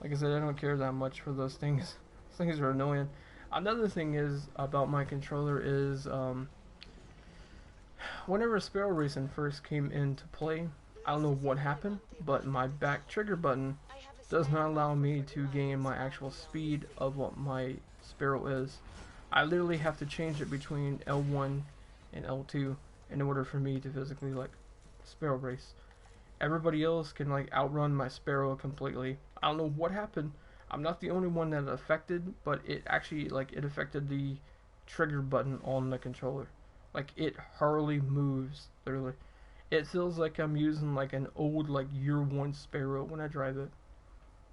Like I said, I don't care that much for those things. Those things are annoying. Another thing is about my controller is whenever Sparrow Racing first came into play, I don't know what happened, but my back trigger button does not allow me to gain my actual speed of what my Sparrow is. I literally have to change it between L1 and L2 in order for me to physically, like, Sparrow race. Everybody else can, like, outrun my Sparrow completely. I don't know what happened. I'm not the only one that it affected, but it actually, like, it affected the trigger button on the controller. Like, it hardly moves, literally. It feels like I'm using, like, an old, like, year 1 Sparrow when I drive it.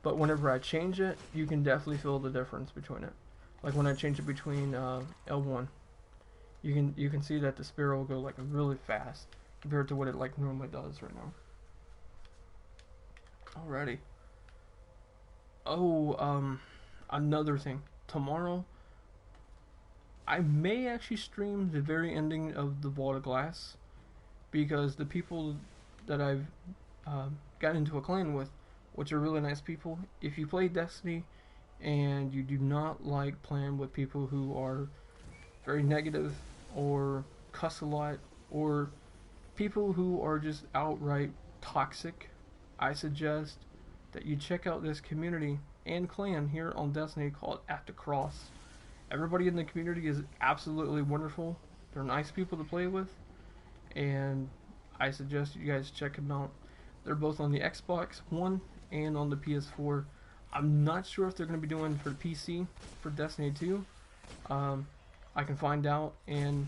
But whenever I change it, you can definitely feel the difference between it. Like when I change it between L1, you can see that the Sparrow will go like really fast compared to what it like normally does right now. Alrighty. Oh, another thing. Tomorrow, I may actually stream the very ending of the Vault of Glass, because the people that I've gotten into a clan with, which are really nice people. If you play Destiny and you do not like playing with people who are very negative or cuss a lot, or people who are just outright toxic, I suggest that you check out this community and clan here on Destiny called At the Cross. Everybody in the community is absolutely wonderful. They're nice people to play with, and I suggest you guys check them out. They're both on the Xbox One and on the PS4. I'm not sure if they're going to be doing for PC for Destiny 2. I can find out, and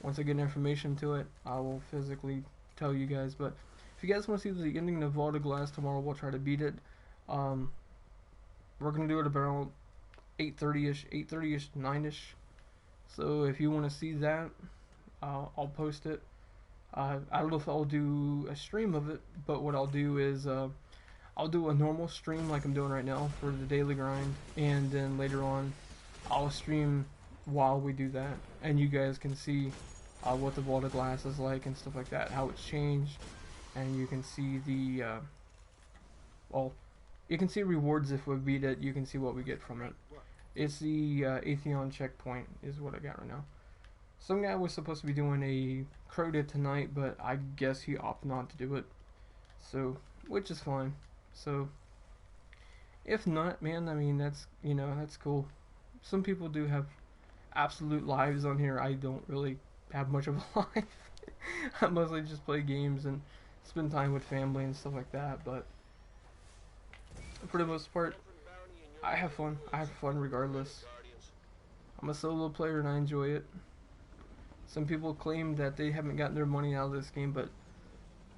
once I get information to it, I will physically tell you guys. But if you guys want to see the ending of Vault of Glass tomorrow, we'll try to beat it. We're going to do it about 8:30ish, 9ish. So if you want to see that, I'll post it. I don't know if I'll do a stream of it, but what I'll do is I'll do a normal stream like I'm doing right now for the daily grind, and then later on I'll stream while we do that, and you guys can see what the Vault of Glass is like and stuff like that, how it's changed, and you can see the well, you can see rewards if we beat it. You can see what we get from it. It's the Atheon checkpoint is what I got right now. Some guy was supposed to be doing a Crota tonight, but I guess he opted not to do it, so, which is fine. So if not, man, I mean, that's, you know, that's cool. Some people do have absolute lives on here. I don't really have much of a life. I mostly just play games and spend time with family and stuff like that. But for the most part, Open bounty in your I have fun. I have fun regardless. Guardians. I'm a solo player and I enjoy it. Some people claim that they haven't gotten their money out of this game, but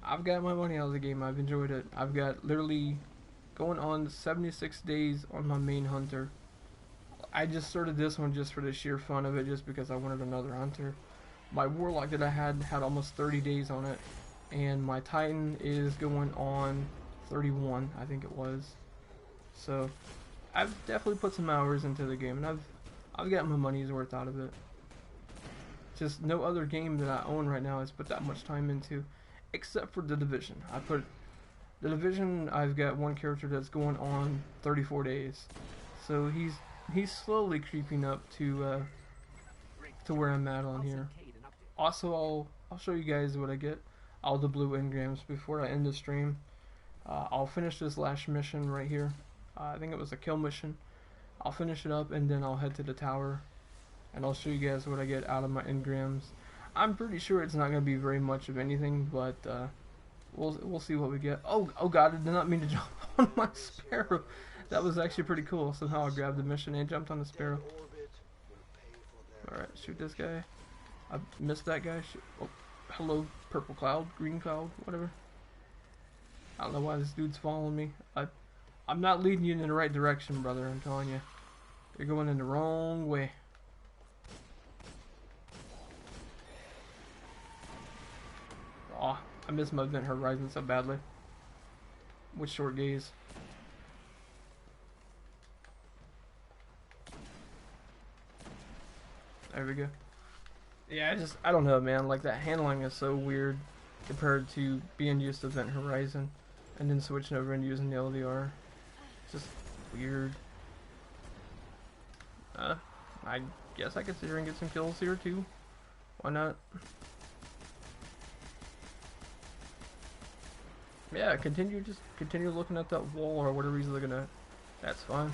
I've got my money out of the game. I've enjoyed it. I've got literally going on 76 days on my main hunter. I just started this one just for the sheer fun of it, just because I wanted another hunter. My warlock that I had almost 30 days on it, and my titan is going on 31, I think it was. So I've definitely put some hours into the game, and I've got my money's worth out of it. Just no other game that I own right now has put that much time into, except for The Division. The Division, I've got one character that's going on 34 days, so he's slowly creeping up to where I'm at on here. Also, I'll show you guys what I get, all the blue engrams before I end the stream. I'll finish this last mission right here. I think it was a kill mission. I'll finish it up and then I'll head to the tower, and I'll show you guys what I get out of my engrams. I'm pretty sure it's not going to be very much of anything, but we'll see what we get. Oh god, I did not mean to jump on my sparrow. That was actually pretty cool. Somehow I grabbed the mission and jumped on the sparrow. Orbit will pay for that. Alright, shoot this guy. I missed that guy. Oh, hello, purple cloud, green cloud, whatever. I don't know why this dude's following me. I'm not leading you in the right direction, brother, I'm telling you. You're going in the wrong way. Aw, I missed my Event Horizon so badly. With short gaze. There we go. Yeah, I don't know, man. Like, that handling is so weird compared to being used to Event Horizon and then switching over and using the LDR. It's just weird. I guess I could sit here and get some kills here too. Why not? Yeah, just continue looking at that wall or whatever he's looking at. That's fine.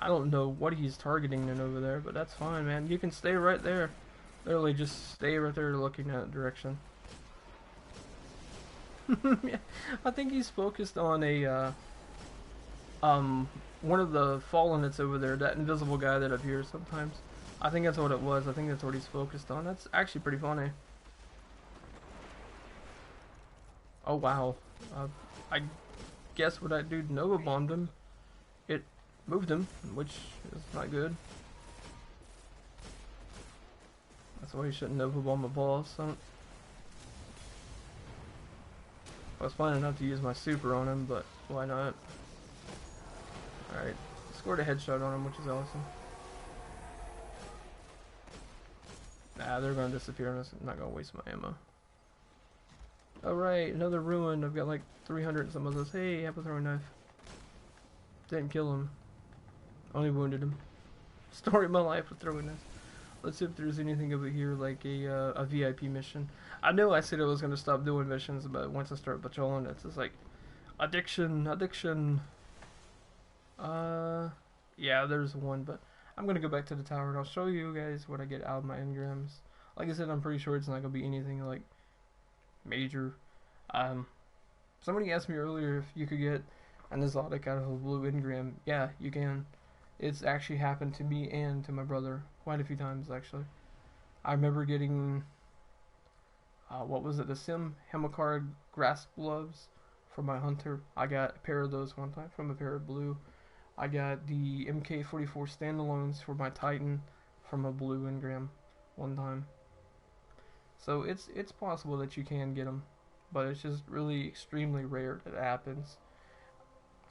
I don't know what he's targeting in over there, but that's fine, man. You can stay right there. Literally just stay right there looking that direction. Yeah, I think he's focused on a one of the fallen that's over there, that invisible guy that appears sometimes. I think that's what it was. I think that's what he's focused on. That's actually pretty funny. Oh wow. I guess what that dude Nova bombed him. It moved him, which is not good. That's why you shouldn't Nova bomb a boss. I was planning not to use my super on him, but why not? Alright, scored a headshot on him, which is awesome. Nah, they're gonna disappear and I'm not gonna waste my ammo. Alright, another ruin. I've got like 300 and some of those. Hey, have a throwing knife. Didn't kill him. Only wounded him. Story of my life with throwing knives. Let's see if there's anything over here like a VIP mission. I know I said I was going to stop doing missions, but once I start patrolling, it's just like addiction. Yeah, there's one, but I'm going to go back to the tower and I'll show you guys what I get out of my engrams. Like I said, I'm pretty sure it's not going to be anything like major. Somebody asked me earlier if you could get an exotic out of a blue engram. Yeah, you can. It's actually happened to me and to my brother quite a few times, actually. I remember getting what was it, the Sim Hemicard Grasp Gloves for my hunter. I got a pair of those one time from a pair of blue. I got the MK44 standalones for my Titan from a blue engram one time. So it's possible that you can get them, but it's just really extremely rare that it happens.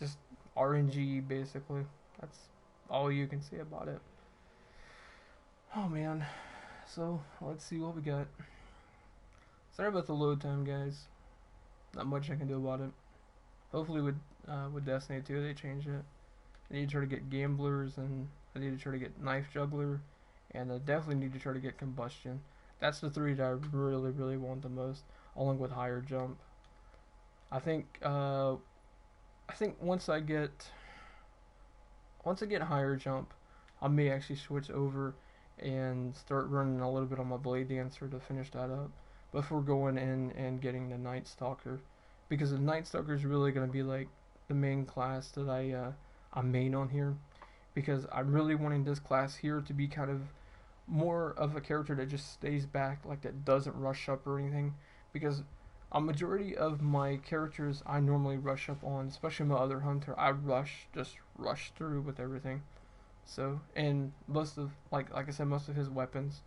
Just RNG, basically. That's all you can say about it. Oh man. So let's see what we got. Sorry about the load time, guys. Not much I can do about it. Hopefully with Destiny 2 they change it. I need to try to get Gamblers, and I need to try to get Knife Juggler, and I definitely need to try to get Combustion. That's the three that I really want the most, along with Higher Jump. I think once I get Higher Jump, I may actually switch over and start running a little bit on my Blade Dancer to finish that up before going in and getting the Night Stalker, because the Night Stalker is really going to be like the main class that I main on here, because I'm really wanting this class here to be kind of more of a character that just stays back, like that doesn't rush up or anything, because a majority of my characters I normally rush up on, especially my other hunter. I just rush through with everything. So, and most of, like I said, most of his weapons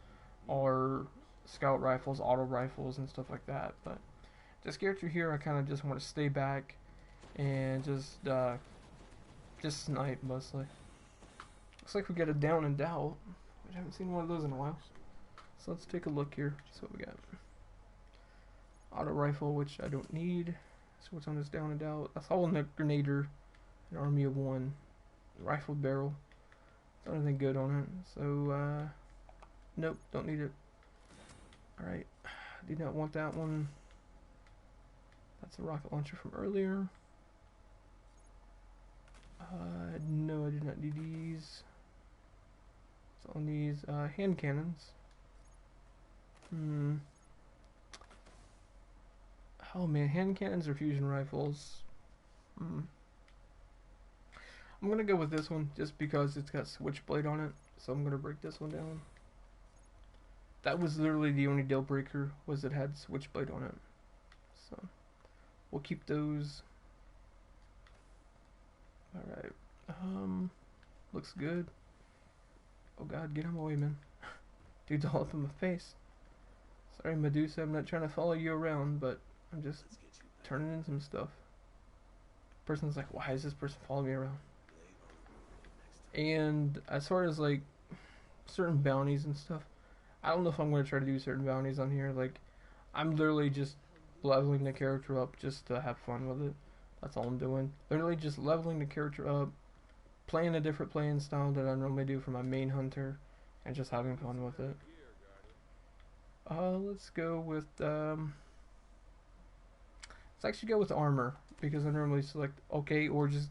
are scout rifles, auto rifles, and stuff like that. But this character here, I kind of just want to stay back and just snipe mostly. Looks like we got a down and doubt. I haven't seen one of those in a while. So let's take a look here. See what we got. Auto rifle, which I don't need. So what's on this down and out? That's all in the Grenadier, an army of one. Rifle barrel. Don't anything good on it. So nope, don't need it. Alright. Did not want that one. That's a rocket launcher from earlier. No, I do not need these. So on these hand cannons. Oh man, hand cannons or fusion rifles. I'm gonna go with this one just because it's got switchblade on it. So I'm gonna break this one down. That was literally the only deal breaker, was it had switchblade on it. So we'll keep those. Alright. Looks good. Oh god, get him away, man. Dude's all up in my face. Sorry, Medusa, I'm not trying to follow you around, but I'm just turning in some stuff. Person's like, why is this person following me around? And as far as like certain bounties and stuff, I don't know if I'm going to try to do certain bounties on here. Like, I'm literally just leveling the character up just to have fun with it. That's all I'm doing. Literally just leveling the character up, playing a different playing style that I normally do for my main hunter, and just having fun with it. Let's go with let's actually go with armor, because I normally select okay, or just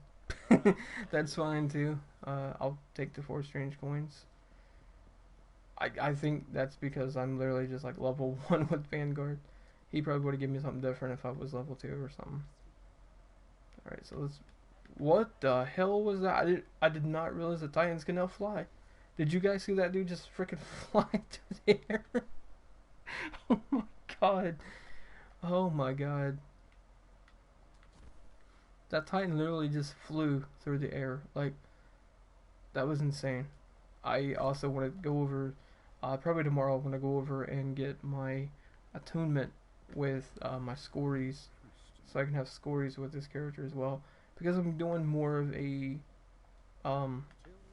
that's fine too. I'll take the 4 strange coins. I think that's because I'm literally just like level 1 with Vanguard. He probably would have given me something different if I was level 2 or something. Alright, so let's... What the hell was that? I did not realize the Titans can now fly. Did you guys see that dude just freaking fly through the air? Oh my god. Oh my god. That Titan literally just flew through the air. Like, that was insane. I also want to go over, probably tomorrow I want to go over and get my attunement with my scories, so I can have scories with this character as well, because I'm doing more of a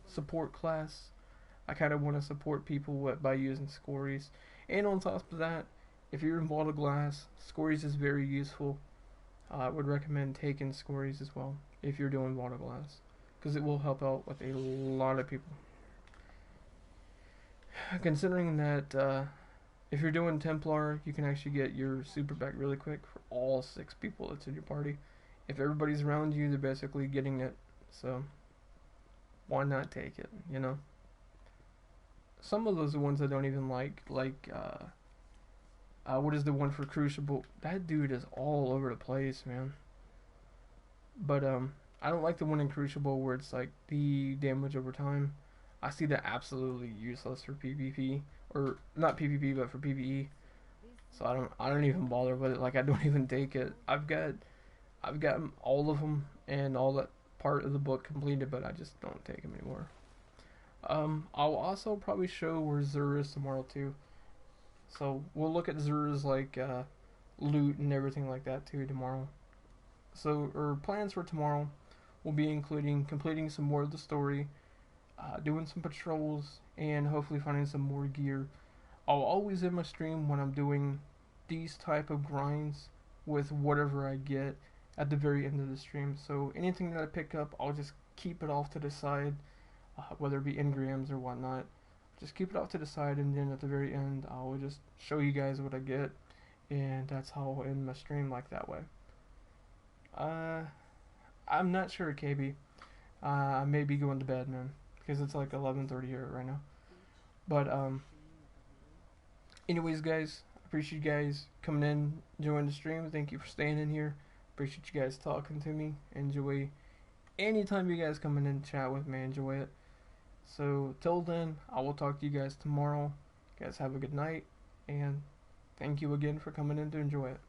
support class. I kind of want to support people by using scories, and on top of that, if you're in Vault of Glass, scories is very useful. I would recommend taking scories as well if you're doing Vault of Glass, because it will help out with a lot of people. Considering that if you're doing Templar, you can actually get your super back really quick for all 6 people that's in your party. If everybody's around you, they're basically getting it, so why not take it, you know? Some of those are ones I don't even like what is the one for Crucible? That dude is all over the place, man. But I don't like the one in Crucible where it's like the damage over time. I see that absolutely useless for PvP, or not PvP, but for PvE. So I don't even bother with it. Like, I don't even take it. I've got all of them and all that part of the book completed, but I just don't take them anymore. I'll also probably show where Xur is tomorrow too. So we'll look at Xur's like loot and everything like that too tomorrow. So our plans for tomorrow will be including completing some more of the story, doing some patrols, and hopefully finding some more gear. I'll always end my stream when I'm doing these type of grinds with whatever I get at the very end of the stream. So anything that I pick up, I'll just keep it off to the side, whether it be engrams or whatnot. Just keep it off to the side, and then at the very end, I'll just show you guys what I get, and that's how I'll end my stream, like that way. I'm not sure, KB. I may be going to bed, man, because it's like 11:30 here right now. But anyways, guys, appreciate you guys coming in, joining the stream. Thank you for staying in here. Appreciate you guys talking to me. Enjoy anytime you guys come in and chat with me. Enjoy it. So till then, I will talk to you guys tomorrow. You guys have a good night, and thank you again for coming in to enjoy it.